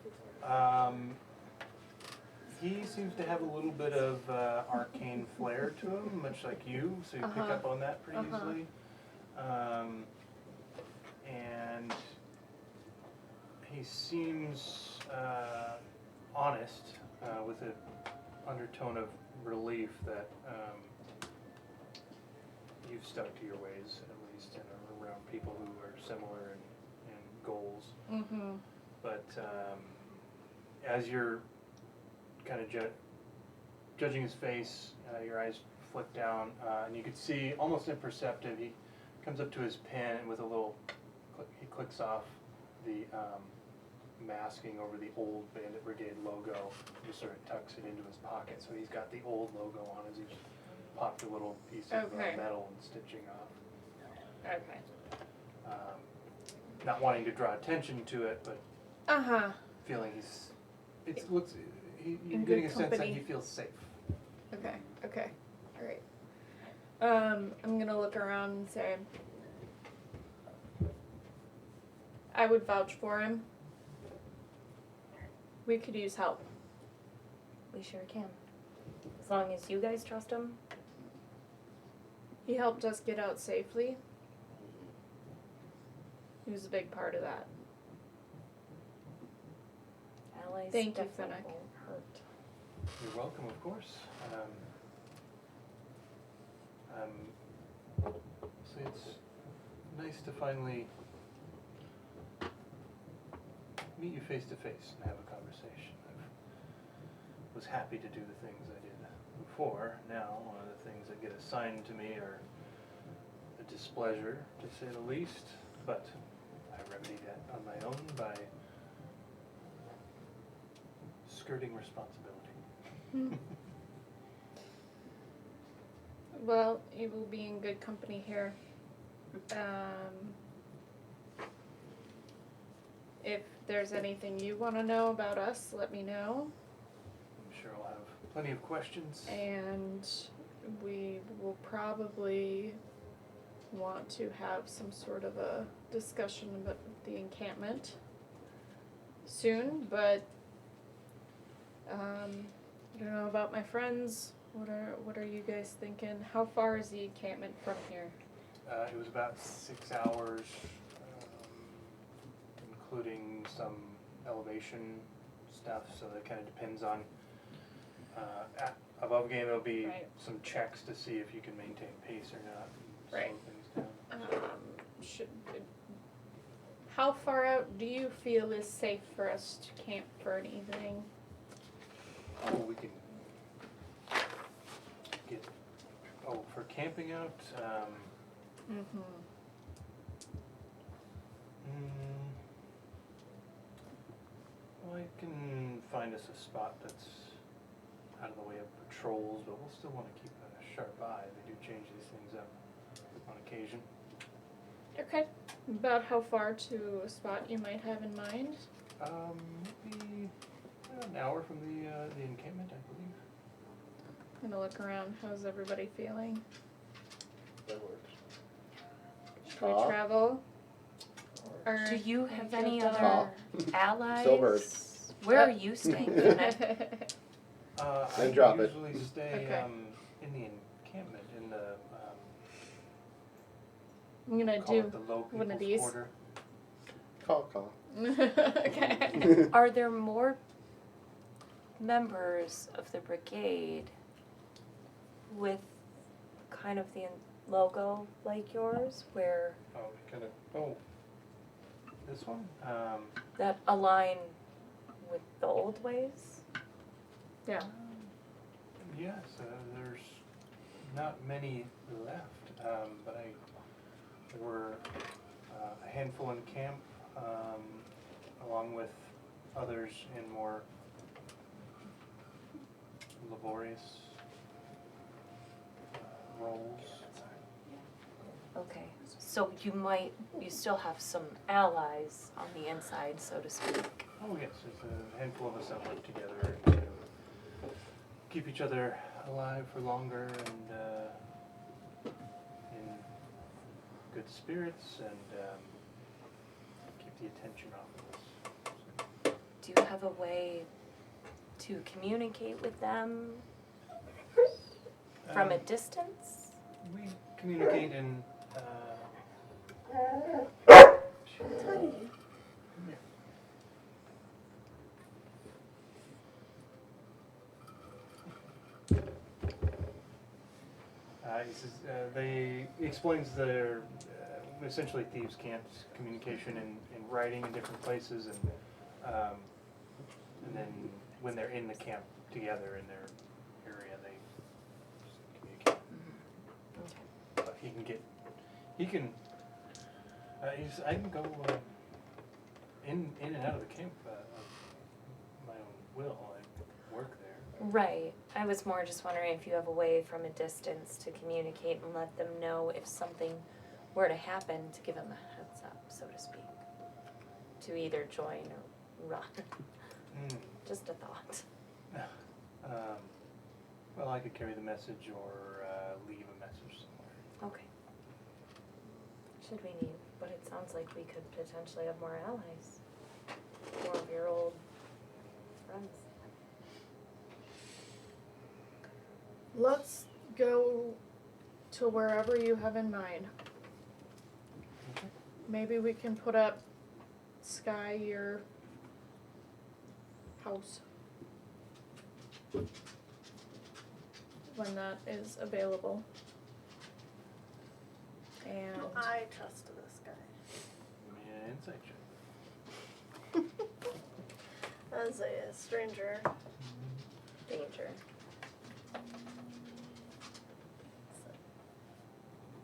He seems to have a little bit of arcane flair to him, much like you, so you pick up on that pretty easily. And he seems honest, with an undertone of relief that you've stuck to your ways, at least, and are around people who are similar in goals. Mm-hmm. But as you're kind of judging his face, your eyes flick down, and you could see, almost imperceptive, he comes up to his pen and with a little click, he clicks off the masking over the old Bandit Brigade logo, just sort of tucks it into his pocket. So he's got the old logo on as he's popped a little piece of Okay. metal and stitching off. Okay. Not wanting to draw attention to it, but feeling you're In getting good a sense that company. he feels safe. Okay, alright. I'm gonna look around and say, I would vouch for him. We could use help. We sure can. As long as you guys trust him. He helped us get out safely. He was a big part of that. Allies Thank you, definitely Finnick. won't hurt. You're welcome, of course. So it's nice to finally meet you face to face and have a conversation. I was happy to do the things I did before. Now, one of the things that get assigned to me are a displeasure, to say the least, but I remedy that on my own by skirting responsibility. Well, you will be in good company here. If there's anything you want to know about us, let me know. I'm sure I'll have plenty of questions. And we will probably want to have some sort of a discussion about the encampment soon, but I don't know about my friends. What are you guys thinking? How far is the encampment from here? It was about 6 hours, including some elevation stuff, so that kind of depends on, above game it'll be Right. some checks to see if you can maintain pace or not, slow Right. things down. How far out do you feel is safe for us to camp for an evening? Oh, we can get, for camping out, well, I can find us a spot that's out of the way of patrols, but we'll still want to keep a sharp eye. They do change these things up on occasion. Okay. About how far to a spot you might have in mind? Maybe an hour from the encampment, I believe. I'm gonna look around. How's everybody feeling? That works. Should we travel? Or Do you have any feel other allies? Silver. Where are you staying, Kenneth? I drop it. usually stay Okay. in the encampment, in the I'm gonna call do it the low people's one of these. quarter. Call. Okay. Are there more members of the brigade with kind of the logo like yours, where This one? that align with the old ways? Yeah. Yes, there's not many left, but there were a handful in camp, along with others in more laborious roles. Okay, so you still have some allies on the inside, so to speak. Oh yes, there's a handful of us that work together to keep each other alive for longer and in good spirits and keep the attention off of us. Do you have a way to communicate with them from a distance? We communicate in he explains their essentially thieves' camps communication in writing in different places, and then when they're in the camp together in their area, they just communicate. But I can go in and out of the camp of my own will. I work there. Right. I was more just wondering if you have a way from a distance to communicate and let them know if something were to happen, to give them a heads up, so to speak. To either join or run. Just a thought. Well, I could carry the message or leave a message somewhere. Okay. Should we need, but it sounds like we could potentially have more allies. More of your old friends. Let's go to wherever you have in mind. Okay. Maybe we can put up Sky your house when that is available. And I trust this guy. Give me an insight check. as a stranger. Danger.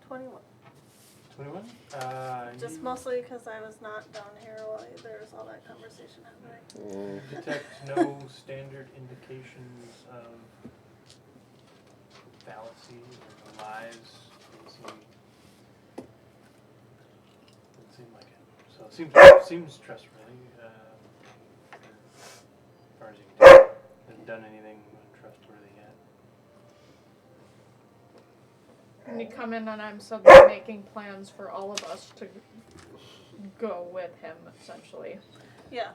21. 21? Just mostly because I was not down here while there was all that conversation happening. Detect no standard indications of fallacy or no lies. Doesn't seem like it. So it seems trustworthy. As far as you can tell, hasn't done anything untrustworthy yet. And you come in and I'm suddenly making plans for all of us to go with him, essentially. Yeah.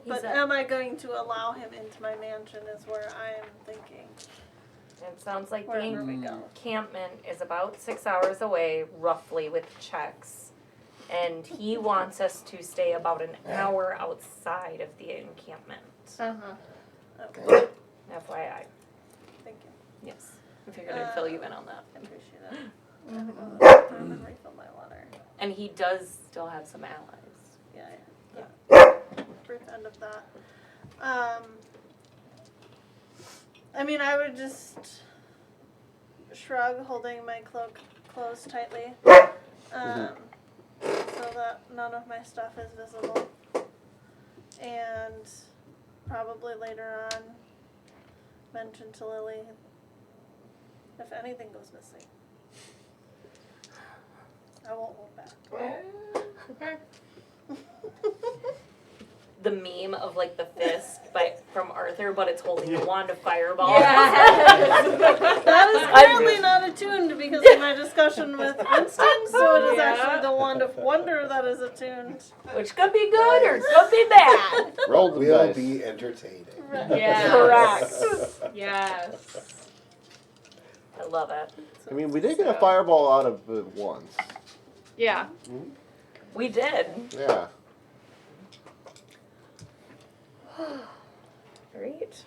But am I going to allow him into my mansion is where I am thinking. It sounds like the Wherever we go. encampment is about 6 hours away, roughly, with checks. And he wants us to stay about an hour outside of the encampment. Okay. FYI. Thank you. Yes. I figured I'd fill you in on that. I appreciate it. I'm gonna go to the bathroom and refill my water. And he does still have some allies. Yeah. Brief end of that. I mean, I would just shrug, holding my cloak closed tightly, so that none of my stuff is visible. And probably later on, mention to Lily if anything goes missing. I won't hold back. Okay. The meme of like the fist from Arthur, but it's holding the wand of fireball. That is currently not attuned because of my discussion with Winston, so it is actually the wand of wonder that is attuned. Which could be good or could be bad. Roll the Will dice. be entertaining. Yes. Correct. Yes. I love it. I mean, we did get a fireball out of it once. Yeah. We did. Yeah. Great.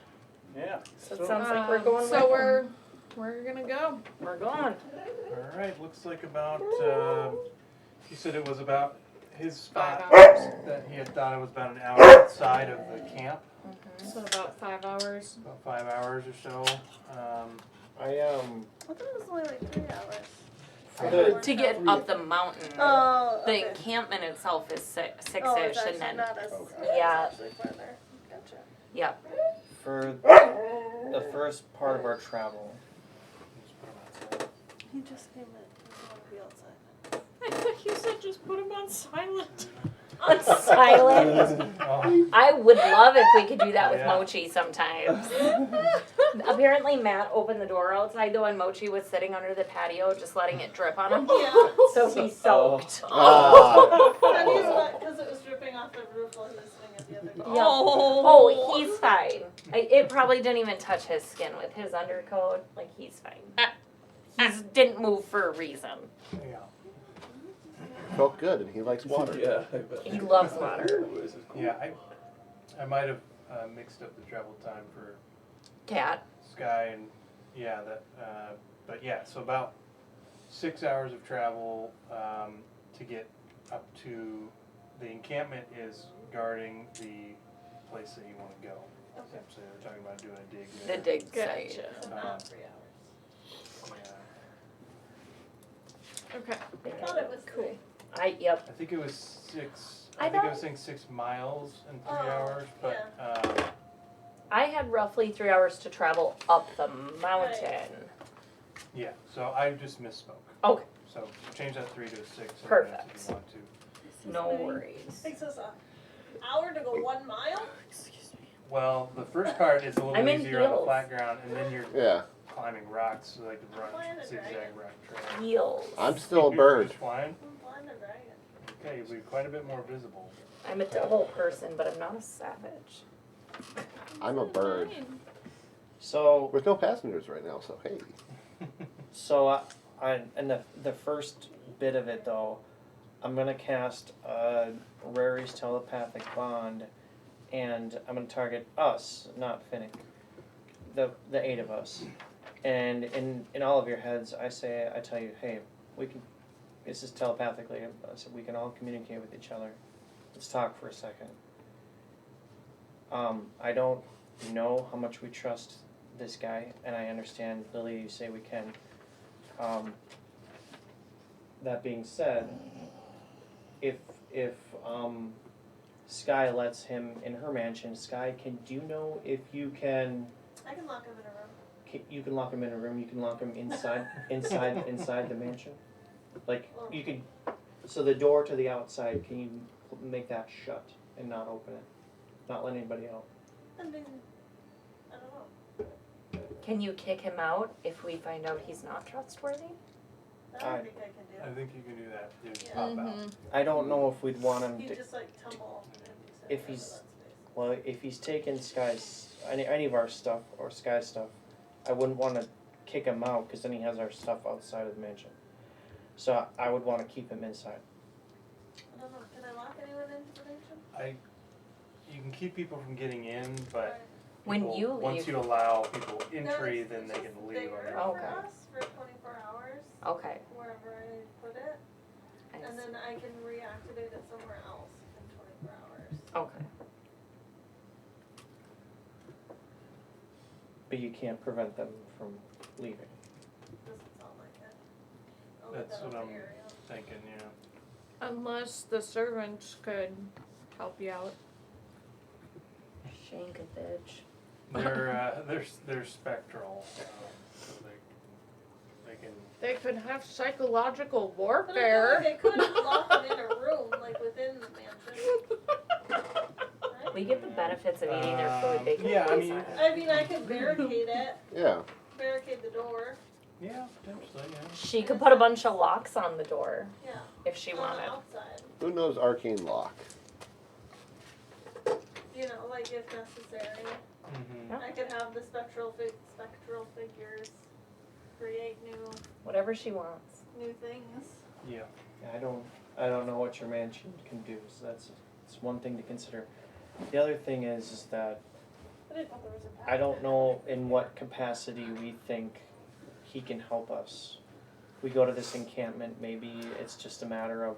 Yeah. So it sounds like we're going. So with him. we're gonna go. We're going. All right, looks like about, you said it was about his spot 5 hours. that he had thought it was about an hour outside of the camp, So about 5 hours. about 5 hours or so. I I thought it was only like 3 hours. To get up the mountain. Oh, The okay. encampment itself is six-ish, Oh, it's and actually then not as Yeah. it's actually further. Gotcha. yep. For the first part of our travel. He just came in. He doesn't want to be outside. I thought you said just put him on silent. On silent. Oh, I would love if we could do that with Yeah. Mochi sometimes. Apparently Matt opened the door outside though and Mochi was sitting under the patio just letting it drip on him. Yeah. So he's soaked. And he's wet because it was dripping off the roof while he was sitting at the other door. Yeah. Oh, he's fine. It probably didn't even touch his skin with his undercoat. Like, he's fine. He didn't move for a reason. yeah. Felt good, and he likes water. Yeah, I bet. He loves water. This is cool. Yeah, I might have mixed up the travel time for Cat. Sky and, yeah, that, but yeah, so about 6 hours of travel to get up to, the encampment is guarding the place that you want to go. Okay. So we're talking about doing a dig The there. dig site. So Uh, not 3 hours. Yeah. Okay. I thought it was cool. Yep. I think it was 6, I I think I thought- was saying 6 miles in 3 Oh, hours, but, I had roughly 3 hours to travel up the mountain. yeah, so I just misspoke. Okay. So change that 3 to a 6. Perfect. If you want to. No worries. Takes us an hour to go 1 mile? Well, the first part is a little I'm in easier on the heels. flat ground, and then you're Yeah. climbing rocks, so like the run, Flying a zigzag dragon. rock trail. Heels. I'm still a You're bird. just flying? I'm blind and dragon. Okay, you'll be quite a bit more visible. I'm a double person, but I'm not a savage. I'm a bird. So With no passengers right now, so hey. I in the first bit of it though, I'm gonna cast Rary's telepathic bond, and I'm gonna target us, not Finnick. The 8 of us, and in all of your heads, I tell you, hey, we can. This is telepathically. I said we can all communicate with each other. Let's talk for a second. I don't know how much we trust this guy, and I understand, Lily, you say we can. That being said, if Sky lets him in her mansion, Sky, do you know if you can? I can lock him in a room. You can lock him in a room. You can lock him inside the mansion. Like you can. So the door to the outside, can you make that shut and not open it, not let anybody out? I mean, I don't know. Can you kick him out if we find out he's not trustworthy? That I think I can do. I think you can do that. Just Yeah. pop out. I don't know if we'd want him He'd to. just like tumble. If he's well, if he's taken Sky's any of our stuff or Sky's stuff, I wouldn't want to kick him out because then he has our stuff outside of the mansion. So I would want to keep him inside. I don't know. Can I lock anyone into the mansion? You can keep people from getting in, but When people- you once leave- you allow people No, entry, it's then they just can leave on there their Oh, own. for okay. us for 24 hours, Okay. wherever I put it, I and see. then I can reactivate it somewhere else in 24 hours. Okay. But you can't prevent them from leaving. Doesn't sound like it. I'll leave That's that what up I'm to Ariel. thinking, yeah. Unless the servants could help you out. Shank a bitch. They're spectral, so they can. They could have psychological But I feel warfare. like they could lock them in a room, like within the mansion. Right? We get the benefits of eating their food. They can Yeah, I be mean- silent. I mean, I could barricade it, Yeah. barricade the door. Yeah, potentially, yeah. She could put a bunch of locks on the door Yeah. if she On the wanted. outside. Who knows arcane lock? You know, like if necessary. Mm-hmm. Yeah. I could have the spectral figures create Whatever she wants. new things. Yeah. I don't know what your mansion can do. So that's one thing to consider. The other thing is that I didn't know there was a I don't know in what capacity we think he can help us. We go to this encampment, maybe it's just a matter of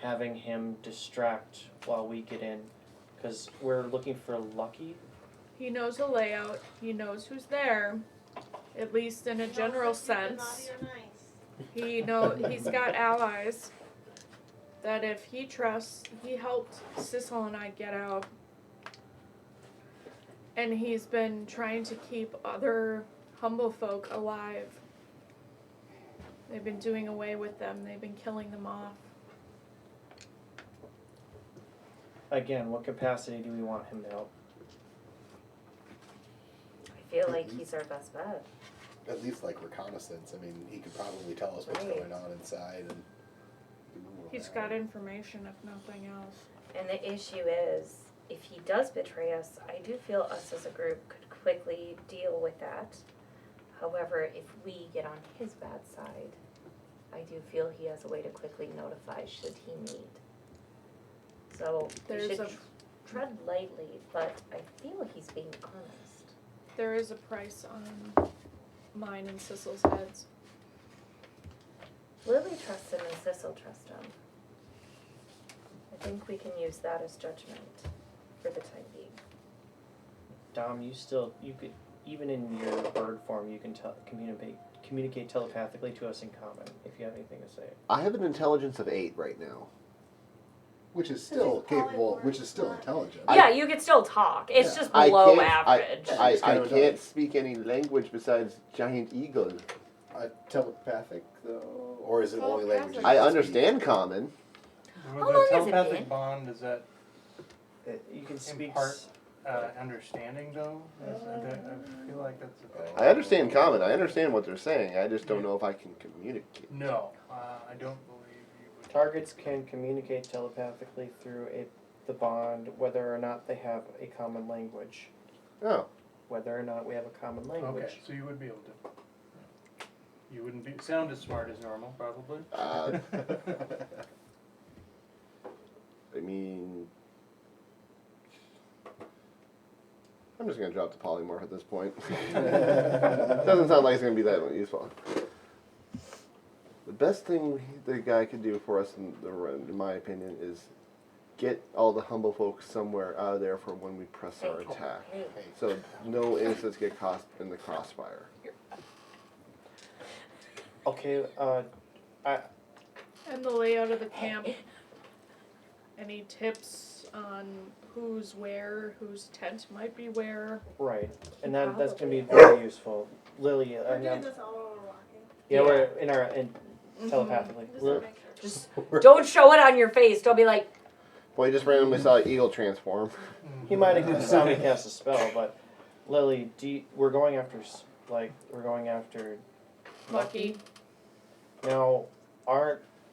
having him distract while we get in. Because we're looking for Lucky. He knows the layout. He knows who's there, at least in a general sense. He's got allies that if he trusts, he helped Sissel and I get out. And he's been trying to keep other humble folk alive. They've been doing away with them. They've been killing them off. Again, what capacity do we want him to help? I feel like he's our best bet. At least like reconnaissance. I mean, he could probably tell us what's Right. going on inside and. He's got information, if nothing else. And the issue is, if he does betray us, I do feel us as a group could quickly deal with that. However, if we get on his bad side, I do feel he has a way to quickly notify should he need. So we There's should a- tread lightly, but I feel he's being honest. There is a price on mine and Sissel's heads. Lily trusts him and Sissel trusts him. I think we can use that as judgment for the time being. Dom, you could, even in your bird form, you can communicate telepathically to us in common if you have anything to say. I have an intelligence of 8 right now. Which is still capable, which is still intelligent. Yeah, you could still talk. It's Yeah. just I below can't- average. I It's kinda can't dumb. speak any language besides giant eagle. Telepathic though, or is it only language? you Telepathic. I can understand common. How The long has it telepathic been? bond, does that You can speak. impart understanding though? I feel like that's okay. I understand common. I understand what they're saying. I just don't know if I can communicate. No, I don't believe you would. Targets can communicate telepathically through the bond, whether or not they have a common language. Oh, Whether or not we have a common language. Okay, so you would be able to. You wouldn't sound as smart as normal, probably. I mean, I'm just gonna drop the polymorph at this point. Doesn't sound like it's gonna be that useful. The best thing the guy could do for us, in my opinion, is get all the humble folks somewhere out of there for when we press our attack. So no innocents get caught in the crossfire. Okay, And the layout of the camp. Any tips on who's where, whose tent might be where? right. And that's gonna be very useful. Lily, We're doing this all while we're walking. yeah, we're in telepathically. Just to make sure. Just don't show it on your face. Don't be like, Well, you just randomly saw an eagle transform. He might have saw me cast a spell, but Lily, we're going after Lucky. Now,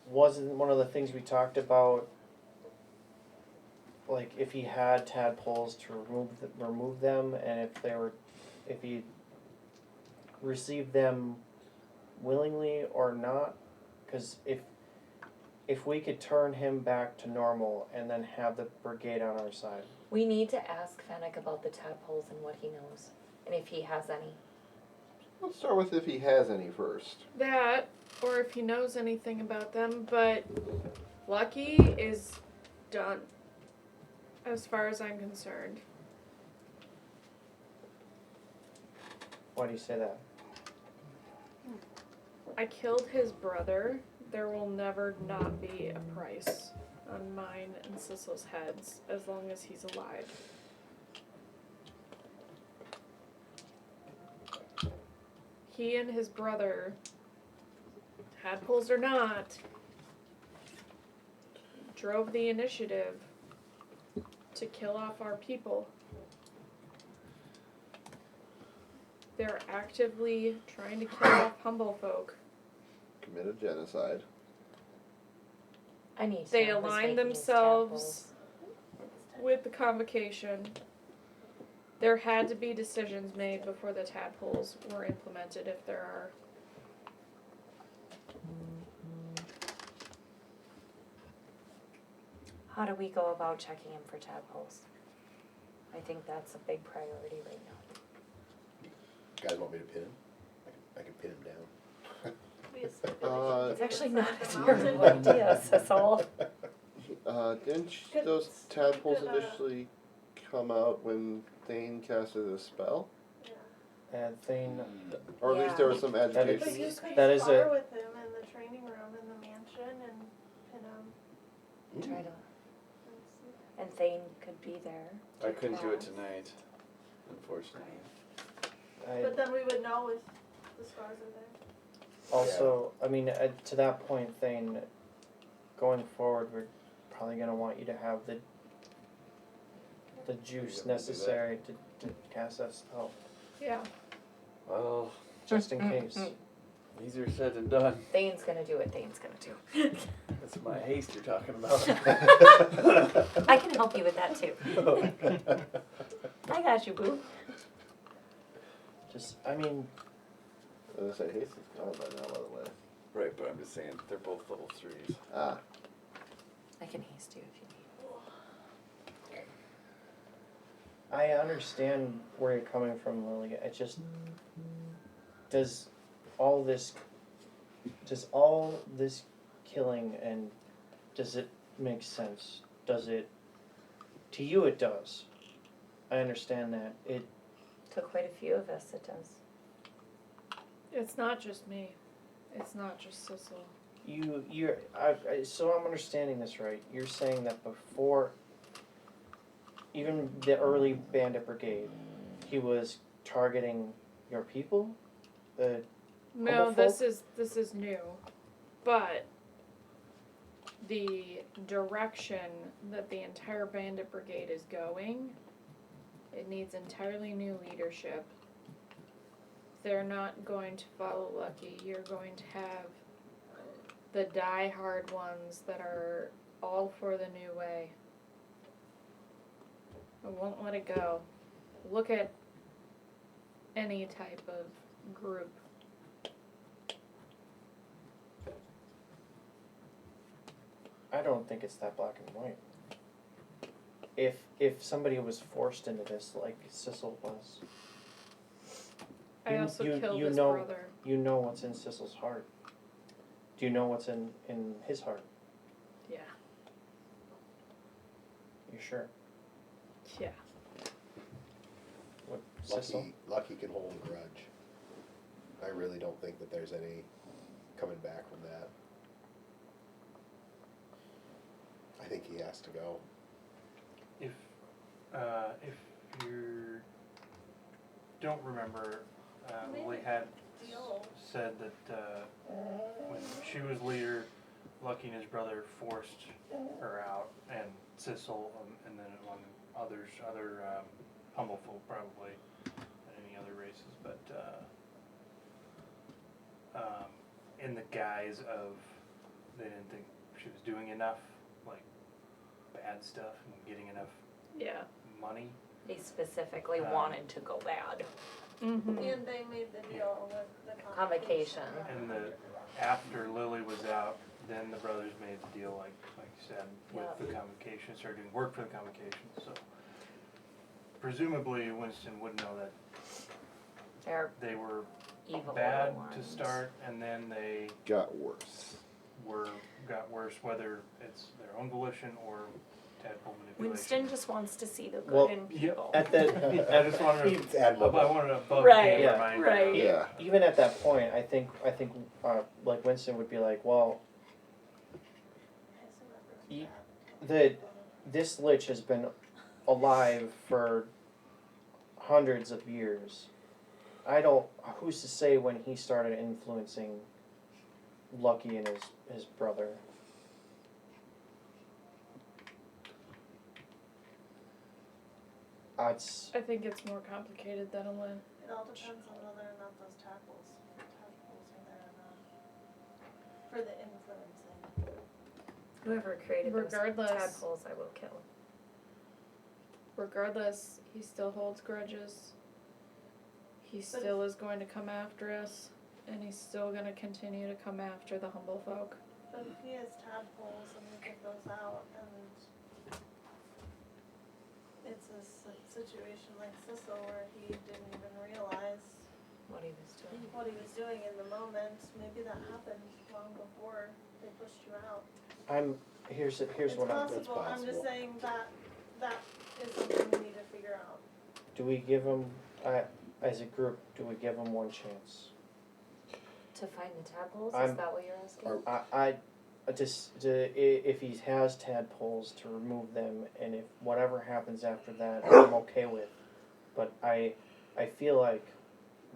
wasn't one of the things we talked about, like if he had tadpoles to remove them, and if he received them willingly or not? Because if we could turn him back to normal and then have the brigade on our side. we need to ask Fennec about the tadpoles and what he knows, and if he has any. Let's start with if he has any first. That, or if he knows anything about them, but Lucky is done, as far as I'm concerned. Why do you say that? I killed his brother. There will never not be a price on mine and Sissel's heads as long as he's alive. He and his brother, tadpoles or not, drove the initiative to kill off our people. They're actively trying to kill off humble folk. Committed genocide. I need to They know who's align making these themselves with the convocation. There had to be decisions made before the tadpoles were implemented, if there are. How do we go about checking him for tadpoles? I think that's a big priority right now. Guys want me to pin him? I can pin him down. It's actually not a terrible idea, Cecil. Didn't those tadpoles initially come out when Thane casted a spell? And Thane, Or at least there was some But you agitation. could That is spar with him in the training room in the mansion and pin him. Try to. And Thane could be there. I couldn't do it tonight, unfortunately. But then we would know if the scars are there. also, I mean, to that point, Thane, going forward, we're probably going to want you to have the juice necessary to cast that spell, Yeah. Well, just in case. easier said than done. Thane's gonna do what Thane's gonna do. That's my haste you're talking about. I can help you with that too. I got you, boo. Just, I mean, As I say, Haste is gone by now, by the way. Right, but I'm just saying, they're both level 3s. Ah. I can haste you if you need. I understand where you're coming from, Lily. It just, does all this killing, and does it make sense? Does it, to you it does. I understand that. To quite a few of us, it does. It's not just me. It's not just Sissel. So I'm understanding this right. You're saying that before, even the early Bandit Brigade, he was targeting your people? No, Humble this is new. But the direction that the entire Bandit Brigade is going, it needs entirely new leadership. They're not going to follow Lucky. You're going to have the die-hard ones that are all for the new way. I won't let it go. Look at any type of group. I don't think it's that black and white. If somebody was forced into this like Sissel was. I also killed his know, brother. You know what's in Sissel's heart. Do you know what's in his heart? Yeah. You sure? Yeah. What, Cecil? Lucky can hold a grudge. I really don't think that there's any coming back from that. I think he has to go. If you don't remember, Lily had said that when she was leader, Lucky and his brother forced her out, and Cecil, and then among other humble folk probably, and any other races, but in the guise of they didn't think she was doing enough, like bad stuff and getting enough money. They specifically wanted to go bad. Mm-hmm. And they made the deal with the Convocation. And after Lily was out, then the brothers made the deal, like you said, with the convocation, started doing work for the convocation. So presumably Winston would know that they were evil bad ones to start, and then they Got worse. got worse, whether it's their own volition or tadpole manipulation. Winston just wants to see the good Well, in people. At that, I just wanted It's to, admirable. I wanted a above Right, game reminder. right. Yeah. even at that point, I think like Winston would be like, well, this lich has been alive for hundreds of years. Who's to say when he started influencing Lucky and his brother? I think it's more complicated than a win. It all depends on whether or not those tadpoles are there or not. For the influencing. Whoever created Regardless. those tadpoles, I will kill. Regardless, he still holds grudges. He still is going to come after us, and he's still going to continue to come after the humble folk. But if he has tadpoles and we give those out, and it's a situation like Cecil where he didn't even realize What he was doing. what he was doing in the moment, maybe that happened long before they pushed you out. Here's It's what I'm. possible. I'm just saying that is something we need to figure out. Do we give him, as a group, do we give him one chance? To find the tadpoles? I'm- Is that what you're asking? If he has tadpoles, to remove them, and if whatever happens after that, I'm okay with. But I feel like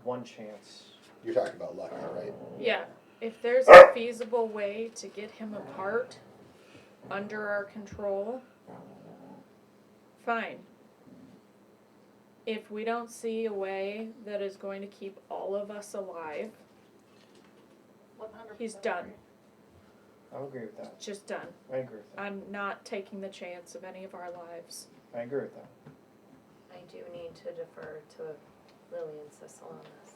one chance. You're talking about Lucky, right? Yeah, if there's a feasible way to get him apart, under our control, fine. If we don't see a way that is going to keep all of us alive, 100%. he's done. I'll agree with that. Just done. I agree with that. I'm not taking the chance of any of our lives. I agree with that. I do need to defer to Lily and Cecil on this.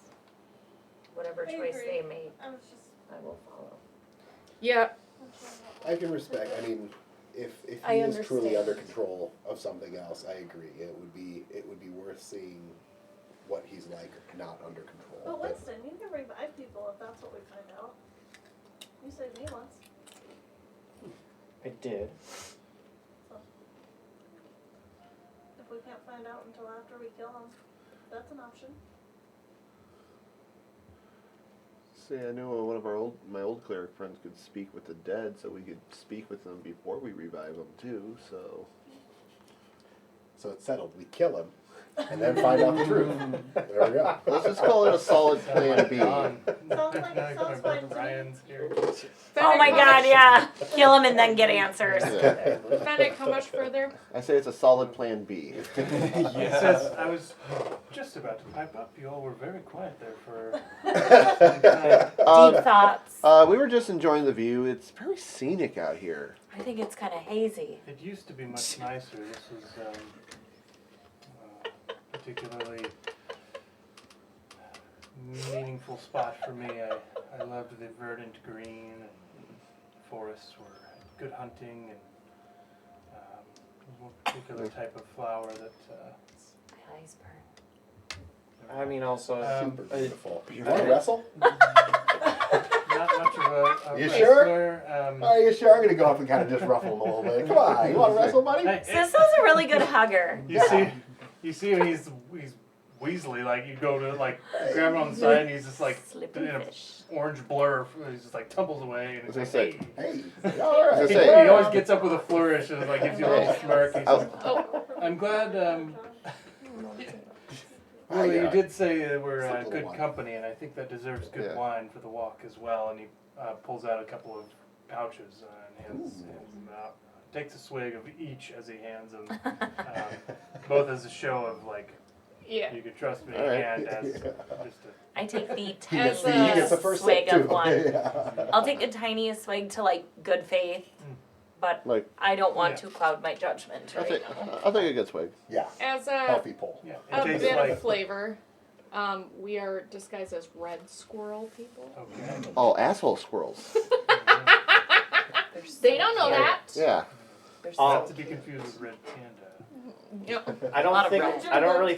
Whatever I choice agree. they make, I was just. I will follow. Yeah, I can respect. I mean, if I he is truly under understand. control of something else, I agree. It would be worth seeing what he's like not under control. But Winston, you can revive people if that's what we find out. You saved me once. I did. If we can't find out until after we kill him, that's an option. See, I knew one of my old cleric friends could speak with the dead, so we could speak with them before we revive them too. So it's settled. We kill him, and then find out the truth. There we go. Let's just call it a solid plan B. Sounds fine to me. Ryan's here. Oh my god, yeah. Kill him and then get answers. Yeah. Fennec, how much further? I say it's a solid plan B. It says, I was just about to pipe up. You all were very quiet there for. Deep thoughts. We were just enjoying the view. It's very scenic out here. I think it's kind of hazy. It used to be much nicer. This was particularly meaningful spot for me. I loved the verdant green, and forests were good hunting, and one particular type of flower that. My eyes burn. I mean, also. Super beautiful. You I- want to wrestle? not much of a You sure? wrestler. Are you sure? I'm gonna go up and kind of just ruffle him a little bit. Come on, you want to wrestle, buddy? Hey, Sissel's a really good hugger. you see when he's Weasley, like you go to like grab him on the side and he's just like Slippery in a fish. orange blur. He's just like tumbles away and I was it's gonna like, say. Hey, all right. I was he, gonna say- he always gets up with a flourish and like gives you a little smirk. He's like, I'm glad. Well, you did say that we're Simple good wine. company, and I think that deserves good Yeah. wine for the walk as well. And he pulls out a couple of pouches and hands them out. Takes a swig of each as he hands them, both as a show of like, Yeah. you can trust me, All right. and as just a. I take the He As gets tiniest the, he gets the first swig sip of too. one. Yeah. I'll take the tiniest swig to like good faith, but Like, I don't want Yeah. to cloud my judgment right now. I'll take a good swig. Yeah. As a Healthy pull. Yeah, a it tastes bit like. of flavor, we are disguised as red squirrel people. Okay. Oh, asshole squirrels. They don't know that. Yeah. Not to be confused with red panda. Yep. I A lot don't of think red. I don't really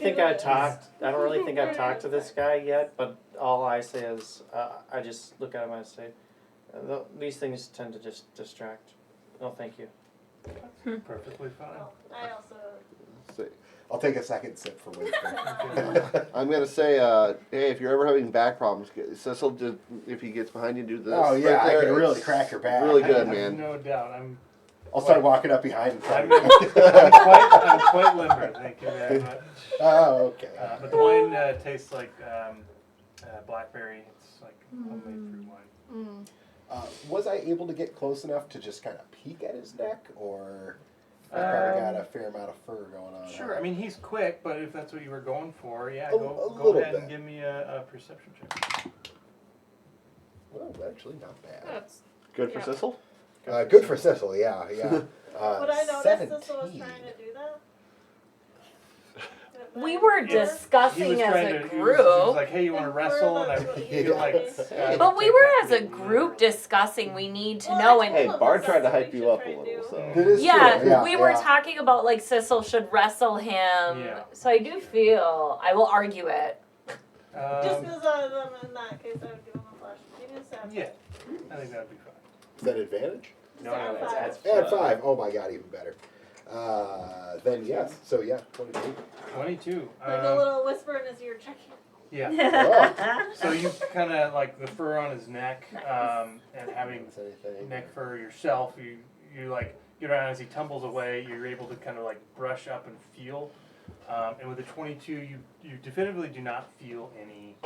think I've talked to this guy yet. But all I say is I just look at him and I say, these things tend to just distract. No, thank you. Perfectly fine. I also. So, I'll take a second sip for Winston. I'm gonna say, hey, if you're ever having back problems, Cecil, just if he gets behind you, do this. Oh yeah, right there. I can really It's crack your back. Really I good, have man. No doubt. I'll start walking up behind and trying I'm to. quite limber. Thank you very much. Oh, okay. But the wine tastes like blackberry. It's like homemade fruit wine. Was I able to get close enough to just kind of peek at his neck, or I probably got a fair amount of fur going on? Sure. I mean, he's quick, but if that's what you were going for, yeah, A go little ahead and bit. give me a perception check. Well, actually, not bad. That's Good for Yeah. Cecil? Good for Cecil, yeah. Would I notice 17. this was trying to do that? We were He was discussing as trying a to. He was group. like, hey, you want to wrestle? And I feel like. But we were as a group discussing we need to know and Hey, Bard tried to hype you up a little, so. It is yeah, true. we were yeah. talking about like Sissel should wrestle him. Yeah. So I do feel I will argue it. Just Um, because in that case, I would give him a flash. Give me a stab. yeah, I think that would be fine. Is that advantage? No, it's Add 5. Oh my god, even better. Then yes. So yeah, 22. 22. Like a little whisper in his ear, check it. Yeah. Oh, So you kind of like the fur on his neck, and having is anything? neck fur yourself, you like get around as he tumbles away. You're able to kind of like brush up and feel. And with the 22, you definitively do not feel any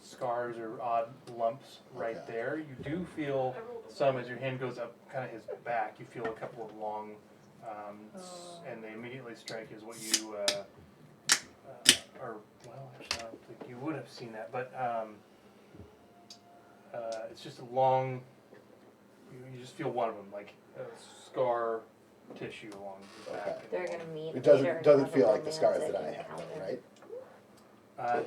scars or odd lumps right Okay. there. You do feel some as your hand goes up kind of his back. You feel a couple of long, and they immediately strike as what you or well, actually, I don't think you would have seen that, but it's just a long. You just feel one of them, like a scar tissue along his back. Okay. They're gonna meet. It later and doesn't have feel a like the scars that I romantic have, encounter. right?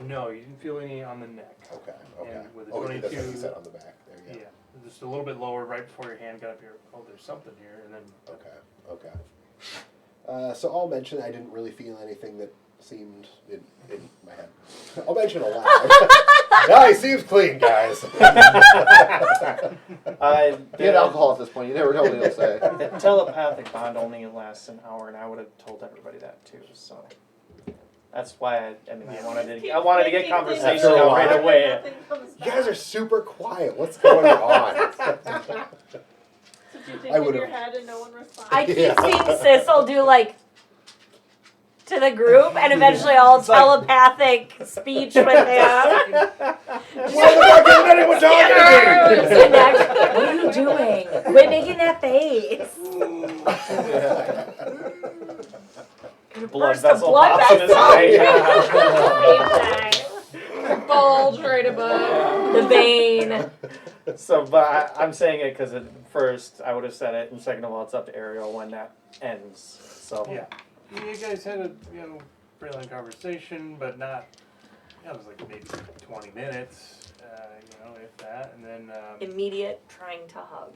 No, you didn't feel any on the neck. Okay. Okay. And with the Oh, that's what you 22 said on the back. There you go. Yeah, just a little bit lower, right before your hand got up here. Oh, there's something here, and then Okay. Okay. So I'll mention I didn't really feel anything that seemed in my head. I'll mention aloud. No, he seems clean, guys. Get alcohol at this point. You never know what he'll say. The telepathic bond only lasts an hour, and I would have told everybody that too. So that's why I wanted to get conversation After a out while. right away. You guys are super quiet. What's going on? Did you think I in would've- your head and no one responded? I keep Yeah. seeing Sissel do like to the group and eventually all telepathic speech with him. Why the fuck isn't anyone talking to me? And actually, what are you doing? Quit making that face. Blood Burst of vessel blood pops in his eye. bulge right above. The vein. So, but I'm saying it because at first I would have said it, and second of all, it's up to Ariel when that ends. So yeah, you guys had a pretty long conversation, but not. It was like maybe 20 minutes, if that, and then Immediate trying to hug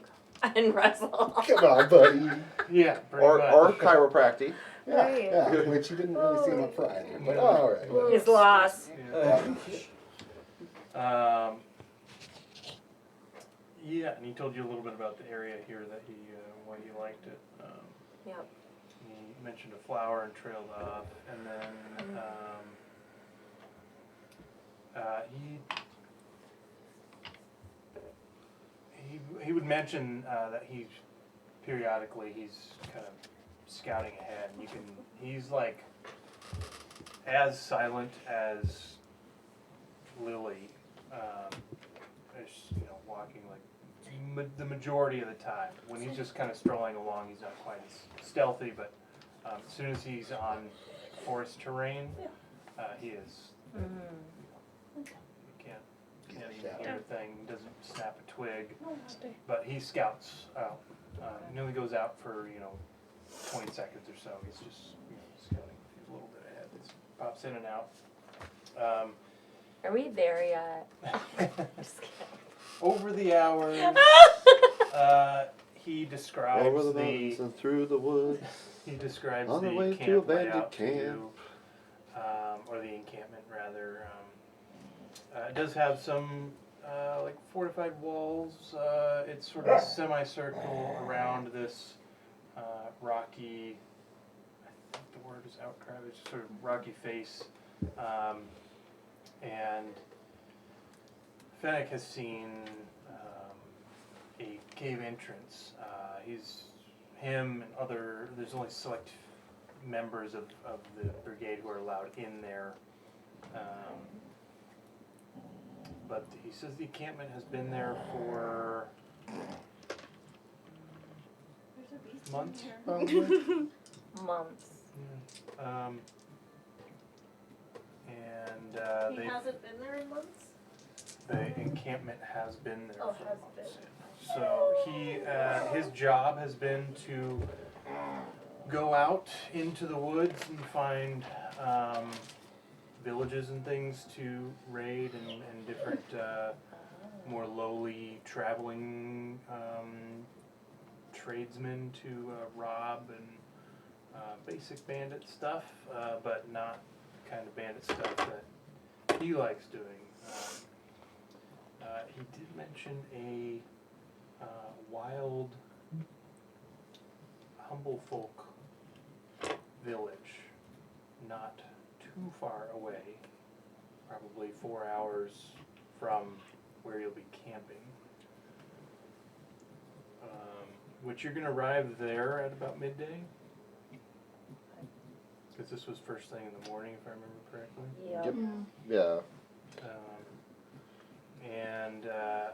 and wrestle. Come on, buddy. yeah, pretty Or much. chiropractic. Yeah, yeah, which you didn't really seem up for either. But all right. His loss. Yeah. Yeah, and he told you a little bit about the area here that he why he liked it. Yep. He mentioned a flower and trailed off, and then he would mention that he's periodically kind of scouting ahead. And he's like as silent as Lily, is, walking like the majority of the time. When he's just kind of strolling along, he's not quite as stealthy, but as soon as he's on forest terrain, he is. You can't even hear a thing. Doesn't snap a twig. But he scouts out. He only goes out for 20 seconds or so. He's just scouting a little bit ahead. He pops in and out. Are we there yet? Just kidding. Over the hours, he describes Over the mountains and through the woods. He describes On the the way camp to a bandit layout camp. or the encampment rather. It does have some like fortified walls. It's sort of a semicircle around this rocky. I think the word is outcrop. It's sort of rocky face, and Fennec has seen a cave entrance. Him and other. There's only select members of the brigade who are allowed in there. But he says the encampment has been there for months. Months. And He hasn't been there in months? the encampment has been there Oh, for has months. been. So his job has been to go out into the woods and find villages and things to raid and different more lowly traveling tradesmen to rob and basic bandit stuff, but not the kind of bandit stuff that he likes doing. He did mention a wild, humble folk village not too far away, probably 4 hours from where you'll be camping. Which you're going to arrive there at about midday? Because this was first thing in the morning, if I remember correctly. Yep. Yeah. And I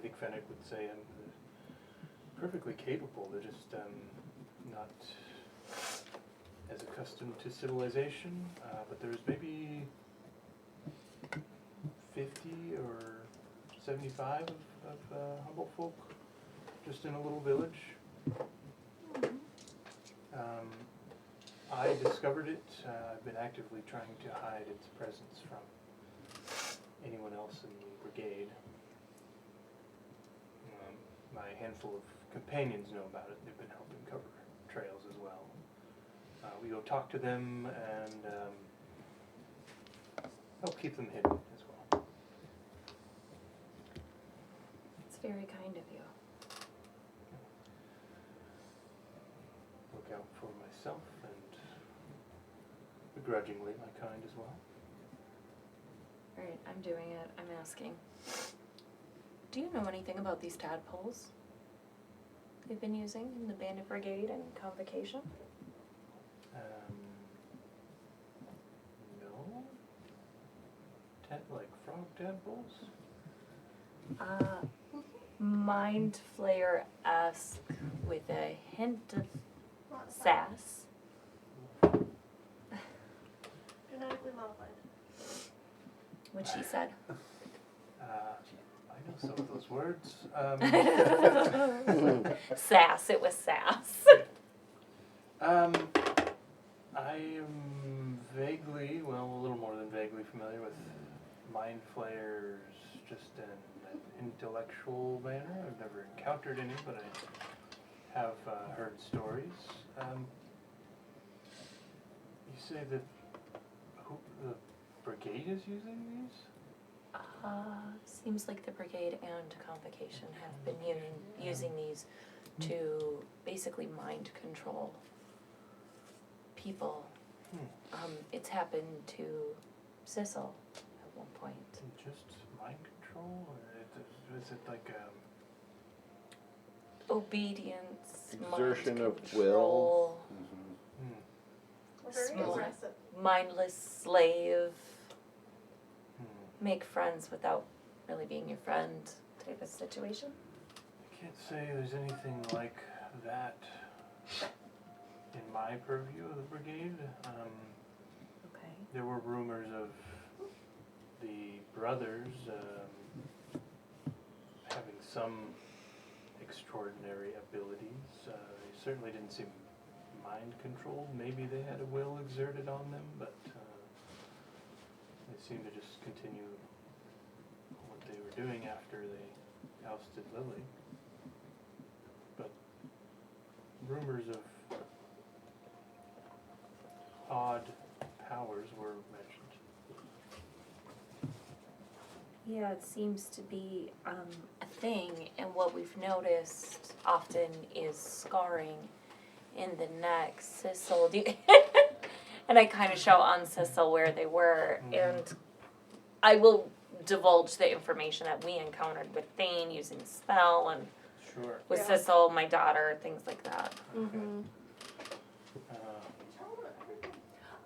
think Fennec would say I'm perfectly capable. They're just not as accustomed to civilization. But there's maybe 50 or 75 of humble folk just in a little village. I discovered it. I've been actively trying to hide its presence from anyone else in the brigade. My handful of companions know about it. They've been helping cover trails as well. We go talk to them and help keep them hidden as well. It's very kind of you. Look out for myself and begrudgingly my kind as well. Alright, I'm doing it. I'm asking. Do you know anything about these tadpoles they've been using in the Bandit Brigade and Convocation? No. Like frog tadpoles? Mind flayer-esque with a hint of sass. Genetically modified. What she said. I know some of those words. Sass, it was sass. I am vaguely, well, a little more than vaguely familiar with mind flayers just in an intellectual manner. I've never encountered any, but I have heard stories. You say that the brigade is using these? Seems like the brigade and Convocation have been using these to basically mind control people. It's happened to Sissel at one point. Just mind control, or is it like Obedience, Exertion mind of control, Very Small. impressive. mindless slave, make friends without really being your friend type of situation? I can't say there's anything like that in my purview of the brigade. Okay. There were rumors of the brothers having some extraordinary abilities. They certainly didn't seem mind controlled. Maybe they had a will exerted on them, but they seemed to just continue what they were doing after they ousted Lily. But rumors of odd powers were mentioned. Yeah, it seems to be a thing, and what we've noticed often is scarring in the neck. Sissel, and I kind of show on Sissel where they were, and I will divulge the information that we encountered with Thane using the spell, and Sure. with Yeah. Sissel, my daughter, things like that. Mm-hmm.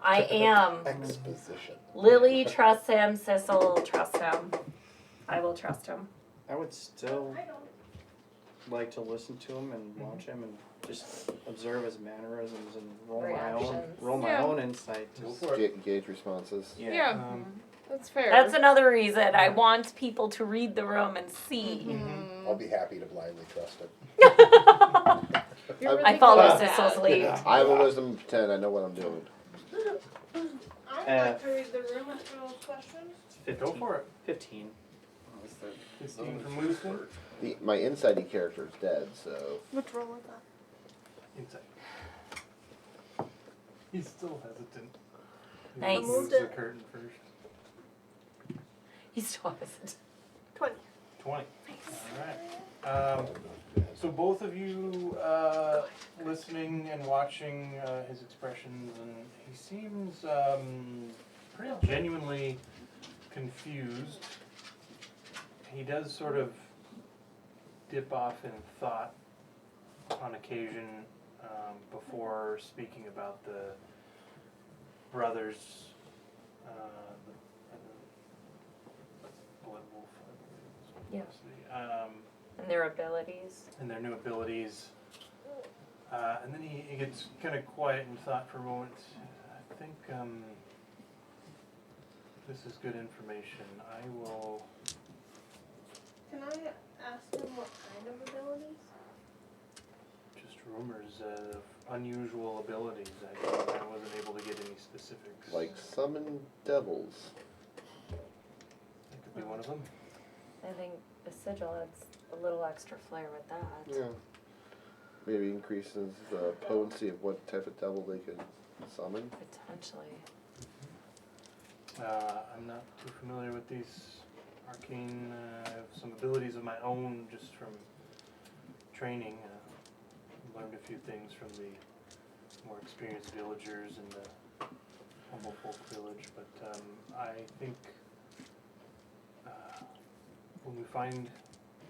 I am. Exposition. Lily trusts him, Sissel trusts him. I will trust him. I would still like to listen to him and watch him and just observe his mannerisms and roll Reactions. my Yeah. own insight. To Go for it. Gauge responses. Yeah, that's fair. That's another reason I want people to read the room and see. I'll be happy to blindly trust it. You're really I follow good at Sissel's that. lead. I have a wisdom of 10. I know what I'm doing. I'd like to read the room after those questions. 15. Go for it. 15. 15 from wisdom. My insighty character is dead, so Which roll is that? Insight. He's still hesitant. He Nice. removes the curtain first. He still hasn't. 20. 20. Alright. So both of you listening and watching his expressions, and he seems pretty genuinely confused. He does sort of dip off in thought on occasion before speaking about the brothers, Blood Wolf, I believe is what it was. And their abilities. And their new abilities. And then he gets kind of quiet in thought for a moment. I think this is good information. I will... Can I ask him what kind of abilities? Just rumors of unusual abilities. I wasn't able to get any specifics. like summon devils. That could be one of them. I think the sigil adds a little extra flair with that. Yeah. Maybe increases the potency of what type of devil they could summon. Potentially. I'm not too familiar with these arcane. I have some abilities of my own just from training. Learned a few things from the more experienced villagers in the humble folk village, but I think when we find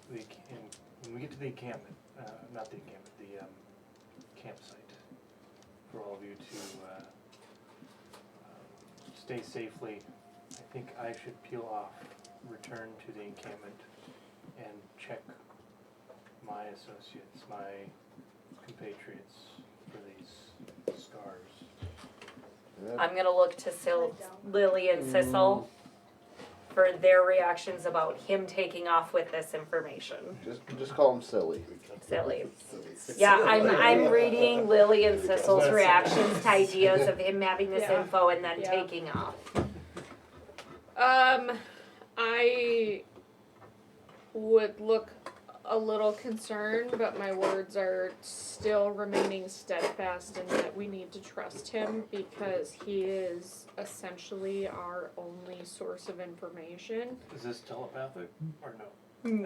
when we get to the encampment, not the encampment, the campsite, for all of you to stay safely, I think I should peel off, return to the encampment, and check my associates, my compatriots for these scars. I'm gonna look to Lily and Sissel for their reactions about him taking off with this information. Just call him silly. Silly. Yeah, I'm reading Lily and Sissel's reactions to ideas of him having this Yeah. info and then Yeah. taking off. I would look a little concerned, but my words are still remaining steadfast in that we need to trust him because he is essentially our only source of information. Is this telepathic or no?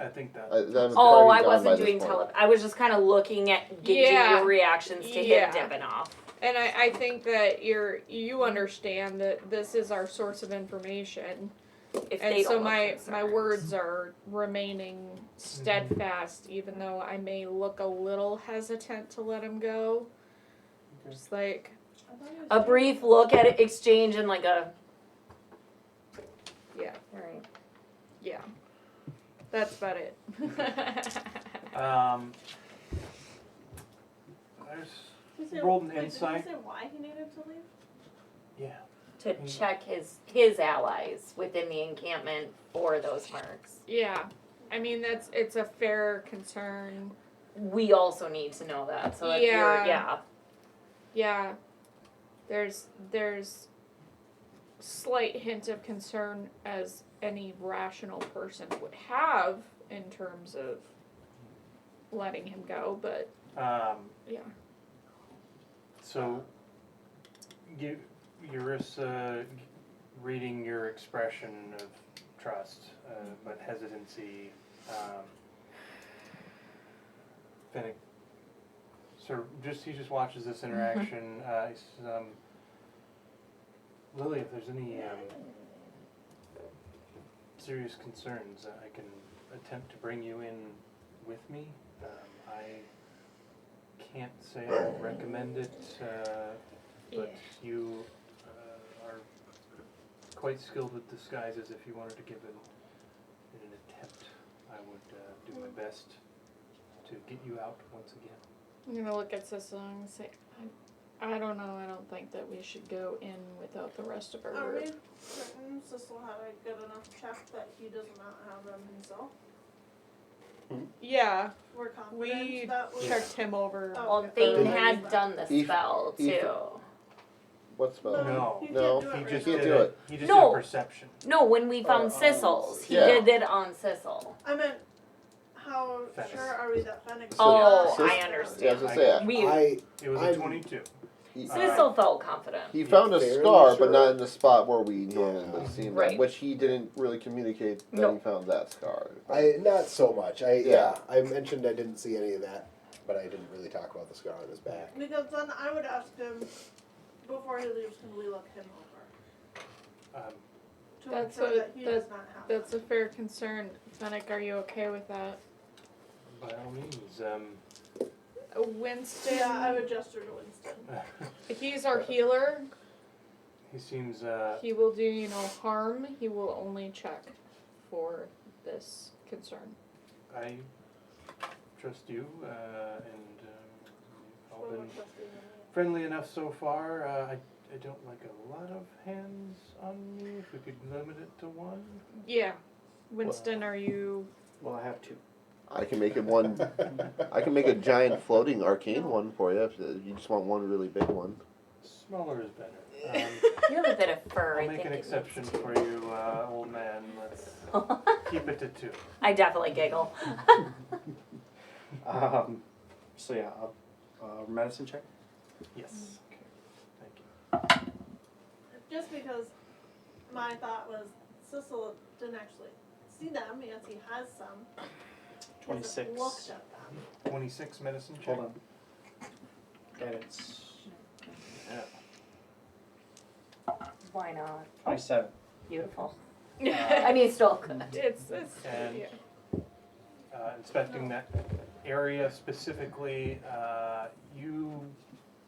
I think that. That Oh, already I gone by wasn't this doing point. I was just kind of looking at gauging Yeah. your reactions to Yeah. him dipping off. And I think that you understand that this is our source of information. If And they so don't look my concerned. words are remaining steadfast, even though I may look a little hesitant to let him go. Just like, A brief look at it, exchange, and like a. yeah, Right. yeah. That's about it. I just rolled an insight. Did you say why he needed to leave? Yeah. To check his allies within the encampment for those marks. Yeah. I mean, it's a fair concern. We also need to know that. So if Yeah. you're Yeah. There's slight hint of concern as any rational person would have in terms of letting him go, but yeah. So, Eurissa, reading your expression of trust, but hesitancy, Finnick, so he just watches this interaction. He says, Lily, if there's any serious concerns, I can attempt to bring you in with me. I can't say I would recommend it, but you are quite skilled with disguises. If you wanted to give it an attempt, I would do my best to get you out once again. I'm gonna look at Cecil and say, I don't know, I don't think that we should go in without the rest of our Are we group. certain Cecil had a good enough check that he does not have them himself? Yeah, We're confident we that we checked him over. Oh. Well, Okay. Thane Did- had done the He- spell he- too. What spell? No. he No, can't do it He right just now. can't did do it. He just No. did perception. No, when we found Sissels, he yeah. did it on Sissel. I meant, how Fenix. sure are we that Fenix? Oh, Sis- I Yeah, I understand. was gonna say, We It was a I'm- 22. Sissel felt confident. he found a Fairly scar, sure. but not in the spot where we normally would see him, Right. which he didn't really communicate that he Nope. found that scar. Not so much. Yeah. I mentioned I didn't see any of that, but I didn't really talk about the scar on his back. Because then I would ask him, before he leaves, can we look him over? To That's ensure what- that he does not have That's them. a fair concern. Fennec, are you okay with that? By all means, Winston, Yeah, I would gesture to Winston. he's our healer. he seems, He will do you no harm. He will only check for this concern. I trust you, and you've all been friendly enough so far. I don't like a lot of hands on me. If we could limit it to one. Yeah. Winston, are you... Well, I have two. I can make it one. I can make a giant floating arcane one for you if you just want one really big one. Smaller is better. You have a bit of fur. I'll I make think an it exception for you, old man. Let's keep it to 2. I definitely giggle. So yeah, medicine check. Yes. Okay. Thank you. Just because my thought was Cecil didn't actually see them, yes, he has some. He hasn't 26. looked at them. 26 medicine check. Hold on. Guidance. Why not? 27. Beautiful. I mean, still good. It's And yeah. inspecting that area specifically, you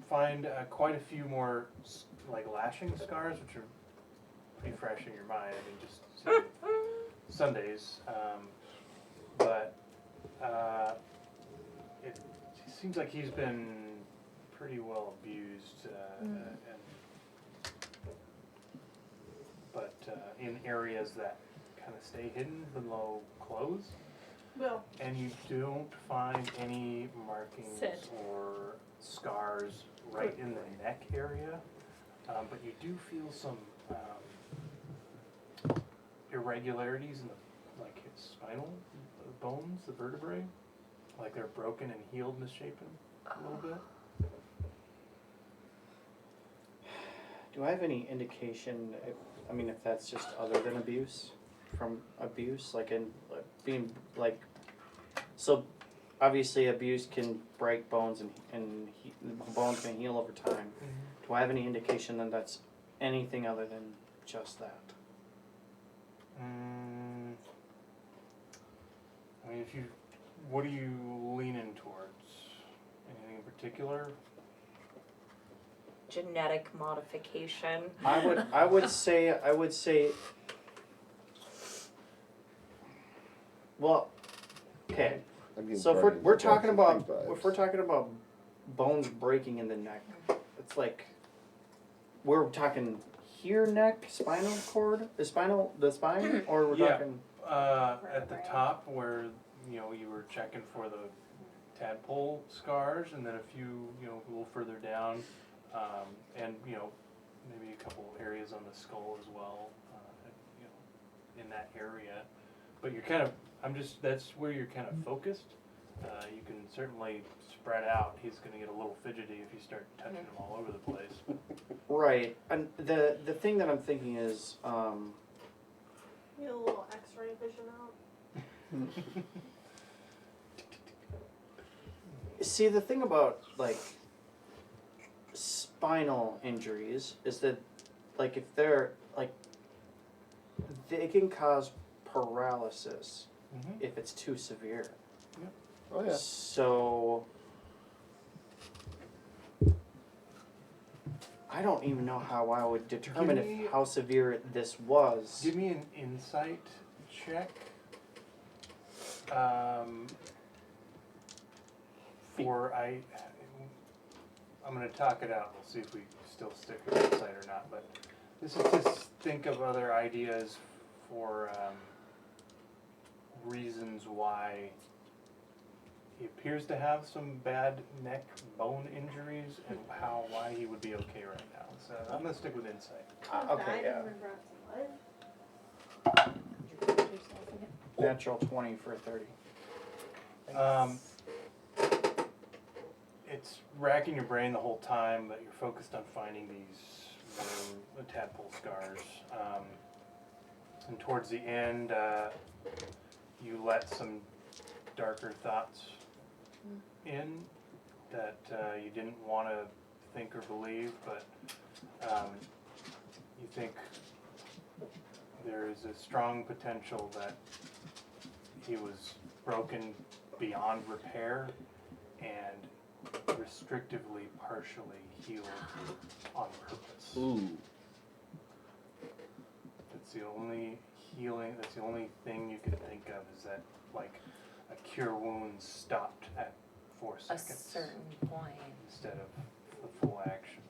find quite a few more like lashing scars, which are pretty fresh in your mind. I mean, just seeing Sundays, but it seems like he's been pretty well abused, but in areas that kind of stay hidden below clothes. Well, And you don't find any markings Sit. or scars right in the neck area, but you do feel some irregularities in the, like his spinal bones, the vertebrae. like they're broken and healed, misshapen a little bit. Do I have any indication, if that's just other than abuse, from abuse, like in being like, so obviously abuse can break bones and bones can heal over time. Do I have any indication that that's anything other than just that? What are you leaning towards? Anything in particular? Genetic modification. I would say. Well, okay. So if we're talking about bones breaking in the neck, it's like we're talking here neck, spinal cord, the spine, or we're talking At the top where you were checking for the tadpole scars, and then a few a little further down, and maybe a couple areas on the skull as well, in that area. But you're that's where you're kind of focused. You can certainly spread out. He's going to get a little fidgety if you start touching him all over the place. right. And the thing that I'm thinking is, Get a little X-ray vision out. see, the thing about like spinal injuries is that, like, if they're like, they can cause paralysis if it's too severe. Oh yeah. So I don't even know how I would determine how severe this was. Give me an insight check. I'm going to talk it out. We'll see if we still stick with insight or not. But this is just think of other ideas for reasons why he appears to have some bad neck bone injuries and why he would be okay right now. So I'm going to stick with insight. Okay, yeah. Natural 20 for a 30. It's racking your brain the whole time, but you're focused on finding these tadpole scars. And towards the end, you let some darker thoughts in that you didn't want to think or believe, but you think there is a strong potential that he was broken beyond repair and restrictively partially healed on purpose. Ooh. That's the only healing, that's the only thing you can think of is that, like, a cure wound stopped at 4 A seconds certain point. instead of the full action.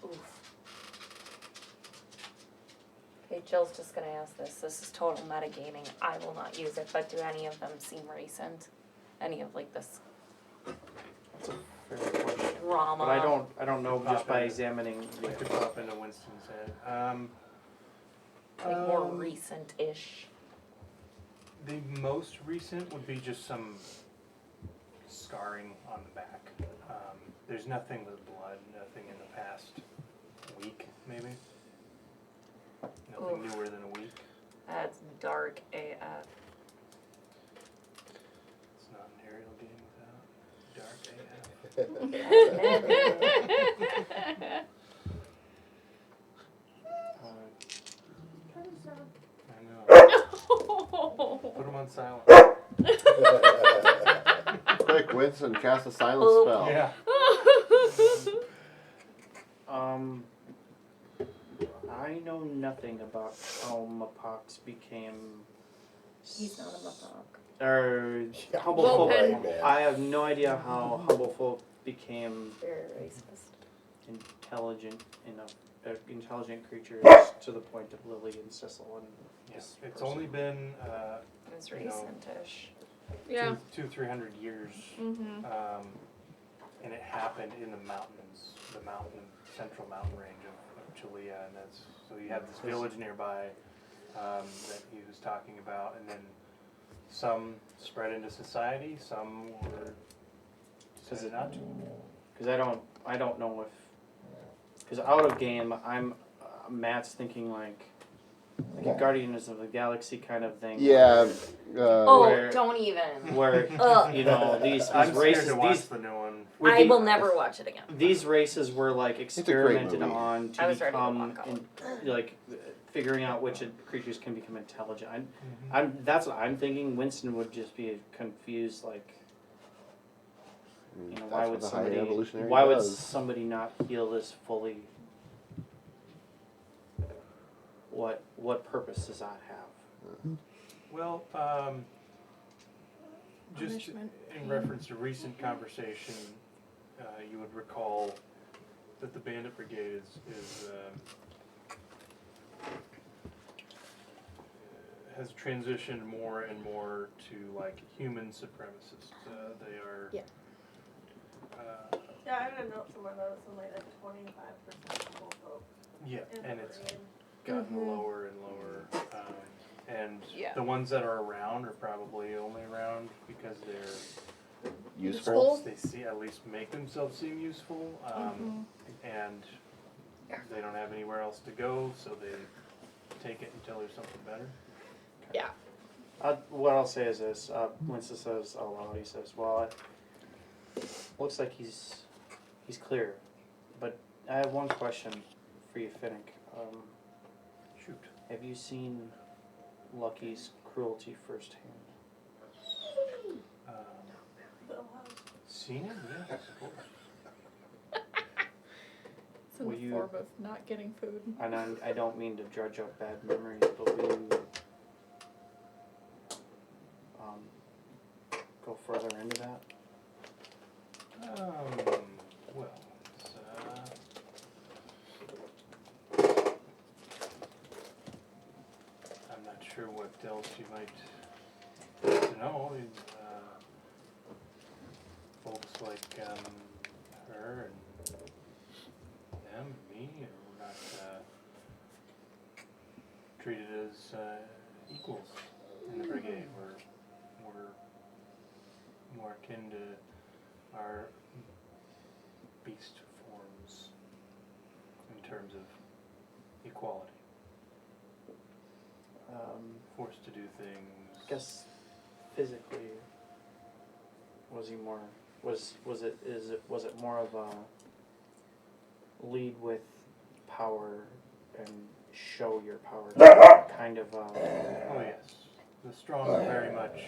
Oof. Okay, Jill's just gonna ask this. This is total metagaming. I will not use it, but do any of them seem recent? Any of like this That's a fair question. drama? But I don't know just by examining. It could pop into Winston's head. Like more recent-ish. The most recent would be just some scarring on the back. There's nothing with blood, nothing in the past week, maybe. Nothing newer than a week. That's dark AF. It's not an aerial game without dark AF. I know. Put him on silent. Quick, Winston, cast a silence spell. Yeah. I know nothing about how Mapox became. He's not a Mapok. Or humble Well, folk. pen. I have no idea how humble folk became Very racist. intelligent creatures to the point of Lily and Cecil and Yes. this It's person. only been It's You know. recent-ish. Yeah. 200-300 years, Mm-hmm. and it happened in the mountains, the central mountain range of Cha Lia, and so you have this village nearby that he was talking about, and then Some spread into society, some were decided not to. Because I don't know if, because out of game, Matt's thinking like a Guardians of the Galaxy kind of thing. Yeah. Where- Don't even. Where Ugh. you know these I'm scared races, to watch these the new one. I will never watch it again. these races were like a great experimented movie. on to I was ready to become walk out. like figuring out which creatures can become intelligent. Mhm. That's what I'm thinking. Winston would just be confused, like, you know, why That's would what the high somebody evolutionary why would does. somebody not heal this fully? What purpose does that have? Well, just Punishment. in reference to recent conversation, you would recall that the Bandit Brigade has transitioned more and more to like human supremacists. They are. Yeah. Yeah, I read a note somewhere that was only like 25% of folk. Yeah, in the and it's brigade. gotten lower and lower. And Yeah. the ones that are around are probably only around because they're Useful. they see at least make themselves seem useful, and they don't have anywhere else to go, so they take it until there's something better. Yeah. What I'll say is this: Winston says out loud, he says, "Well, it looks like he's clear, but I have one question for you, Finnick. Shoot. Have you seen Lucky's cruelty firsthand?" Seen it? Yeah, I suppose. It's in Will the you- form of not getting food. And I don't mean to dredge up bad memories, but will you go further into that? Well, it's, I'm not sure what else you might like to know. Folks like her and them and me are not treated as equals in the brigade. We're more akin to our beast forms in terms of equality. Forced to do things. I guess physically, was he more? Was it more of a lead with power and show your power kind of? Oh yes, the strong are very much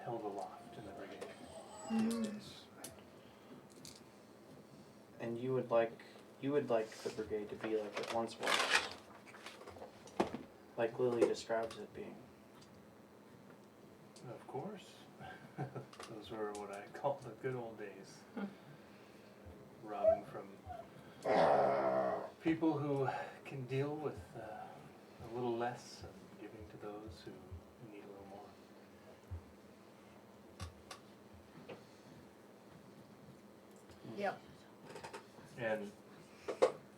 held aloft in the brigade these days. And you would like the brigade to be like it once was, like Lily describes it being. Of course. Those were what I call the good old days. Robbing from people who can deal with a little less and giving to those who need a little more. Yep. And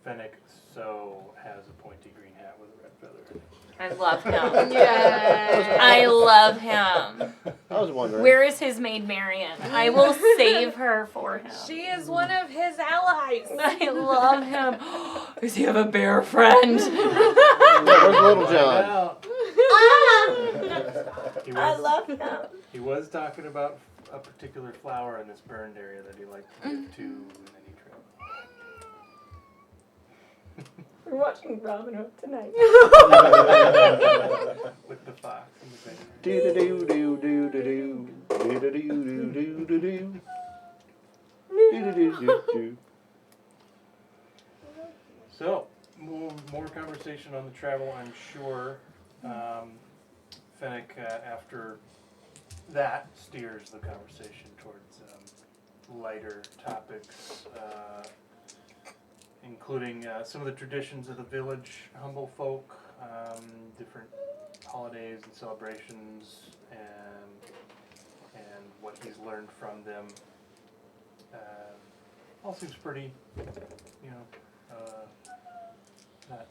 Fennec so has a pointy green hat with a red feather. I love him. Yeah. I love him. I was wondering. Where is his maid Marian? I will save her for him. She is one of his allies. I love him. Does he have a bear friend? Yeah, where's Little John? Now, he I was, love him. he was talking about a particular flower in this burned area that he liked to give to, and then he trailed. We're watching Robin Hood tonight. With the fox and the baby. Do do do do do do do do do do do do do do do do. So, more conversation on the travel, I'm sure. Fennec, after that, steers the conversation towards lighter topics, including some of the traditions of the village, humble folk, different holidays and celebrations, and what he's learned from them. All seems pretty, not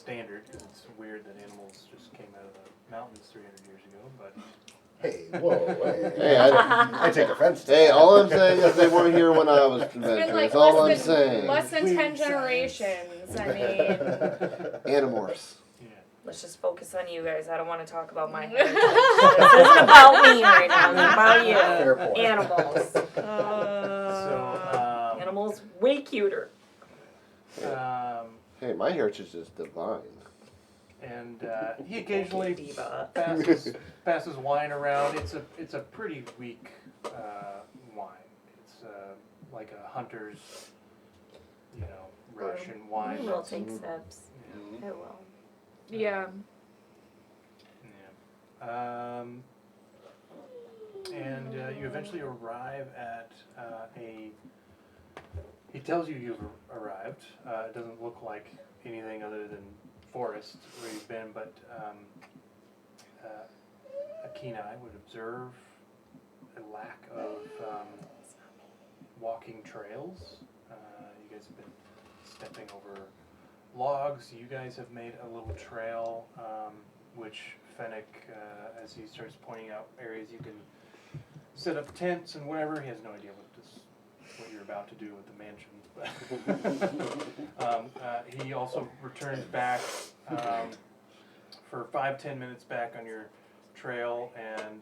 standard because it's weird that animals just came out of the mountains 300 years ago. But Hey, whoa, hey. Hey, I take offense to Hey, that. all I'm saying is they weren't here when I was It's been invented. like That's all I'm less than saying. 10 generations. I mean, Animorphs. yeah. Let's just focus on you guys. I don't want to talk about my heritage. This isn't about me right now. It's about you. Fair point. Animals. So, Animals way cuter. Hey, my heritage is divine. and he occasionally Diva. passes wine around. It's a pretty weak wine. It's like a hunter's, ration wine. We'll take sips. Yeah. I will. yeah. Yeah. And you eventually arrive at he tells you you've arrived. It doesn't look like anything other than forest where you've been, but a keen eye would observe a lack of walking trails. You guys have been stepping over logs. You guys have made a little trail, which Fennec, as he starts pointing out areas you can set up tents and whatever, he has no idea what you're about to do with the mansion. But he also returns back for 5-10 minutes back on your trail, and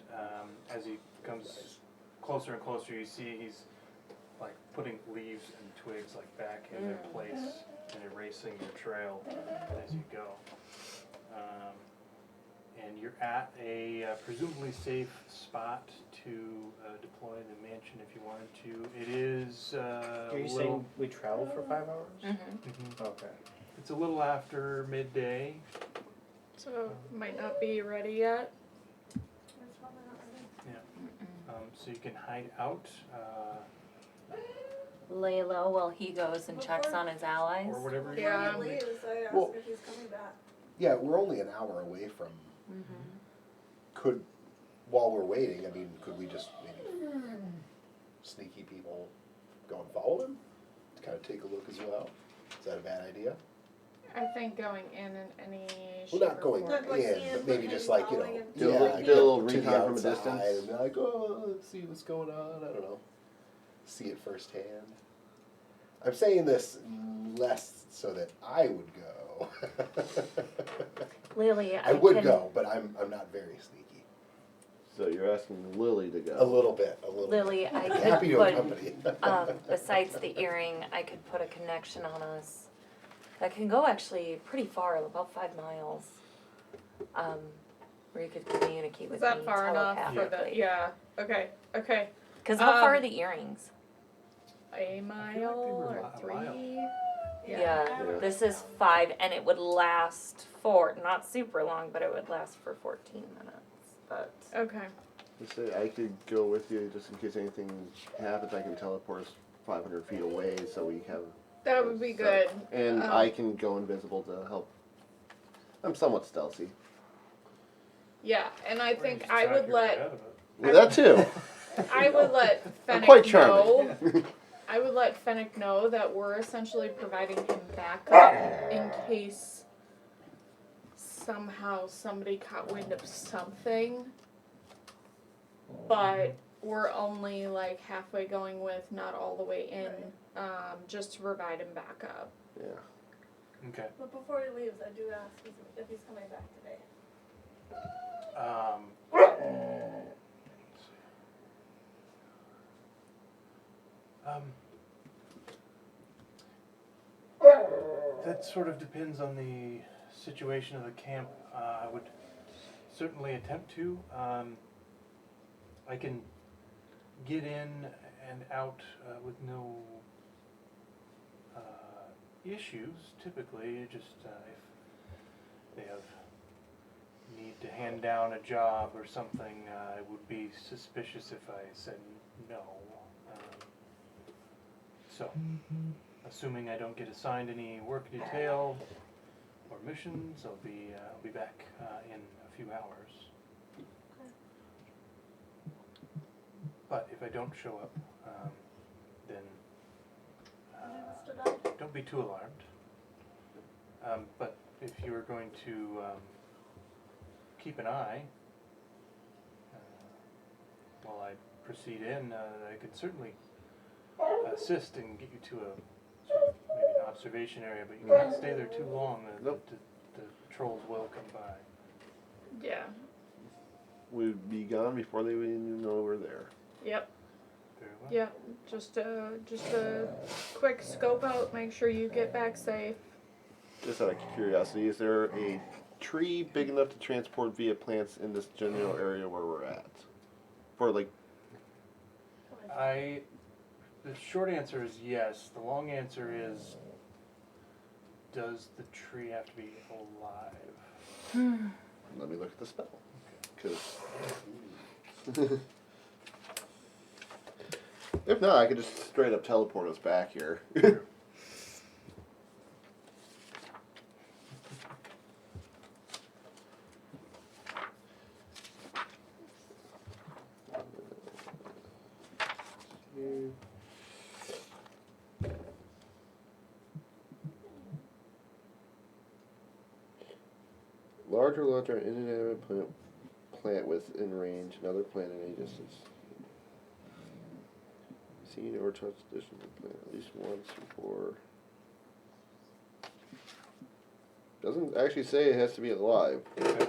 as he comes closer and closer, you see he's like putting leaves and twigs like back in their place and erasing your trail as you go. And you're at a presumably safe spot to deploy the mansion if you wanted to. It is Are you saying we travel for 5 hours? Mm-hmm. Okay. It's a little after midday. So might not be ready yet. So you can hide out Lay low while he goes and checks on his allies. or whatever you Yeah. Before he leaves, I asked Well- if he's coming back. Yeah, we're only an hour away from. While we're waiting, I mean, could we just maybe sneaky people go and follow him? To kind of take a look as well? Is that a bad idea? I think going in any Well, shape not or going form. Not going in, in, but maybe but just maybe like, following him. Do a yeah, little- do a little to the recon from a outside distance. And be like, oh, let's see what's going on. I don't know. See it firsthand. I'm saying this less so that I would go. Lily, I would can, go, but I'm not very sneaky. So you're asking Lily to go. A little bit. Lily, I could Happy to put, accompany. besides the earring, I could put a connection on us that can go actually pretty far, about 5 miles, where you could communicate with Is that me far enough for the? telepathically. Yeah. Okay. Because how far are the earrings? A mile or a 3? mile. Yeah. Yeah. This is 5, and it would last for, not super long, but it would last for 14 minutes. But Okay. Just say I could go with you just in case anything happens. I can teleport us 500 feet away, so we have. That would be so- good. And I can go invisible to help. I'm somewhat stealthy. Yeah, and I Or think just I track would your way let out of it. Yeah, that too. I would let I'm Fennec quite know. charming. I would let Fennec know that we're essentially providing him backup in case somehow somebody caught wind of something. But we're only like halfway going with, not all the way in, just to provide him backup. Yeah. Okay. But before he leaves, I do ask if he's coming back today. That sort of depends on the situation of the camp. I would certainly attempt to. I can get in and out with no issues, typically. Just if they have need to hand down a job or something, I would be suspicious if I said no. So, assuming I don't get assigned any work detail or missions, I'll be back in a few hours. But if I don't show up, then don't be too alarmed. But if you were going to keep an eye while I proceed in, I could certainly assist and get you to a sort of maybe an observation area, but you can't stay there too long. Nope. The trolls will come by. Yeah. We'd be gone before they would even know we're there. Yep. Very well. Yep. Just a quick scope out. Make sure you get back safe. Just out of curiosity, is there a tree big enough to transport via plants in this general area where we're at? For like, The short answer is yes. The long answer is, does the tree have to be alive? let me look at the spell. Because if not, I could just straight up teleport us back here. Larger, larger, inanimate plant within range, another plant in any distance. Seen or touched additional plant at least once before. Doesn't actually say it has to be alive. Okay.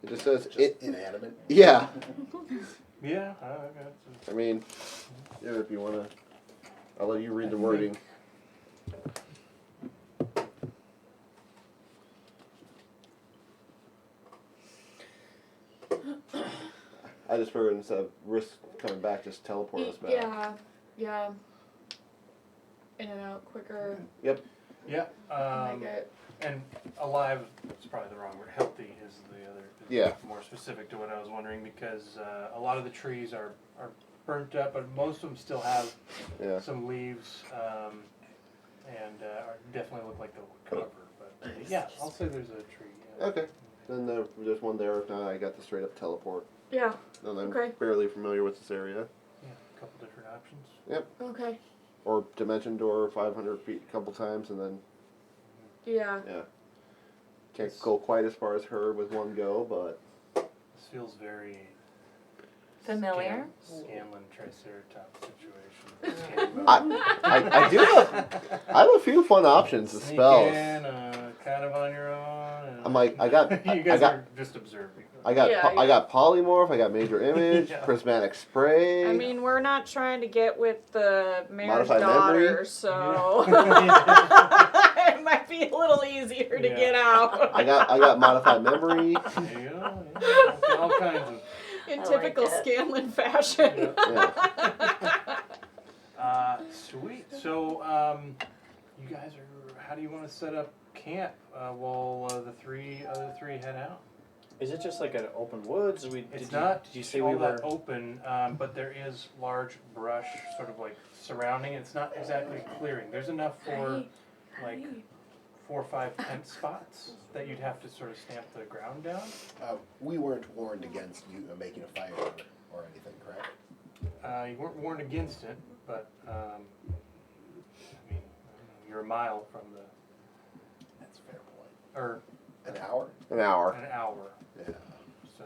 It just says Just it. inanimate. Yeah. Yeah, I got I mean, yeah, if you wanna, I'll let you read the wording. I just figured instead of risk coming back, just teleport us back. Yeah. In and out quicker. Yep. Yeah. Make it. And alive is probably the wrong word. Healthy is the other. Is Yeah. More specific to what I was wondering, because a lot of the trees are burnt up, but most of them still have Yeah. some leaves, and definitely look like they'll recover. But yeah, I'll say there's a tree. Yeah. Okay. Then there's one there. If not, I got the straight up teleport. Yeah. And I'm Okay. fairly familiar with this area. Yeah, a couple different options. Okay. Or dimension door 500 feet a couple times, and then Yeah. yeah. Can't go quite as far as her with one go, but This feels very Familiar? Scanlan Triceratops situation. I do have a few fun options to Sneak spells. in, kind of on your own. And I'm like, I got you guys are just observing. I got Yeah, I got polymorph, I got major image, Yeah. prismatic spray. I mean, we're not trying to get with the mayor's Modified daughter, memory? so Yeah. it might be a little easier to Yeah. get out. I got modified memory. There you go. Yeah, all kinds of. In I typical like it. Scanlan fashion. Yeah. Sweet. So, you guys are. How do you want to set up camp while the other three head out? Is it just like an open woods? It's not Did you say all we were? that open, but there is large brush sort of like surrounding. It's not exactly clearing. There's enough for like 4 or 5 tent spots that you'd have to sort of stamp the ground down. We weren't warned against you making a fire or anything, correct? You weren't warned against it, but I mean, you're a mile from the That's a fair point. or An hour? An hour. an hour. Yeah. So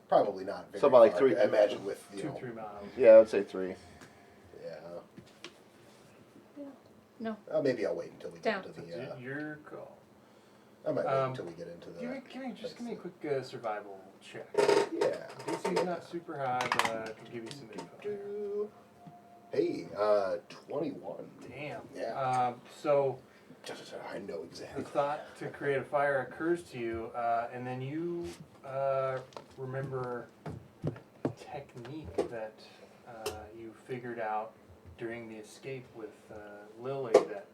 Probably not very So about like far, 3 I imagine with, 2-3 miles. Yeah, I'd say 3. Yeah. No. Maybe I'll wait until we Down. get into the, Your call. I might wait until we get into the. Give me a quick survival check. Yeah. DC's not super high, but I can give you some info. Hey, 21. Damn. Yeah. So I know the exactly. thought to create a fire occurs to you, and then you remember a technique that you figured out during the escape with Lily that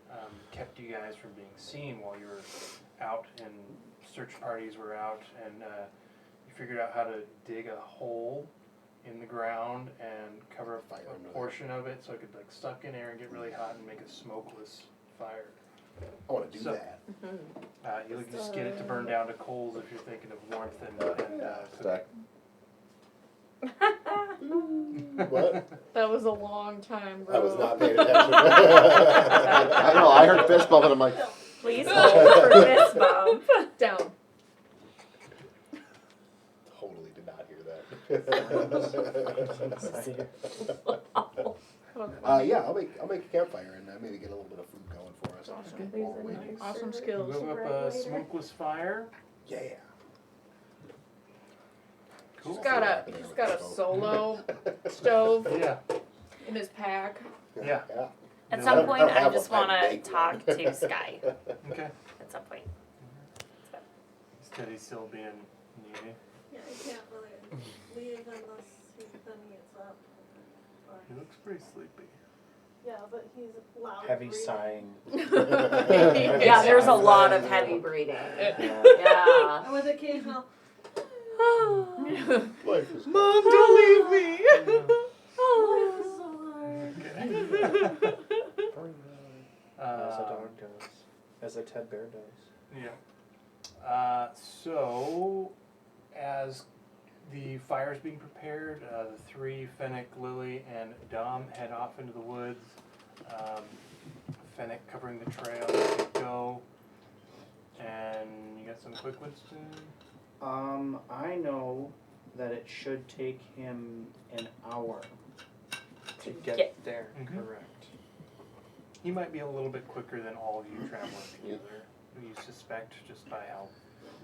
kept you guys from being seen while you were out and search parties were out, and you figured out how to dig a hole in the ground and cover Fire under a portion of it so it could like suck in air and get really hot and make a smokeless fire. I want to do So- that. You can just get it to burn down to coals if you're thinking of warmth and Stack. What? That was a long time, bro. I was not paying attention. I know, I heard fist bump and I'm like, Please roll for fist bump. Down. Totally did not hear that. Yeah, I'll make a campfire and maybe get a little bit of food going for us. While we're waiting. Awesome skills. Move up a smokeless fire. Yeah. He's got a solo stove Yeah. in his pack. Yeah. At I some don't- point, I don't I have just one, want I to make talk one. to Sky. Okay. At some point. Steady still being needy. Yeah, I can't really leave unless then he gets up. He looks pretty sleepy. Yeah, but he's loud. Heavy breathing. sighing. Yeah, there's a lot of heavy breathing. Yeah. Yeah. And with occasional. Life is Mom, don't leave me. Life is so hard. As a dog does. As a Ted Bear does. Yeah. So, as the fire's being prepared, the three, Fennec, Lily, and Dom, head off into the woods. Fennec covering the trail as they go. And you got some quick ones to... I know that it should take him an hour to get there. Mhm. Correct. He might be a little bit quicker than all of you traveling together. You suspect just by how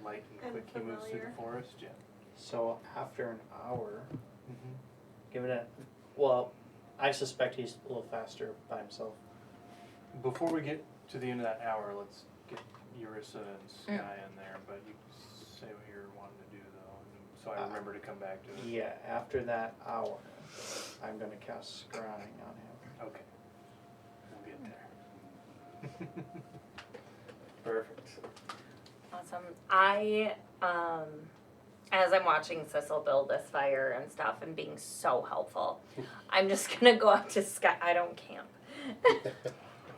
light and quick he moves through the Familiar. forest. Yeah. So after an hour, Mm-hmm. give it a. Well, I suspect he's a little faster by himself. Before we get to the end of that hour, let's get Eurissa and Sky in there. But you say what you're wanting to do, though, so I remember to come back to it. Yeah, after that hour, I'm gonna cast scrying on him. Okay. We'll get there. Perfect. Awesome. As I'm watching Sissel build this fire and stuff and being so helpful, I'm just gonna go up to Sky. I don't camp.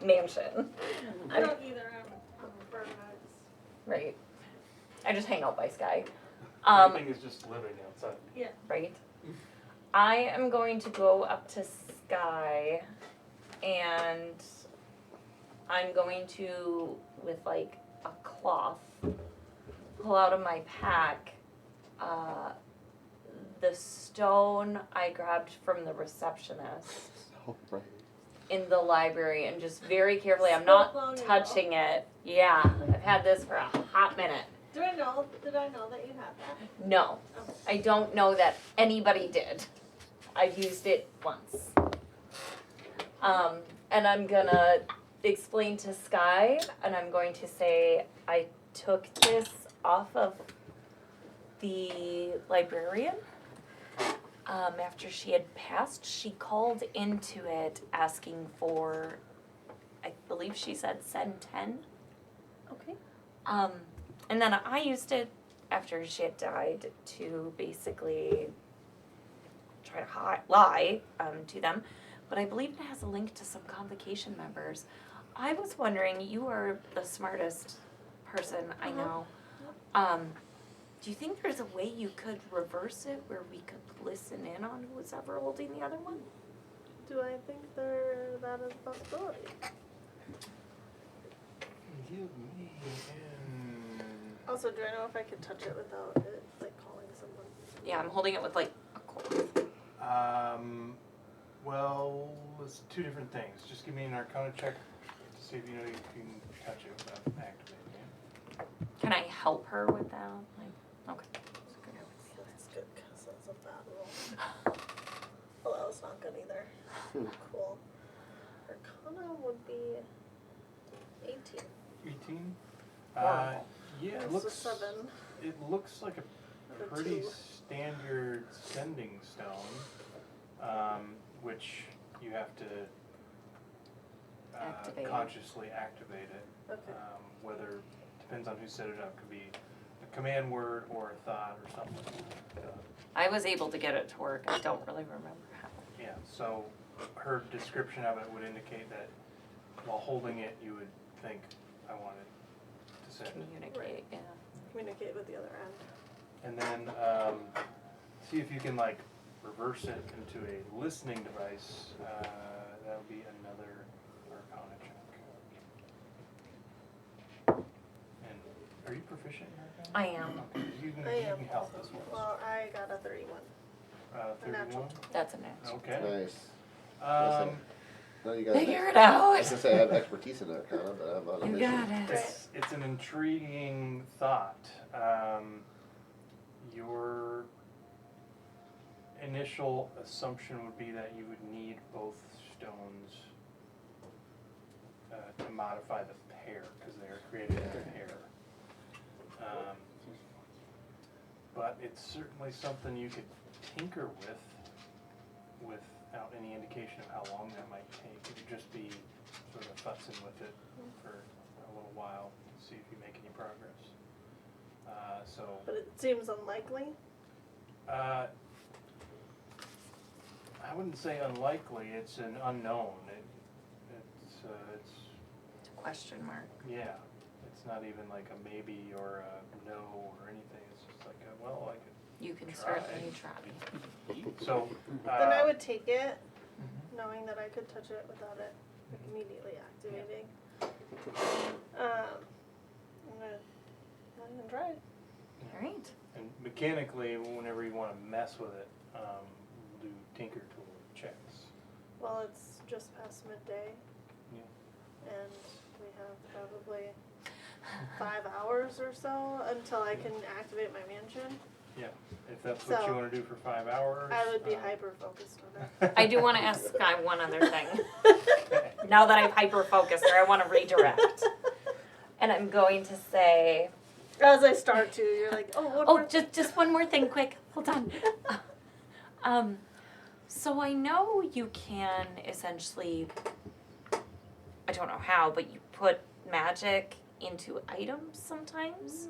Mansion. I don't either. I'm bird nuts. Right. I just hang out by Sky. Everything is just living outside. Right. I am going to go up to Sky and I'm going to, with like a cloth, pull out of my pack the stone I grabbed from the receptionist Oh, right. in the library and just very carefully, I'm Spoke long not ago. touching it. Yeah, I've had this for a hot minute. Did I know that you had that? No, I don't know that anybody did. I've used it once. And I'm gonna explain to Sky, and I'm going to say I took this off of the librarian. After she had passed, she called into it asking for, I believe she said send 10. Okay. And then I used it after she had died to basically try to lie to them. But I believe it has a link to some convocation members. I was wondering, you are the smartest person I know. Do you think there's a way you could reverse it where we could listen in on who was ever holding the other one? Do I think that is a possibility? Give me Also, do I know if I could touch it without it like calling someone? Yeah, I'm holding it with like a cord. well, it's two different things. Just give me an Arcana check to see if you know you can touch it without activating it. Can I help her with that? Like, okay. That's good because that's a bad roll. Well, that was not good either. Cool. Arcana would be 18. 18. Wow. Yeah, it That's looks. a 7. It looks like a Not a pretty 2. standard sending stone, which you have to Activate. consciously activate it. Okay. Whether depends on who set it up. Could be a command word or a thought or something like that. I was able to get it to work. I don't really remember how. Yeah. So her description of it would indicate that while holding it, you would think, "I want it to send." Communicate, Right. yeah. Communicate with the other end. And then see if you can like reverse it into a listening device. That would be another Arcana check. Are you proficient in Arcana? I am. Okay, you can, I you am. can help us with Well, I got a 31. 31? That's a match. Okay. Nice. No, you got Figure it I was out. gonna say I have expertise in Arcana, but I'm not a You magician. got it. It's an intriguing thought. Your initial assumption would be that you would need both stones to modify the pair, because they are created in a pair. But it's certainly something you could tinker with without any indication of how long that might take. It would just be sort of futzing with it for a little while to see if you make any progress. But it seems unlikely. I wouldn't say unlikely. It's an unknown. It's It's a question mark. yeah. It's not even like a maybe or a no or anything. It's just like a, well, I could. You can Try. certainly try. So. Then I would take it, knowing that I could touch it without it immediately activating. I'm gonna try it. All right. And mechanically, whenever you want to mess with it, we'll do Tinker Tool checks. Well, it's just past midday. Yeah. And we have probably 5 hours or so until I can activate my mansion. Yeah, if that's what So, you want to do for 5 hours. I would be hyper focused on it. I do want to ask Sky one other thing. Okay. Now that I've hyper-focused her, I want to redirect. And I'm going to say, As I start to, you're like, oh, what oh, more? just one more thing, quick. Hold on. So I know you can essentially, I don't know how, but you put magic into items sometimes.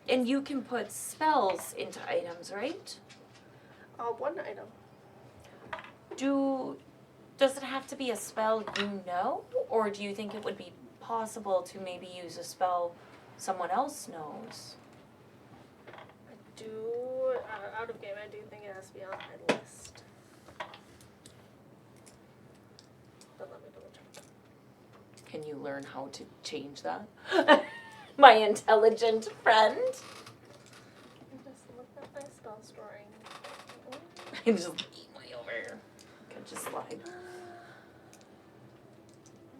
And you can put spells into items, right? One item. Does it have to be a spell you know? Or do you think it would be possible to maybe use a spell someone else knows? I do, out of game, I do think it has to be on my list. But let me double check. Can you learn how to change that? My intelligent friend. I just look at my spell storing. I just eat way over here. Could just slide.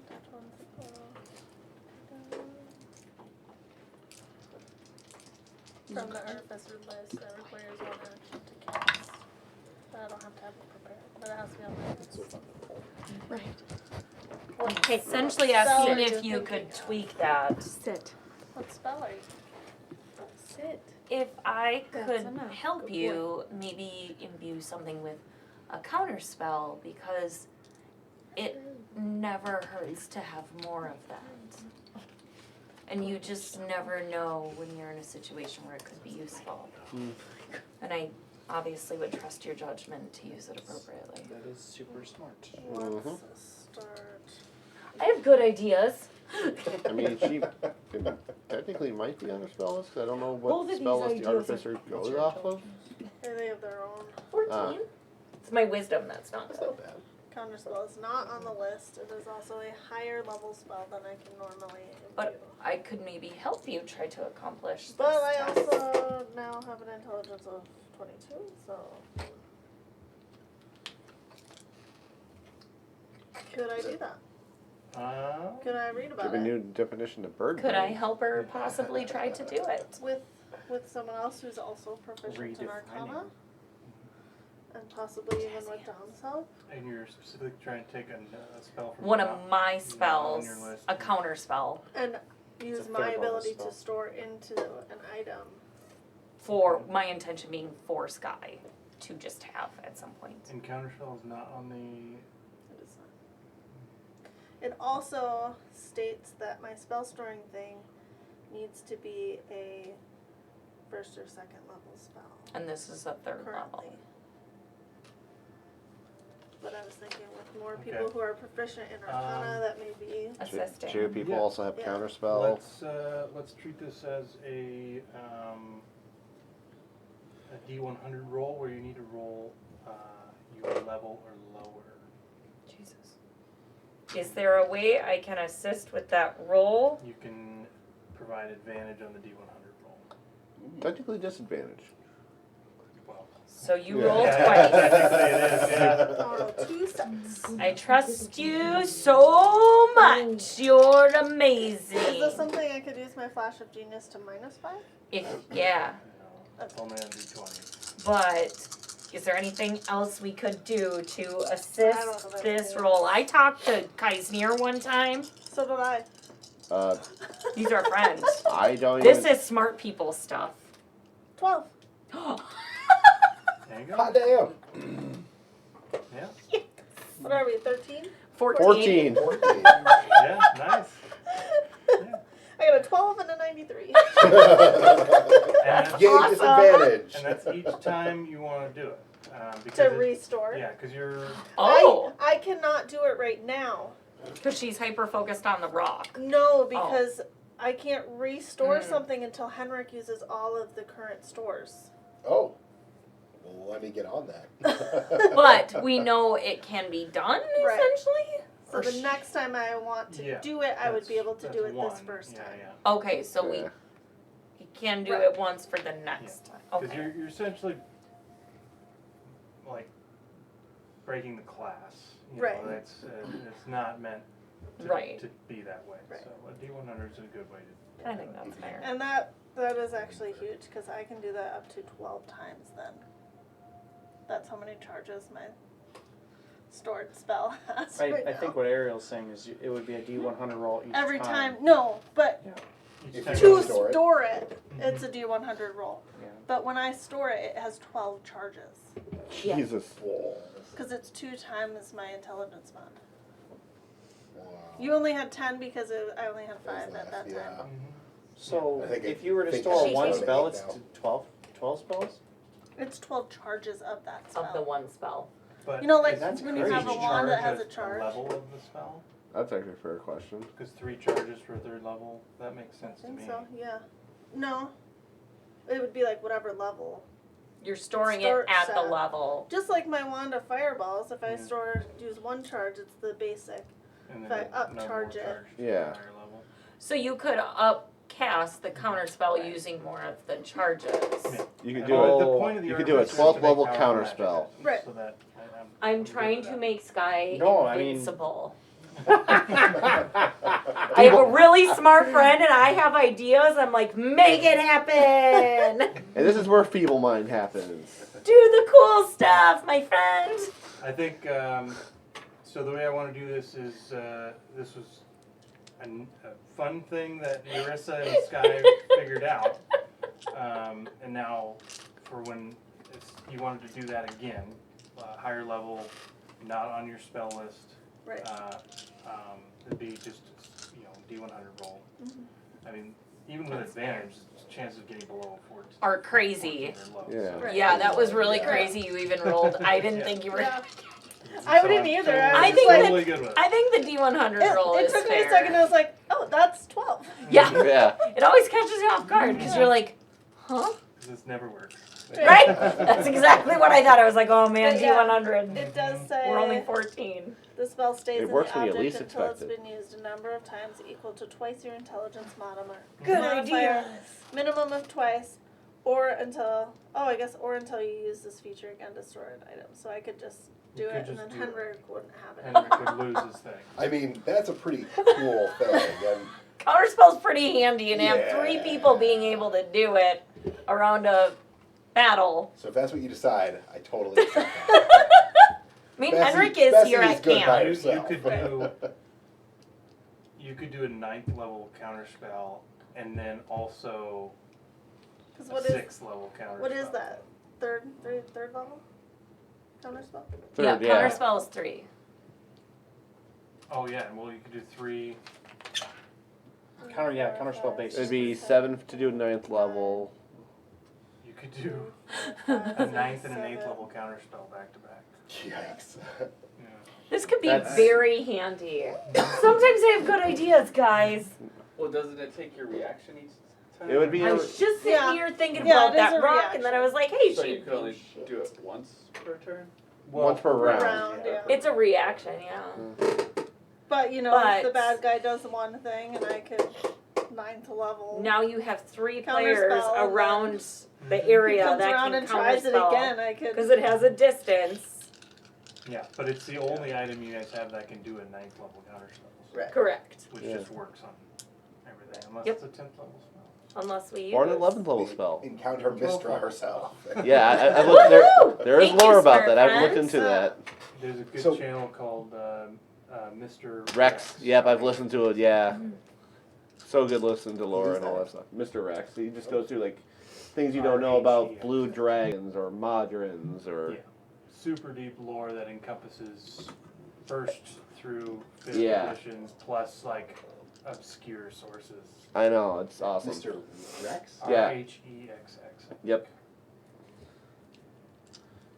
That one's from the artificer list that requires 1 action to cast. But I don't have to have it prepared. But it has to be on my list. Right. Essentially spell asking are you if you thinking could of? tweak that. Sit. What spell are you? Sit. If I That's could enough. help Good you, maybe imbue something with a counter spell, because it never hurts to have more of that. And you just never know when you're in a situation where it could be useful. And I obviously would trust your judgment to use it appropriately. That is super smart. Let's start. I have good ideas. I mean, she technically might be on her spell list, 'cause I don't know what Both of spell these list the ideas artificer What's goes your off of. Here they have their own. 14. It's my wisdom that's not That's good. not bad. Counter spell is not on the list. It is also a higher level spell than I can normally imbue. But I could maybe help you try to accomplish this But I task. also now have an intelligence of 22, so. Could I do that? Could I read about Give a it? new definition of bird Could I brain. help her possibly try to do it? With someone else who's also proficient in Arcana? Redefining. And possibly even with Dom's help? And you're specifically trying to take a spell from One the of top. my Not spells, on your list. a counter spell, And use It's a my third level ability spell. to store into an item. for my intention being for Sky to just have at some point. And counterspell is not on the. It is not. It also states that my spell storing thing needs to be a first or second level spell And this is a third currently. level. But I was thinking with more Okay. people who are proficient in Arcana, that may be. Assisting. Two people Yeah. also have Yeah. counter spell. Let's treat this as a D100 roll where you need to roll your level or lower. Jesus. Is there a way I can assist with that roll? You can provide advantage on the D100 roll. Technically disadvantage. Well, So you rolled yeah, twice. technically it is, yeah. Oh, 2 sets. I trust you so much. You're amazing. Is this something I could use my flash of genius to -5? Yeah, No, it's only on D20. but is there anything else we could do to I don't assist know this anything. roll? I talked to Kaisnir one time. So did I. These are friends. I don't This even. is smart people stuff. 12. There you go. Hot damn. Yeah. What are we, 13? 14. 14. Yeah, nice. I got a 12 and a 93. And that's, Game Awesome. disadvantage. and that's each time you want to do it. To Because restore. yeah, because you're Oh, I cannot do it right now. because she's hyper focused on the rock. No, because I can't restore Mm. something until Henrik uses all of the current stores. Oh. Well, let me get on that. But we know it can be done, Right. essentially? So Or the sh- next time I want to Yeah, do it, I would be able to that's do it one. this first Yeah, time. yeah. Okay, so Yeah. we can do Right. it once for the next time. Because Okay. you're essentially like breaking the class. You Right. know, it's not meant to, Right. to be that way. Right. So a D100 is a good way to. I think that's fair. And that is actually huge because I can do that up to 12 times then. That's how many charges my stored spell has right I now. think what Ariel's saying is it would be a D100 roll each Every time. time. No, but Each If time you you to store it. store it, it's a D100 roll. Yeah. But when I store it, it has 12 charges. Yeah. Jesus. Because it's 2 times my intelligence mod. Wow. You only had 10 because I only had 5 That at was that last, time. So I think if I you were to think store I one should spell, take it's now. to 12 spells? It's 12 charges of that spell. Of the one spell. But You know, like That's when you crazy. have a each wand that charge has a charge. The level of the spell, That's actually a fair question. because 3 charges for a 3rd level, that makes I sense to think me. so, yeah. No. It would be like whatever level. You're storing it Start at the set. level. Just like my wand of fireballs, if I Yeah. use 1 charge, it's the basic. And If I then no more upcharge it. charge to Yeah. a higher level. So you could upcast the counter spell using more of the charges. Yeah. You could And do Oh. it. the point of the You could do a artificer is to 12th make level powerful counter magic spell. items, Right. So that I'm good trying with to that. make Sky No, I mean- invincible. I have a really smart friend and I have ideas. I'm like, make it happen. And this is where feeble mind happens. Do the cool stuff, my friend. I think, so the way I want to do this is, this was a fun thing that Marissa and Sky figured out. And now, for when you wanted to do that again, higher level, not on your spell list, Right. it'd be just, D100 roll. I mean, even with advantage, chances of getting below 14 Are crazy. 14 are low, Yeah. so- Right. Yeah, that was really Yeah. crazy. You even rolled. I didn't think you were. Yeah. I So wouldn't I'm either. totally- I think was totally good with it. I think the D100 roll it is took fair. me a second. I was like, oh, that's 12. Yeah, Yeah. it always catches you off guard because you're like, huh? This never works. Right? That's exactly what I thought. I was like, oh man, But yeah, D100. It does say We're only 14. the spell stays It in works the when you object least until expect it's it. been used a number of times equal to twice your intelligence modifier. Good Modifier, idea. Minimum of twice, or until you use this feature again to store an item. So I could just do You could it, and just then do it. Henrik wouldn't have it. Henrik would lose his thing. I mean, that's a pretty cool thing. And Counterspell's pretty handy, and have Yeah. 3 people being able to do it around a battle. so if that's what you decide, I totally accept that. I mean, Bessie- Henrik is Bessie here is at good camp. by You herself. could do a 9th level counter spell, and then also Because a what is 6th level counter what spell. is that? Third level counterspell? Yeah, Third, yeah. counterspell is 3. Oh yeah, well you could do 3. Counterspell base. It'd be 7 to do 9th level. You could do a 9th and an 8th level counter spell back to back. Yikes. Yeah. This could be That's- very handy. Sometimes I have good ideas, guys. Well, doesn't it take your reaction each time? It would be I a, was just sitting Yeah. here thinking Yeah, about it is that a rock, and then I was like, hey, So she. you could only do it once per turn? once per round. Round, yeah. It's a reaction, yeah. But if the But- bad guy does one thing, and I could 9th level. Now you have 3 players Counterspell, and around the He area comes that around can and tries it counterspell. again. I could. Because it has a distance. Yeah, but it's the only item you guys have that can do a 9th level counterspell. Right. Correct. Which Yeah. just works on everything, unless Yep. it's a 10th level spell. Unless we use. Or an 11th level spell. Encounter Mistra herself. Yeah, I looked there. There is Thank you, lore about smart that. I haven't looked friends. into that. There's a good So- channel called Mr. Rex. Yep, I've listened to it. Yeah. So good listening to lore Who's and all that? that stuff. Mr. Rex. He just goes through like things you don't know about blue dragons or modrons or. Yeah. Super deep lore that encompasses first through 5th Yeah. editions plus like obscure sources. I know, it's awesome. Mr. Rex? Yeah. RHEXX. Yep.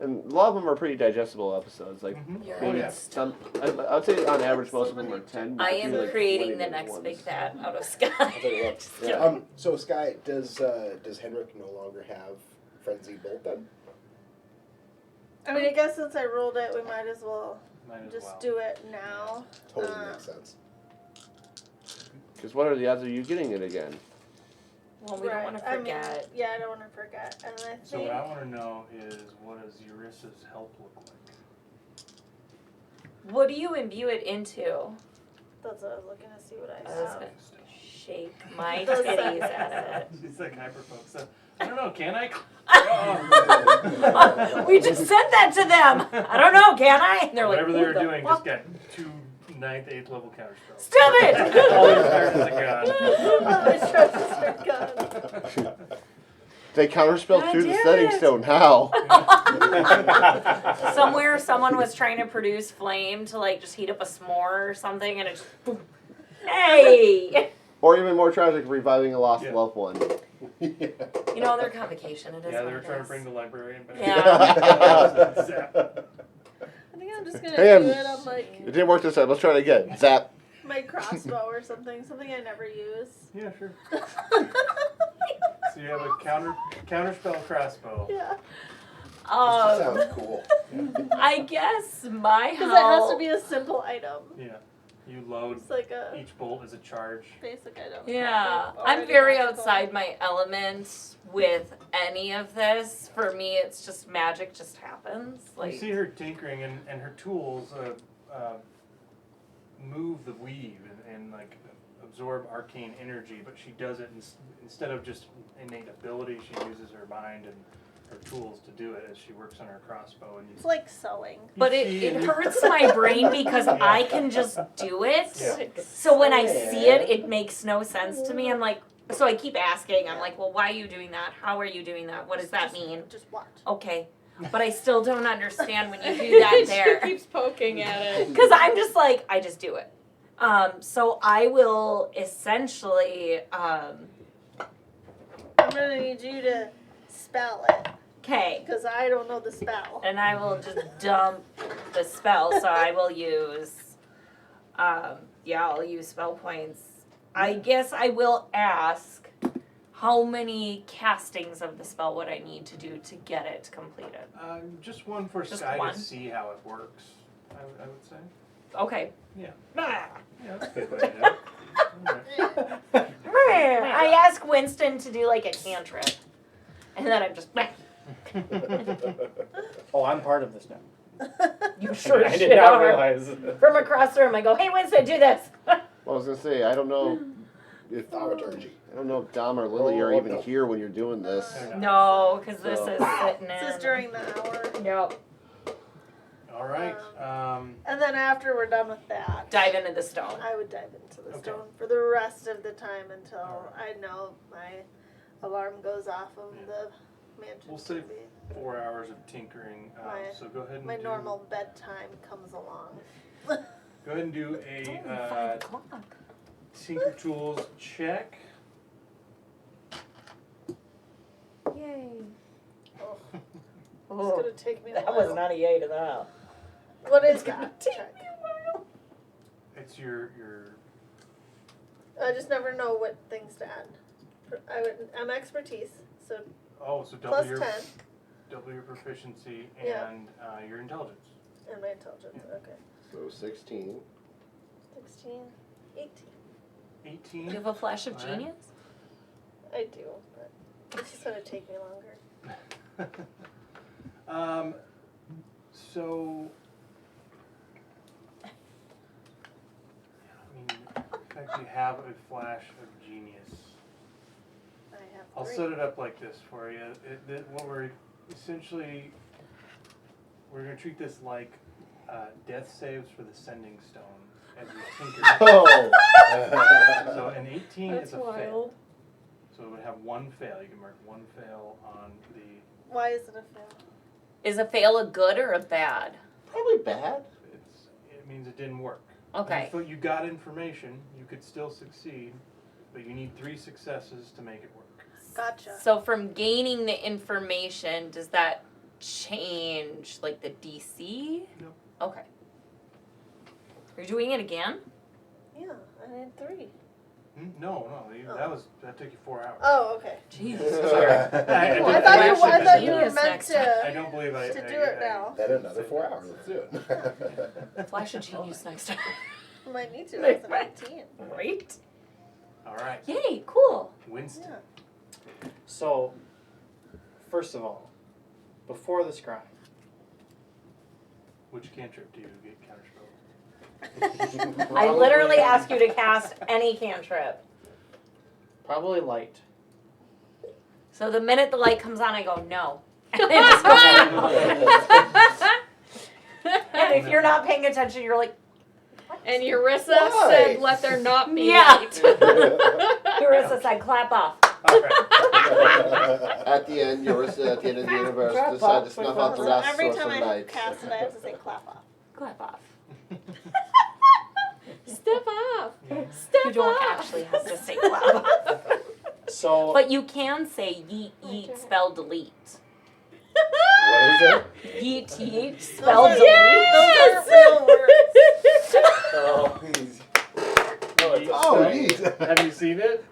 And a lot of them are pretty digestible episodes. Like, Oh, maybe yeah. some, I'd say on average most of them are 10. I but am feel like creating 20 the are next ones. big fat out of Sky. I'll tell you what. Just Yeah. kidding. So Sky, does Henrik no longer have Frenzy Bolt then? I mean, I guess since I rolled it, we might as well Might as just well. do it now. Totally makes sense. Because what are the odds of you getting it again? Well, we don't want to I mean, forget. yeah, I don't want to forget. And I So think what I want to know is, what does Eurissa's help look like? What do you imbue it into? that's what I was looking to see what I I was saw. gonna shake my Does titties that- at it. She's like hyperfocused. So, I don't know, can I? We just said that to them. I don't know, can I? And they're Whatever like, they were "Who the doing fuck?" just got 2 9th, 8th level counterspells. Stop Oh, it! there's a gun. I tried to start gun. They counterspell God through the damn setting it. stone. How? Somewhere someone was trying to produce flame to like just heat up a s'more or something and it just boom. Hey! Or even more tragic, reviving a lost Yeah. loved one. You know, they're convocation. It is Yeah, what they were it trying to is. bring the librarian back. Yeah. Zap. I think I'm just gonna Hey, do it on like It didn't work this time. Let's try it again. Zap. my crossbow or something I never use. Yeah, sure. So you have a counterspell crossbow. Yeah, Sounds cool. I guess my because it has to help. be a simple item. Yeah. You load It's like a each bolt as a charge. basic item. Yeah, Something I'm already very magical. outside my element with any of this. For me, it's just magic just happens. You Like, see her tinkering and her tools move the weave and like absorb arcane energy, but she does it instead of just innate ability. She uses her mind and her tools to do it as she works on her crossbow. And It's like sewing. but it hurts my brain because I can just do it. Yeah. So when I see it, it makes no sense to me. I'm like, so I keep asking. I'm like, well, why are you doing that? How are you doing that? What does that mean? Just watch. Okay. But I still don't understand when you do that there. She keeps poking at it. Because I'm just like, I just do it. So I will essentially, I'm gonna need you to spell it okay, because I don't know the spell. and I will just dump the spell. So I will use, I'll use spell points. I guess I will ask, how many castings of the spell would I need to do to get it completed? just one for Just Sky one. to see how it works. I would say. Okay. Yeah. Ah. Yeah, that's a good way to do it. Alright. I ask Winston to do like a cantrip, and then I'm just. Oh, I'm part of this now. You sure I did shit not are. realize. From across the room, I go, "Hey, Winston, do this." Well, I was gonna say I don't know if Thaumaturgy. I don't know if Dom or Lily are even here when you're doing this. No, because this So- is sitting This is in. during the hour. Yep. All right. And then after we're done with that, Dive into the stone. I would dive into the Okay. stone for the rest of the time until I know my alarm goes off of the mansion. We'll to say be- 4 hours of tinkering. So go ahead and my do, normal bedtime comes along. Go ahead and do a Tinker Tools check. Yay. It's Oh, gonna take me a that while. was not a yay to that. What is that? Check. It's your I just never know what things to add. I'm expertise, so so plus 10 double your proficiency Yeah. and your intelligence. and my intelligence. Okay. So 16. 16, 18. Do you 18. have a flash of Alright. genius? I do, but it's just gonna take me longer. So, I mean, in fact, you have a flash of genius. I have I'll 3. set it up like this for you. What we're essentially, we're gonna treat this like death saves for the sending stone as we tinker. Oh. So an 18 That's is a fail. wild. So it would have one fail. You can mark one fail on the. Why is it a fail? Is a fail a good or a bad? Probably bad. It means it didn't work. Okay. So you got information. You could still succeed, but you need 3 successes to make it work. Gotcha. So from gaining the information, does that change like the DC? Nope. Okay. You're doing it again? Yeah, I need 3. No, that took you 4 hours. Oh, okay. Jesus. Sorry. I thought you were Genius meant next to I don't believe I do it now. Then another 4 hours. Let's do it. Flash of genius next time. I might need to. That's an 18. Right? All right, Yay, cool. Winston. Yeah. So, first of all, before the scrying, Which cantrip do you get counterspell? I literally ask you to cast any cantrip. probably light. So the minute the light comes on, I go, no. And if you're not paying attention, you're like, And Eurissa Why? said, "Let there not be Yeah. light." Eurissa said, clap off. All right. At the end, Eurissa, at the end of the universe, Clap decide off. to snuff out the So last every source time of I light. cast it, I have to say clap off. Clap off. Step up. Yeah. Step You don't up. actually have to say clap off. So, But you can say yeet, yeet, spell delete. What is it? Yeet, yeet, spell Those are- delete. Those are real words. oh, Oh, neat. Have you seen it?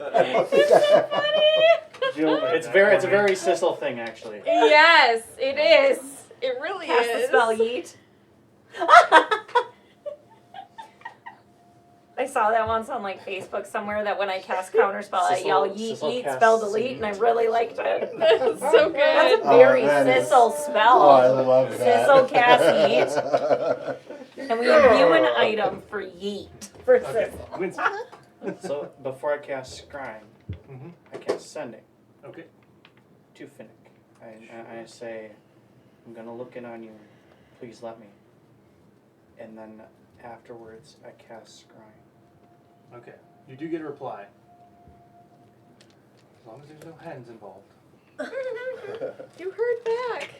Jill made it's that very, for it's a me. very Sissel thing, actually. Yes, it is. It really Cast the is. spell yeet. I saw that once on like Facebook somewhere that when I cast counterspell, I yell yeet, Sissel yeet, casts spell delete, and I really liked it. That's so good. That's a Oh, very that is- Sissel spell. Oh, I love that. Sissel cast yeet. And we imbue an item for yeet. For Okay, Sissel. Winston. So, before I cast scrying, Mhm. I cast sending Okay. to Finnick. I say, I'm going to look in on you. Please let me. And then afterwards, I cast scrying. Okay. You do get a reply. As long as there's no hands involved. You heard back.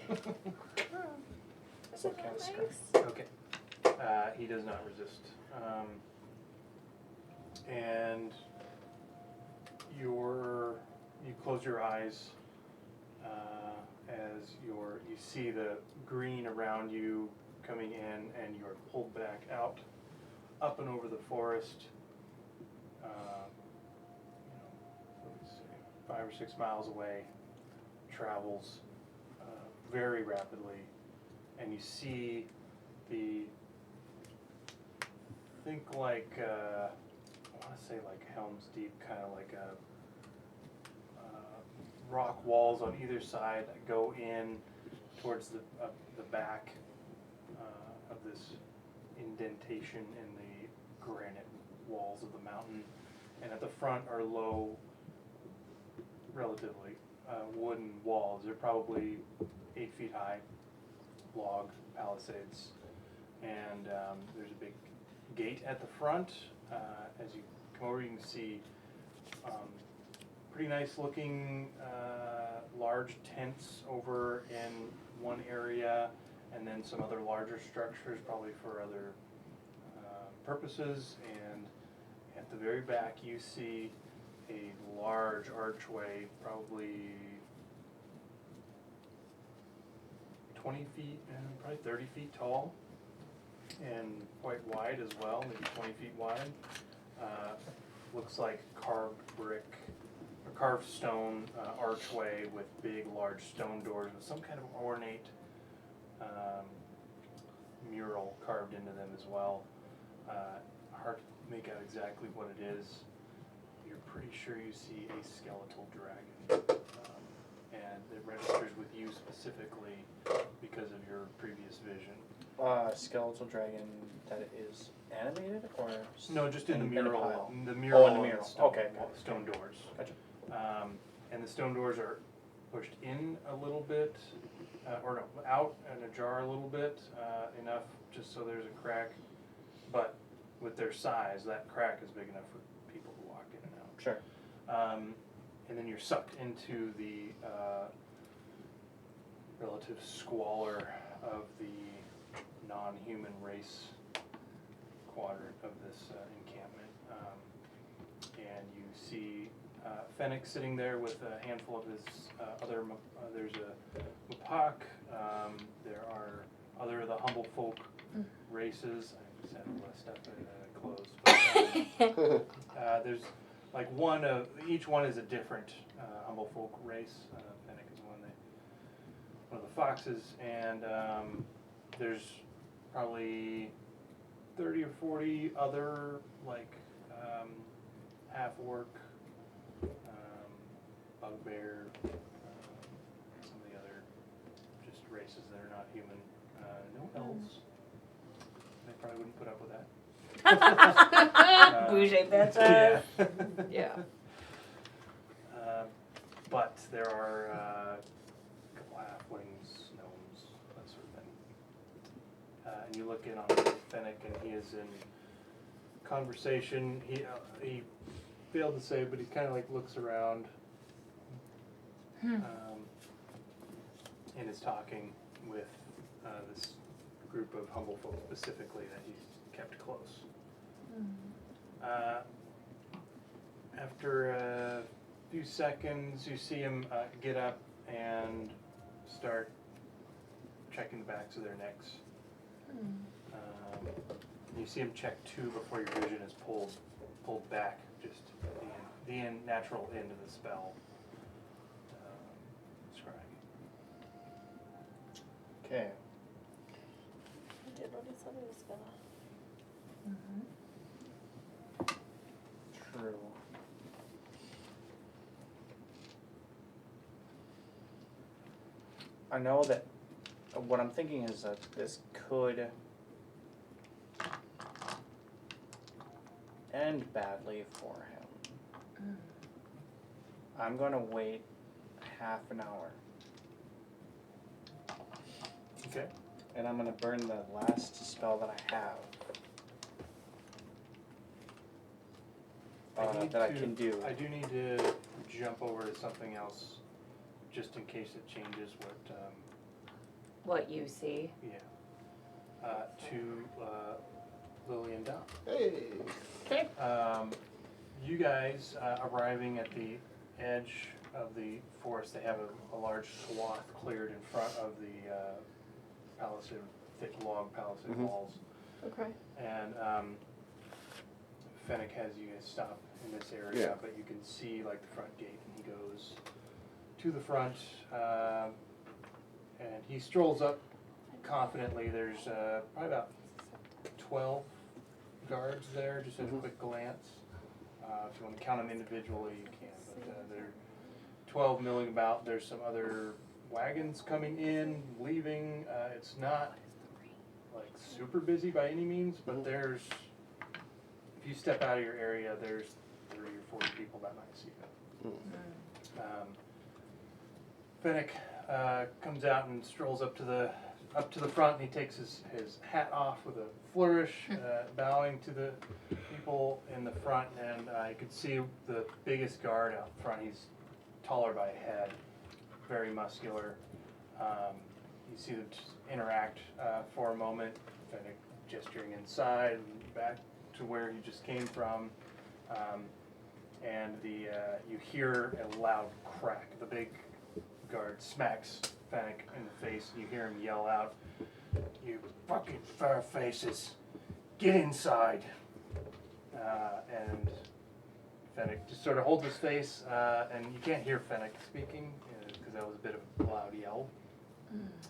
So cast scrying. Okay. He does not resist. And you close your eyes as you see the green around you coming in, and you're pulled back out, up and over the forest. Let's say 5 or 6 miles away. Travels very rapidly, and you see think like I want to say like Helm's Deep, kind of like a rock walls on either side that go in towards the back of this indentation in the granite walls of the mountain, and at the front are low, relatively wooden walls. They're probably 8 feet high, log palisades, and there's a big gate at the front. As you come over, you can see pretty nice looking large tents over in one area, and then some other larger structures, probably for other purposes. And at the very back, you see a large archway, probably 20 feet and probably 30 feet tall, and quite wide as well, maybe 20 feet wide. Looks like carved brick or carved stone archway with big, large stone doors with some kind of ornate mural carved into them as well. Hard to make out exactly what it is. pretty sure you see a skeletal dragon. And it registers with you specifically because of your previous vision. Skeletal dragon that is animated or No, just in the a mural. pile? The mural. Oh, in the on mural. stone, Okay. Stone doors. Gotcha. And the stone doors are pushed in a little bit, or no, out and ajar a little bit, enough just so there's a crack. But with their size, that crack is big enough for people to walk in and out. Sure. And then you're sucked into the relative squalor of the non-human race quadrant of this encampment. And you see Fennec sitting there with a handful of his there's a Mupak, there are other of the humble folk races. I just had a list up and closed. But, there's like each one is a different humble folk race. Fennec is one of the foxes, and there's probably 30 or 40 other like half-orc, bugbear, some of the other just races that are not human. No elves. They probably wouldn't put up with that. Bougie bitches. Yeah. Yeah. But there are a couple halflings, gnomes, that sort of thing. And you look in on Fennec, and he is in conversation. He failed to say, but he kind of like looks around, and is talking with this group of humble folk specifically that he's kept close. After a few seconds, you see him get up and start checking the backs of their necks. You see him check two before your vision is pulled back, just the natural end of the spell. Scrying. Okay. I did what he said he was gonna. True. I know that what I'm thinking is that this could end badly for him. I'm gonna wait half an hour. Okay. And I'm gonna burn the last spell that I have. That I can do. I do need to jump over to something else, just in case it changes What you see. to Lily and Dom. Hey. Okay. You guys arriving at the edge of the forest, they have a large swath cleared in front of the palisade, thick log palisade walls. Okay. And Fennec has you guys stop in this area, Yeah. but you can see like the front gate, and he goes to the front, and he strolls up confidently. There's probably about 12 guards there, just at a quick glance. If you want to count them individually, you can, but there are 12 milling about. There's some other wagons coming in, leaving. It's not like super busy by any means, but there's, if you step out of your area, there's 30 or 40 people that might see you. Fennec comes out and strolls up to the front, and he takes his hat off with a flourish, bowing to the people in the front, and you can see the biggest guard out front. He's taller by a head, very muscular. You see them just interact for a moment, Fennec gesturing inside and back to where he just came from, and you hear a loud crack. The big guard smacks Fennec in the face, and you hear him yell out, "You fucking fur faces, get inside!" And Fennec just sort of holds his face, and you can't hear Fennec speaking because that was a bit of a loud yell,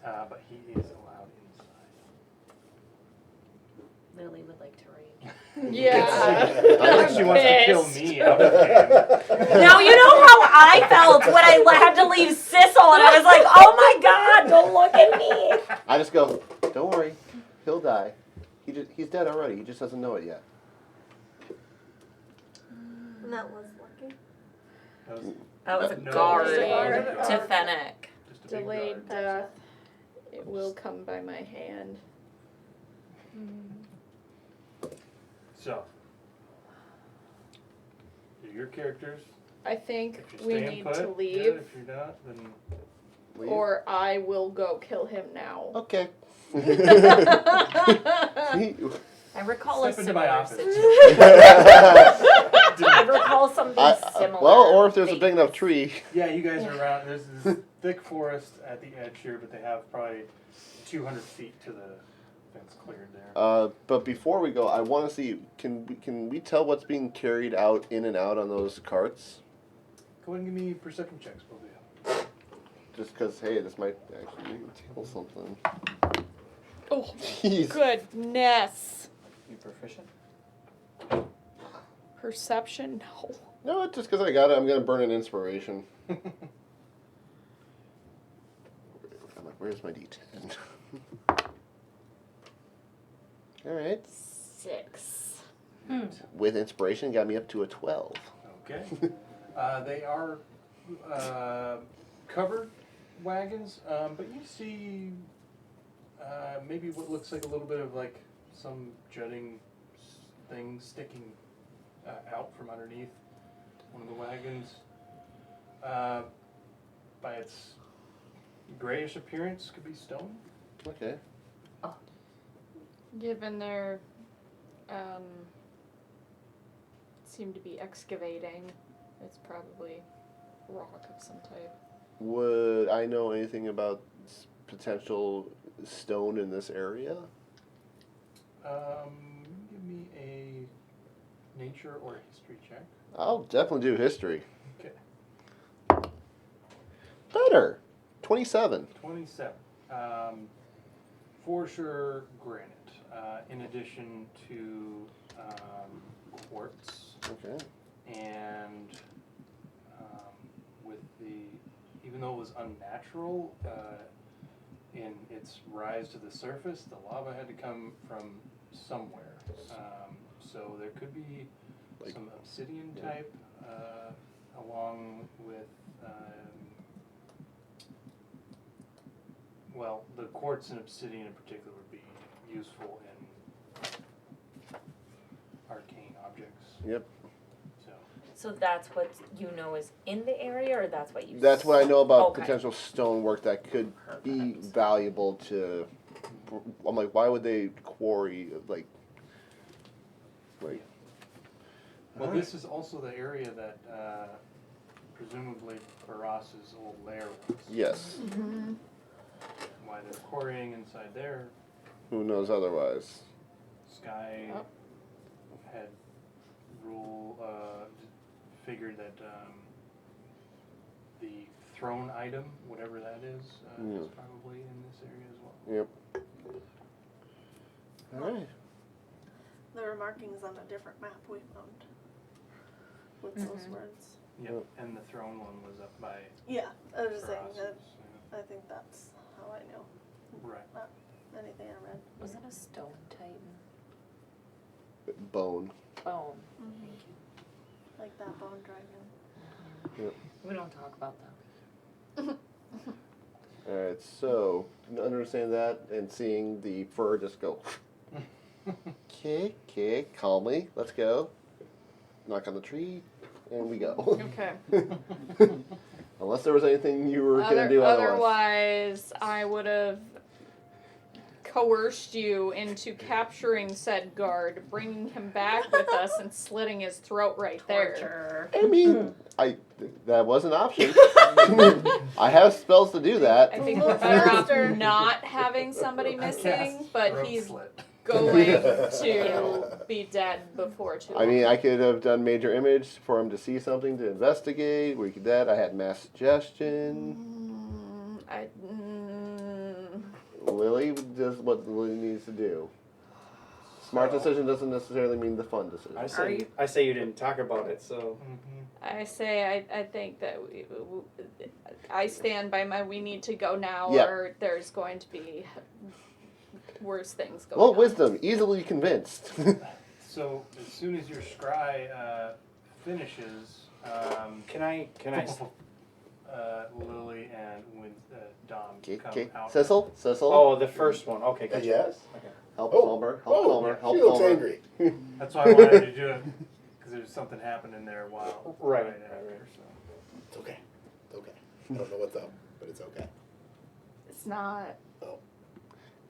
but he is allowed inside. Lily would like to rage. Yeah. I think she wants to kill Pissed. me out of game. Now you know how I felt when I had to leave Sissel, and I was like, "Oh my God, don't look at me." I just go, don't worry, he'll die. He's dead already. He just doesn't know it yet. And that was lucky. That was a No, guard it was a guard. to Fennec. Just a big Delayed guard. death. It will come by my hand. So, your characters. I think If you're we staying need put, to good. leave, If you're not, then Leave? or I will go kill him now. Okay. I recall a Step into my similar office. situation. I recall something similar. Well, or if there's a They- big enough tree. yeah, you guys are around. There's this thick forest at the edge here, but they have probably 200 feet to the fence cleared there. But before we go, I want to see, can we tell what's being carried out in and out on those carts? Go ahead and give me perception checks, both of you. Just because, hey, this might actually tell something. Oh, Jeez. goodness. You proficient? Perception? No. No, just because I got it, I'm going to burn an inspiration. I'm like, where's my D10? Alright. 6. With inspiration, got me up to a 12. Okay. They are covered wagons, but you see maybe what looks like a little bit of like some jutting thing sticking out from underneath one of the wagons. By its grayish appearance, could be stone. Okay. Given their seem to be excavating, it's probably rock of some type. Would I know anything about potential stone in this area? Give me a nature or history check. I'll definitely do history. Okay. Better. 27. 27. For sure, granite. In addition to quartz, Okay. and with even though it was unnatural in its rise to the surface, the lava had to come from somewhere. So there could be Like- some obsidian type, along with. Well, the quartz and obsidian in particular would be useful in arcane objects. Yep. So So that's what you know is in the area, or that's what you? That's what I know about Okay. potential stonework that could be Perfect. valuable to. I'm like, why would they quarry like? well, this is also the area that presumably Baras's old lair was. Yes. Why they're quarrying inside there, Who knows otherwise? Sky Oh. had figured that the throne item, whatever that is probably in this area as well. Yep. All right. There were markings on a different map we found with those words. Yep, and the throne one was up by Yeah, I was just saying that. Baras's. I think that's how I know Right. anything I read. Was it a stone titan? Bone. Bone. Like that bone dragon. We don't talk about that. All right. So understand that and seeing the fur just go. Okay, calmly. Let's go. Knock on the tree, and we go. Okay. Unless there was anything you were gonna do otherwise. Otherwise, I would have coerced you into capturing said guard, bringing him back with us, and slitting his throat right there. Torture. I mean, that was an option. I have spells to do that. I think we're better off not having somebody missing, but Throat he's slit. going to be dead before too long. I mean, I could have done major image for him to see something to investigate. We could that. I had mass suggestion. Mm, Lily does what Lily needs to do. smart decision doesn't necessarily mean the fun decision. I say you didn't talk about it, so. I say I think that I stand by my we need to go now, Yeah. or there's going to be worse things going Well, on. wisdom, easily convinced. So as soon as your scry finishes, Can I? Lily and Dom come Okay. out. Cecil? Oh, the first one. Okay, gotcha. Yes. Okay. Help Oh. Palmer. Help Palmer. Help She looks Palmer. angry. That's why I wanted to do it, because there's something happening there while Right. after, so. It's okay. It's okay. I don't know what's up, but it's okay. It's not. Oh.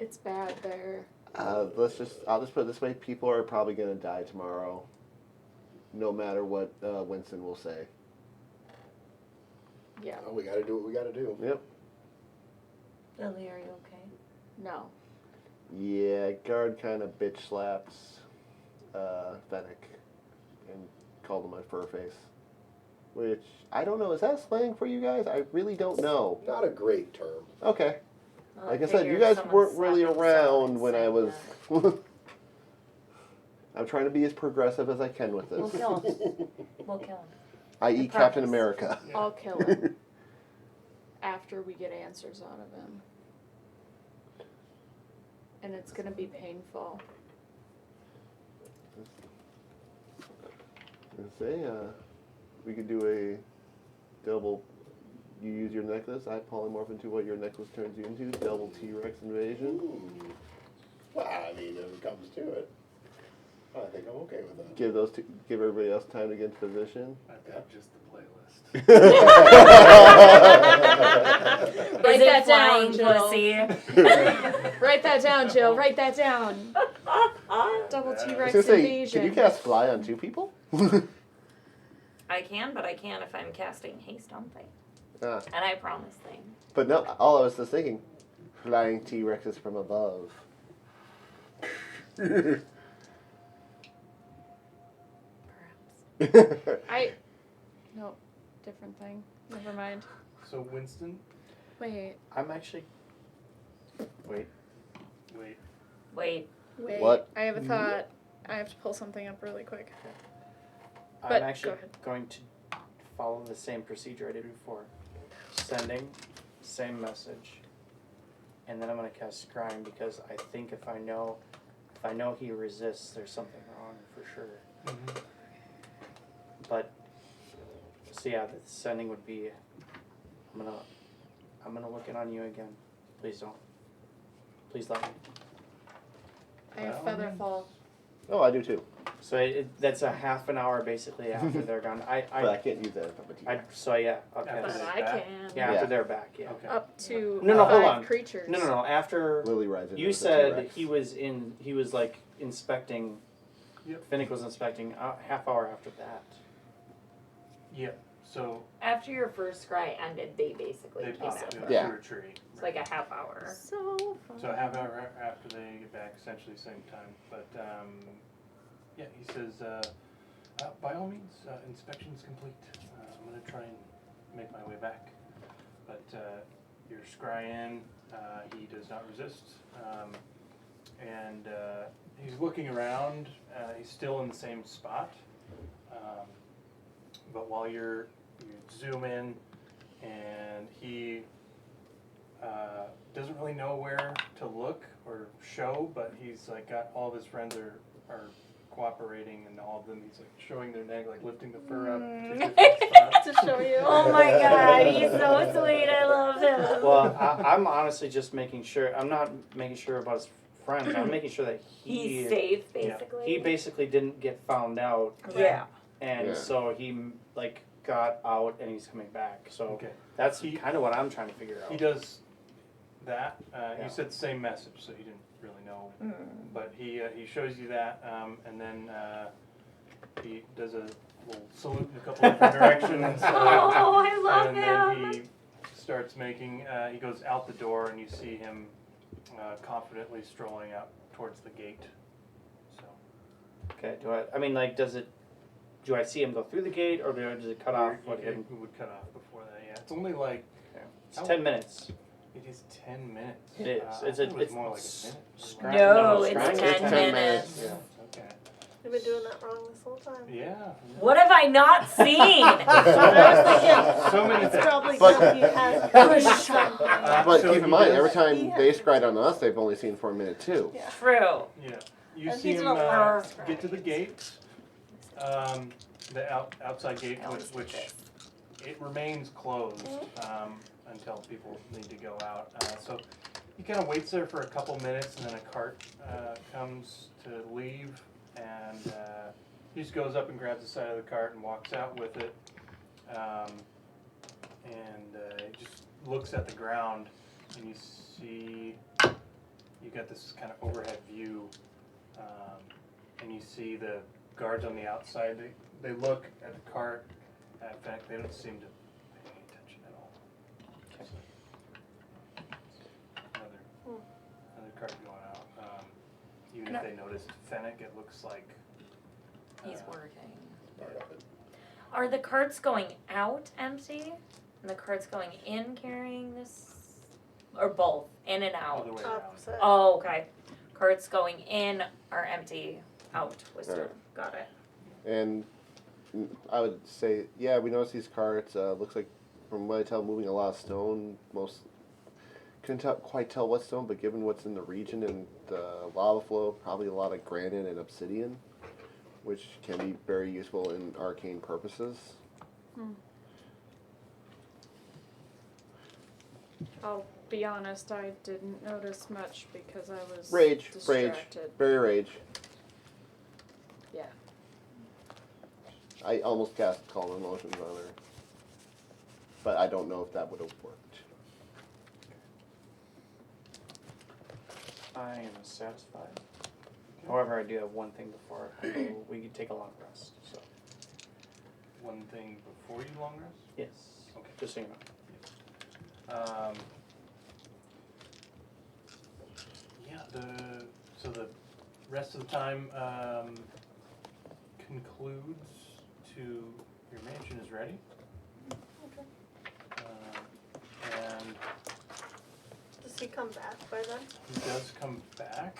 It's bad there. I'll just put it this way: people are probably gonna die tomorrow, no matter what Winston will say. Yeah. Oh, we got to do what we got to do. Yep. Lily, are you okay? No. Yeah, guard kind of bitch slaps Fennec and called him a fur face. Which, I don't know, is that slang for you guys? I really don't know. Not a great term. Okay. Well, Like I said, you figured guys someone weren't really slapping around someone when I saying was... that. I'm trying to be as progressive as I can with We'll this. kill him. We'll kill him. I.e. I Captain promise. America. I'll kill him after we get answers out of him. And it's gonna be painful. Say, we could do a double. You use your necklace, I polymorph into what your necklace turns you into. Double T-Rex invasion. Ooh. Well, I mean, if it comes to it, I think I'm okay with that. Give everybody else time to get into position. I've got just the playlist. Write Is that it down, flying Jill. pussy? Write that down, Jill. Write that down. Double I T-Rex was gonna say, invasion. can you cast fly on 2 people? I can, but I can't if I'm casting haste on things. Ah, And I promise things. but no, all I was just thinking, flying T-Rexes from above. Perhaps. No, different thing. Never mind. So Winston, Wait. I'm actually. Wait. wait. Wait. Wait. What? I have a thought. I have to pull something up really quick. I'm But, actually go ahead. going to follow the same procedure I did before. Sending, same message, and then I'm going to cast scrying because I think if I know he resists, there's something wrong for sure. Mm-hmm. But so yeah, the sending would be. I'm gonna look in on you again. Please don't. Please let me. I have Well, Featherfall. Oh, I do too. So that's a half an hour basically after they're gone. But I can't use that if I'm a T-Rex. So yeah, After okay. But they're I back? can. Yeah, Yeah. after they're back. Yeah. Okay. Up to No, hold 5 on. creatures. No. After Lily rides into you the said T-Rex. he was like inspecting. Yep. Finnick was inspecting a half hour after that. Yeah. So After your first scry ended, they basically they came pop out. Yeah. to a tree. It's like a half hour. So fun. So a half hour after they get back, essentially same time. But yeah, he says, by all means, inspection's complete. I'm gonna try and make my way back. But your scryen, he does not resist. And he's looking around. He's still in the same spot. But while you zoom in, and he doesn't really know where to look or show, but he's like got all of his friends are cooperating, and all of them he's like showing their neck, like lifting the fur up to different spots. To show you. Oh my god, he's so sweet. I love him. Well, I'm honestly just making sure. I'm not making sure about his friends. I'm making sure that He's safe, basically. he basically didn't get found out, Yeah. and Yeah. so he like got out and he's coming back. So Okay. that's kind of what I'm trying to figure out. He does that. Yeah. You said the same message, so he didn't really know. Mm. But he shows you that, and then he does a little salute in a couple different directions. Oh, I love and him. then he starts making. He goes out the door, and you see him confidently strolling out towards the gate. So Okay. I mean, like, do I see him go through the gate, or does it cut off? it would cut off before that. Yeah, it's only like It's 10 minutes. It is 10 minutes. It is. I It's thought it was it's more like a s- minute. scratch- No, it's scratch- 10 minutes. Yeah, okay. You've been doing that wrong this whole time. Yeah. What have I not seen? So many It's things. probably But- because he has something. But so keep in he mind, does- every he time has- they scryed on us, they've only seen for a minute too. Yeah. True. Yeah. You And see he did him a lot of get to the gate, the outside gate, I always do which this. it remains closed until people need to go out. So he kind of waits there for a couple minutes, and then a cart comes to leave, and he just goes up and grabs the side of the cart and walks out with it, and he just looks at the ground, and you see you got this kind of overhead view, and you see the guards on the outside. They look at the cart. In fact, they don't seem to pay any attention at all. Another cart going out. Even if they notice Fennec, it looks like He's working. Are the carts going out empty? And the carts going in carrying this? Or both? In and out? other way around. Opposite. Oh, okay. Carts going in are empty, out wisdom. Alright. Got it. And I would say, yeah, we noticed these carts. Looks like, from what I tell, moving a lot of stone. Most couldn't quite tell what stone, but given what's in the region and the lava flow, probably a lot of granite and obsidian, which can be very useful in arcane purposes. I'll be honest, I didn't notice much because I was Rage, distracted. very rage. Yeah. I almost cast Calm Emotions on her, but I don't know if that would have worked. I am satisfied. However, I do have one thing before I go. We could take a long rest. So One thing before you long rest? yes. Okay. Just so you know. So the rest of the time concludes to your mansion is ready. And Does he come back by then? he does come back.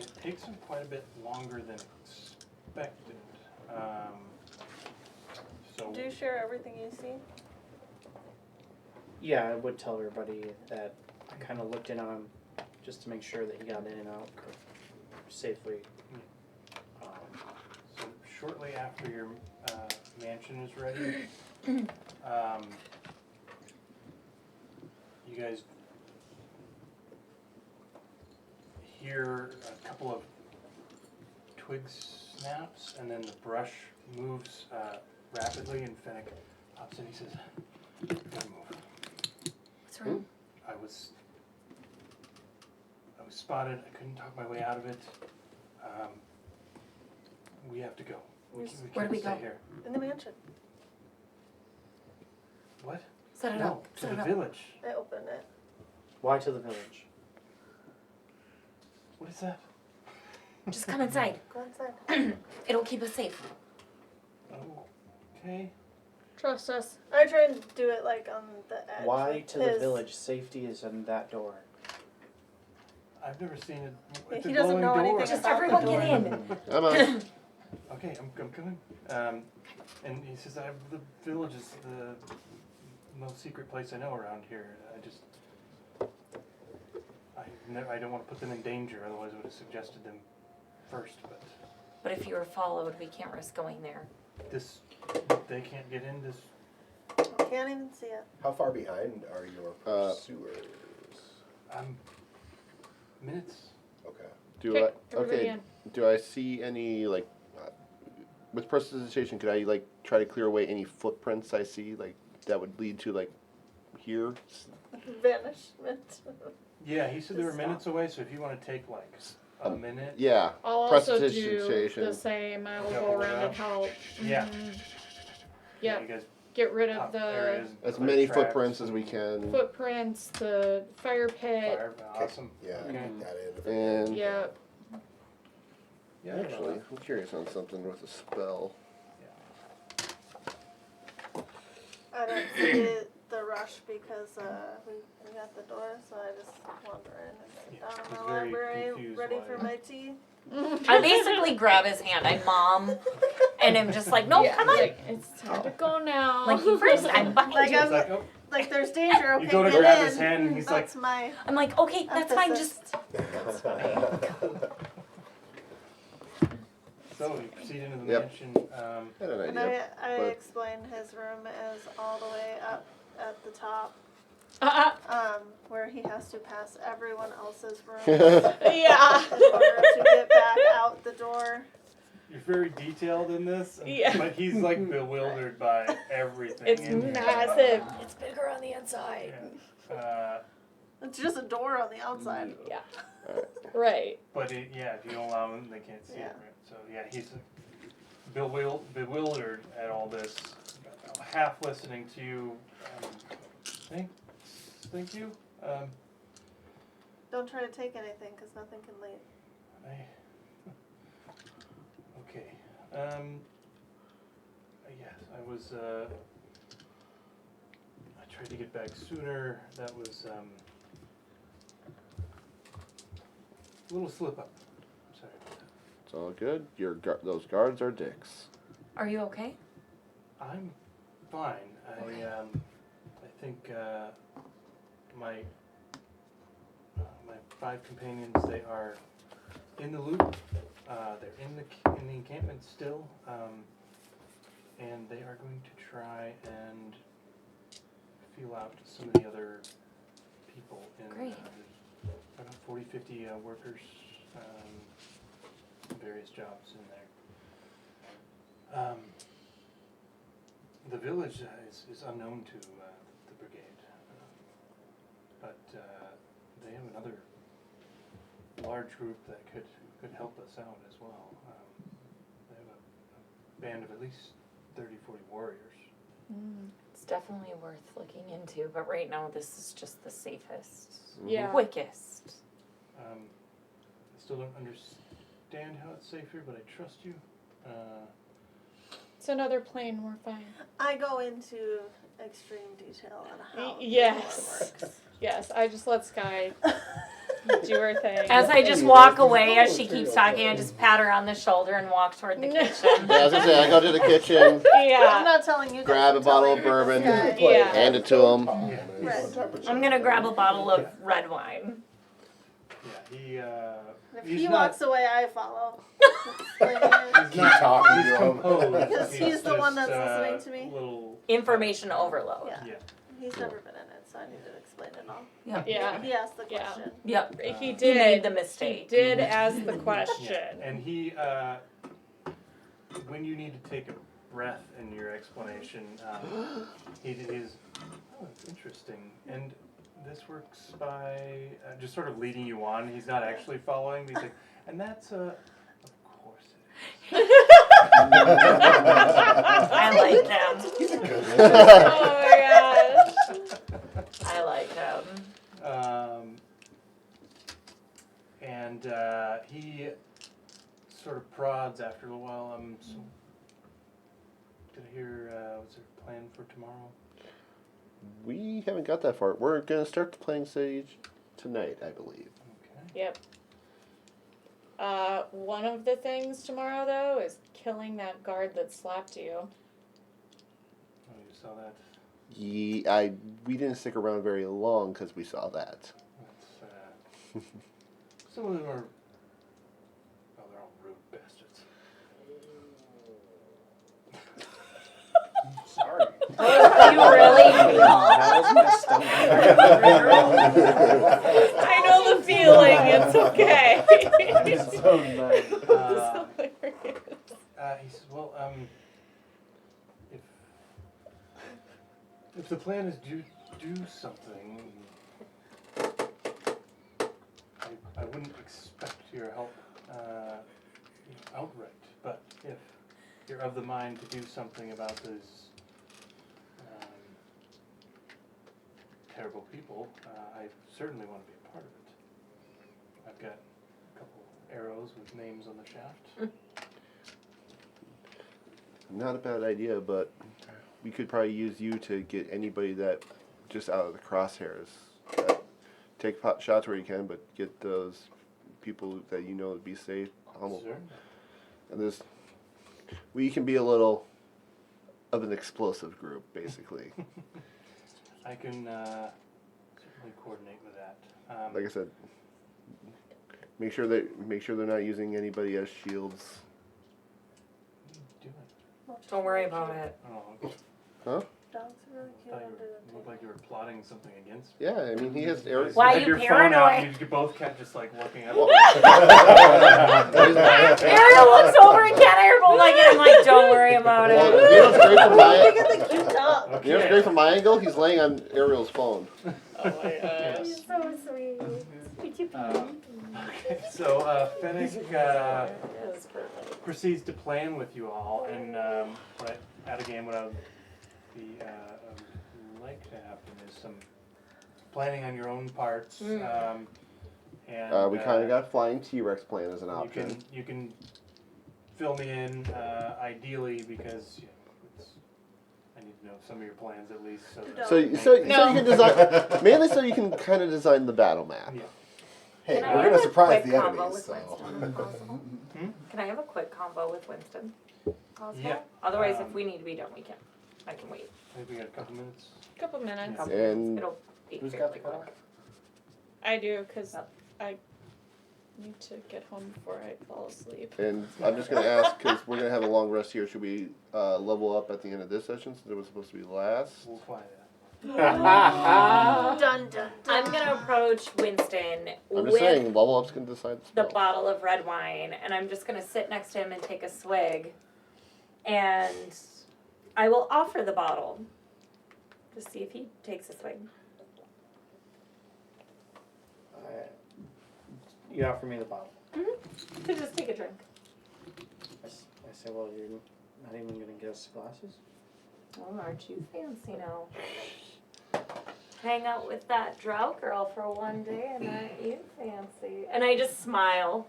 It takes him quite a bit longer than expected. So Do you share everything you see? Yeah, I would tell everybody that I kind of looked in on him just to make sure that he got in and out safely. So shortly after your mansion is ready, you guys hear a couple of twig snaps, and then the brush moves rapidly, and Fennec hops in. He says, "Gotta move. What's wrong? I was spotted. I couldn't talk my way out of it. We have to go. We Where can't do we stay go? here." In the mansion. What? Set it No, up. to Set the it up. village. I open it. Why to the village? What is that? Just come inside. Go inside. It'll keep us safe. Oh, okay. Trust us. I try and do it like on the edge. Why with to the his- village? Safety is in that door. I've never seen it. Yeah, It's he a doesn't glowing know door. anything Just about everyone the get door. in. I'm on. Okay, I'm coming. And he says, the village is the most secret place I know around here. I don't want to put them in danger, otherwise I would have suggested them first, but But if you were followed, we can't risk going there. they can't get in this. Can't even see it. How far behind are your pursuers? Minutes. Okay. Do Okay, I everybody okay? in. Do I see any with prestidigitation? Could I like try to clear away any footprints I see like that would lead to like here? Vanishment. Yeah, he said they were Just minutes away, so if you want to take like a minute. Yeah. I'll also do Prestidigitation. the same. I will Yeah, go hold around it and help. Yeah. Yeah. You guys Get rid of pop the areas, As clear many tracks footprints as we and can. footprints, the fire pit. fire. Awesome. Yeah, Okay. that in. And Yeah. Yeah, actually, I'm curious on something with a spell. I don't see it the rush because we got the door, so I just wander in and sit Yeah, down in he's the very library, confused ready why- for my tea. I basically grab his hand. I'm mom, and I'm just like, no, Yeah, come on. like, it's time to go now. Like first, I'm behind Like you. It's like, oh, Like there's danger. Okay, You go to get grab in. his hand, and he's like- That's my. I'm like, okay, that's fine. emphasis. Just so you proceed into the Yep. mansion. I had an And idea. I but- explained his room is all the way up at the top, where he has to pass everyone else's room in Yeah. order to get back out the door. You're very detailed in this, Yeah. but he's like bewildered by everything. It's in here. massive. It's bigger on the inside. Yeah. It's just a door on the outside. Yeah. Right. But if you don't allow them, they can't see Yeah. it. Right? So yeah, he's bewildered at all this, half listening to you. Thank you. Don't try to take anything, because nothing can leave. Okay. Yes, I was. I tried to get back sooner. That was a little slip up. I'm sorry about that. It's all good. Those guards are dicks. are you okay? I'm fine. I think my 5 companions, they are in the loop. They're in the encampment still, and they are going to try and feel out some of the other people in. Great. About 40, 50 workers, various jobs in there. The village is unknown to the brigade, but they have another large group that could help us out as well. They have a band of at least 30, 40 warriors. It's definitely worth looking into, but right now this is just the safest, Yeah. quickest. I still don't understand how it's safe here, but I trust you. It's another plane. We're fine. I go into extreme detail on how Yes. it works. Yes. I just let Sky do her thing. As I just walk away, as she keeps talking, I just pat her on the shoulder and walk toward the kitchen. Yeah, I was gonna say, I go to the kitchen, I'm Yeah. not telling you. grab a I'm bottle of telling bourbon, this guy. Yeah. hand it to him. Right. I'm gonna grab a bottle of red wine. Yeah, If he's he not- walks away, I follow. he's Keep not talking he's to him. composed. Because he's the one just, that's listening to me. Little, Information overload. Yeah. yeah. He's never been in it, so I need to explain it all. Yeah. He asked the Yeah. question. Yep. He He did. made the He mistake. did ask the question. Yeah. And he, when you need to take a breath in your explanation, he is, interesting. And this works by just sort of leading you on. He's not actually following. He's like, and that's of course it is. I like him. Oh my gosh. I like him. And he sort of prods after a little while. So did I hear? What's their plan for tomorrow? We haven't got that far. We're gonna start the planning stage tonight, I believe. Okay. Yep. One of the things tomorrow though is killing that guard that slapped you. Oh, you saw that. We didn't stick around very long because we saw that. That's, some of them are. Oh, they're all rude bastards. Sorry. You really feel. That was my stomach. I know the feeling. It's okay. It's so nice. He says, well, if the plan is to do something, I wouldn't expect your help outright. But if you're of the mind to do something about these terrible people, I certainly want to be a part of it. I've got a couple arrows with names on the shaft. Not a bad idea, but we could probably use you to get anybody that just out of the crosshairs. Take pot shots where you can, but get those people that you know to be safe. Humble. Sure. And we can be a little of an explosive group, basically. I can certainly coordinate with that. Like I said, make sure they're not using anybody as shields. Do it. Don't worry about it. Oh, Huh? Dogs are really cute I thought under you the looked like you were plotting something against me. Yeah, I mean he has areas. Why had you your phone out paranoid? and you both kept just like looking at Ariel looks over and Ken and I are both like, I'm like, don't worry about Well, it. you know what's great from Look my at the cute dog. you know what's great from my angle? He's laying on Ariel's phone. Oh my gosh. He's so sweet. Okay, so Fennec proceeds to plan with you all, and out of game, what I would like to happen is some planning on your own parts. And We kind of got a flying T-Rex plan as an option. you can fill me in ideally because I need to know some of your plans at least. So So you can design mainly so you can kind of design the battle map. Yeah. Hey, Can I we're have gonna a surprise quick the combo enemies, with so. Winston, if possible? Can I have a quick combo with Winston? Possible? Yeah. Otherwise, if we need to be done, we can. I can wait. I think we got a couple minutes. Couple minutes. Yeah. And It'll be Who's got fairly the cutoff? quick. I do, because I need to get home before I fall asleep. And I'm just going to ask, because we're going to have a long rest here, should we level up at the end of this session since it was supposed to be last? We'll fly that. Dun dun dun. I'm gonna approach Winston I'm just with saying, level ups can decide the the spell. bottle of red wine, and I'm just gonna sit next to him and take a swig, and I will offer the bottle to see if he takes a swig. You offer me the bottle. To just take a drink. I say, well, you're not even gonna get us glasses? Oh, aren't you fancy now? Hang out with that drow girl for one day and aren't you fancy? And I just smile.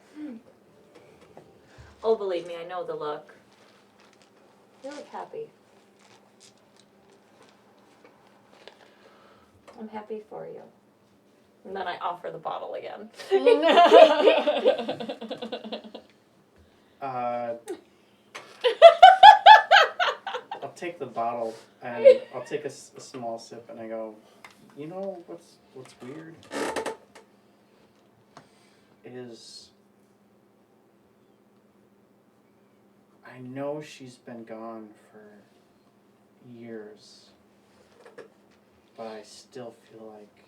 Oh, believe me, I know the look. You look happy. I'm happy for you. And then I offer the bottle again. I'll take the bottle and I'll take a small sip and I go, you know what's weird? Is I know she's been gone for years, but I still feel like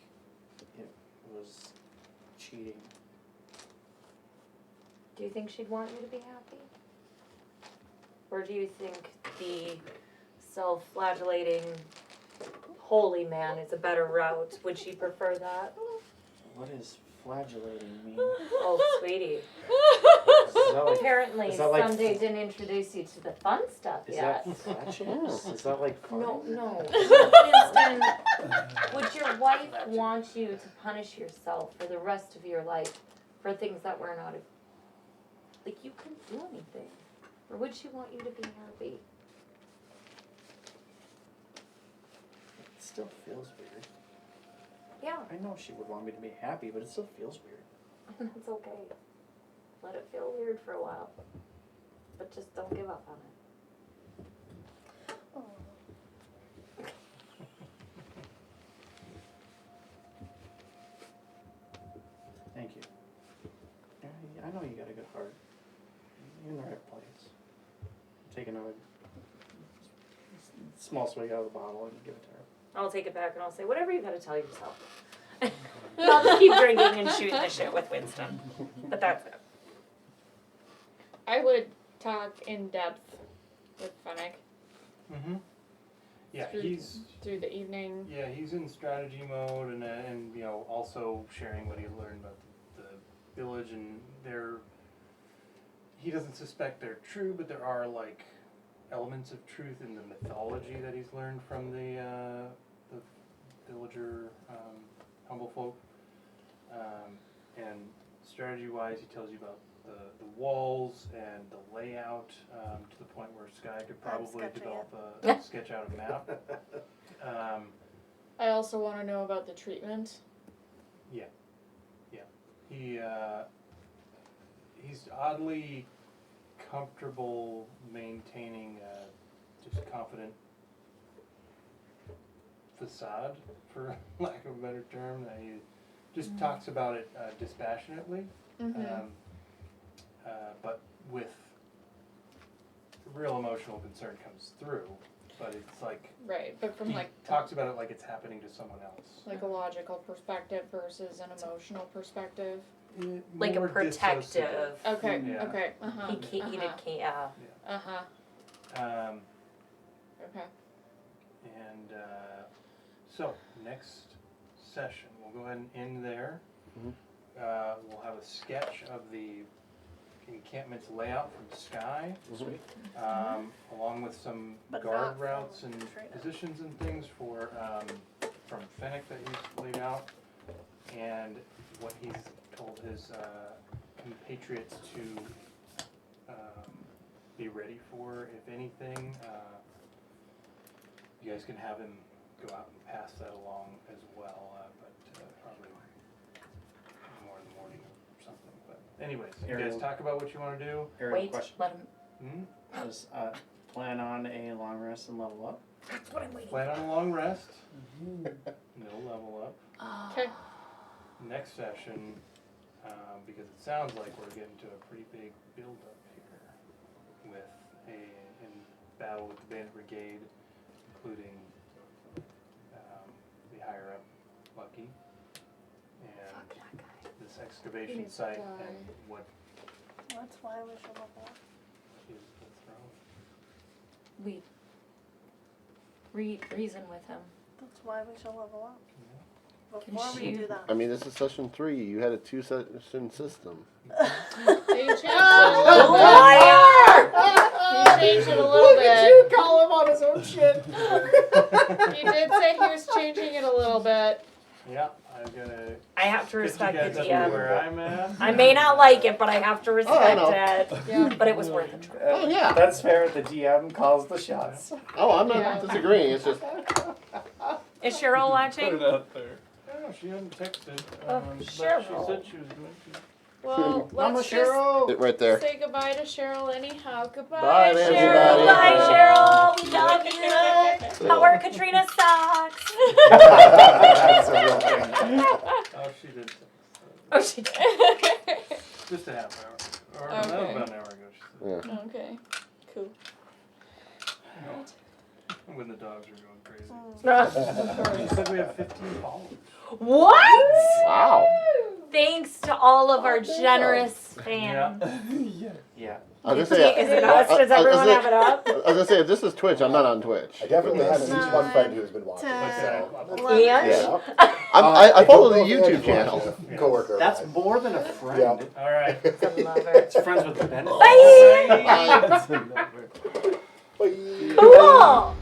it was cheating. Do you think she'd want you to be happy? Or do you think the self-flagellating holy man is a better route? Would she prefer that? What does flagellating mean? Oh, sweetie. Is that like, Apparently, is that like- Sunday didn't introduce you to the fun stuff is yet. that flatulence? Is that like No, farting? no. Winston, would your wife want you to punish yourself for the rest of your life for things that were not, like you couldn't do anything? Or would she want you to be happy? It still feels weird. Yeah, I know she would want me to be happy, but it still feels weird. that's okay. Let it feel weird for a while. But just don't give up on it. Thank you. I know you got a good heart. You're in the right place. Take another small swig out of the bottle and give it to her. I'll take it back and I'll say, whatever you gotta tell yourself. I'll just keep drinking and shooting the shit with Winston. But that's it. I would talk in depth with Fennec Mm-hmm. Yeah, through, he's through the evening. in strategy mode and also sharing what he learned about the village and he doesn't suspect they're true, but there are like elements of truth in the mythology that he's learned from the villager humble folk. And strategy wise, he tells you about the walls and the layout to the point where Sky could probably sketching develop a sketch out a map. I also want to know about the treatment. He's oddly comfortable maintaining just confident facade, for lack of a better term. That he just talks about it dispassionately, but with real emotional concern comes through. But it's like Right, but from he like talks about it like it's happening to someone else. like a logical perspective versus an emotional perspective. Like a More protective. dissociative. Okay. Yeah. Okay. Uh huh. He did yeah. Uh huh. Okay. And so next session, we'll go ahead and end there. We'll have a sketch of the encampment's layout from the sky, along with some But guard not routes and straight up. positions and things for from Fennec that he's laid out, and what he's told his compatriots to be ready for, if anything. You guys can have him go out and pass that along as well, but probably more in the morning or something. But anyways, you guys talk about what you want to do. Ariel, Wait, question. let him. Does plan on a long rest and level up? That's what I'm waiting Plan on a long rest. No level up. Okay. Next session, because it sounds like we're getting to a pretty big build-up here with in battle with the Bandit Brigade, including the higher up Lucky and this excavation He's site guy. and what That's why we should level up. is the throne. We reason with him. That's why we should level up. Can Before we she- do that. I mean, this is session 3. You had a 2-session system. He changed it a little bit. Liar! He changed it a little bit. Call him on his own shit. He did say he was changing it a little bit. Yeah, I've got to I have to get you respect guys the up to DM. where I'm at. I may not like it, but I have to respect know. it. Yeah. But it was worth it. Oh, yeah. That's fair. The DM calls the shots. Oh, I'm not Yeah. disagreeing. It's just, Is Cheryl watching? out there. No, she hadn't texted. Oh, but Cheryl. she said she was going to. Well, Mama let's just Cheryl. it right there. say goodbye to Cheryl anyhow. Goodbye, Bye, Cheryl. everybody. Bye, Cheryl. We love you. Our Katrina sucks. That's a real thing. Oh, she did text. Oh, she did. Just a half hour. Or Okay. that was about an hour ago, she said. Yeah. Okay. Cool. When the dogs are going crazy. Of She course. said we have 15 followers. What? Wow. Thanks to all of our generous fans. Yeah. I was Is gonna say, it us? Does everyone have it up? I was gonna say, if this is Twitch, I'm not on Twitch. I definitely have at least one friend who's been watching. 10, So. 11. Yeah. Yeah. I follow the don't know if YouTube Andy's channel. watching, a coworker. of That's mine. more than a friend. Yeah. All right. The lover. It's friends with the benefits. Bye. Bye. Cool.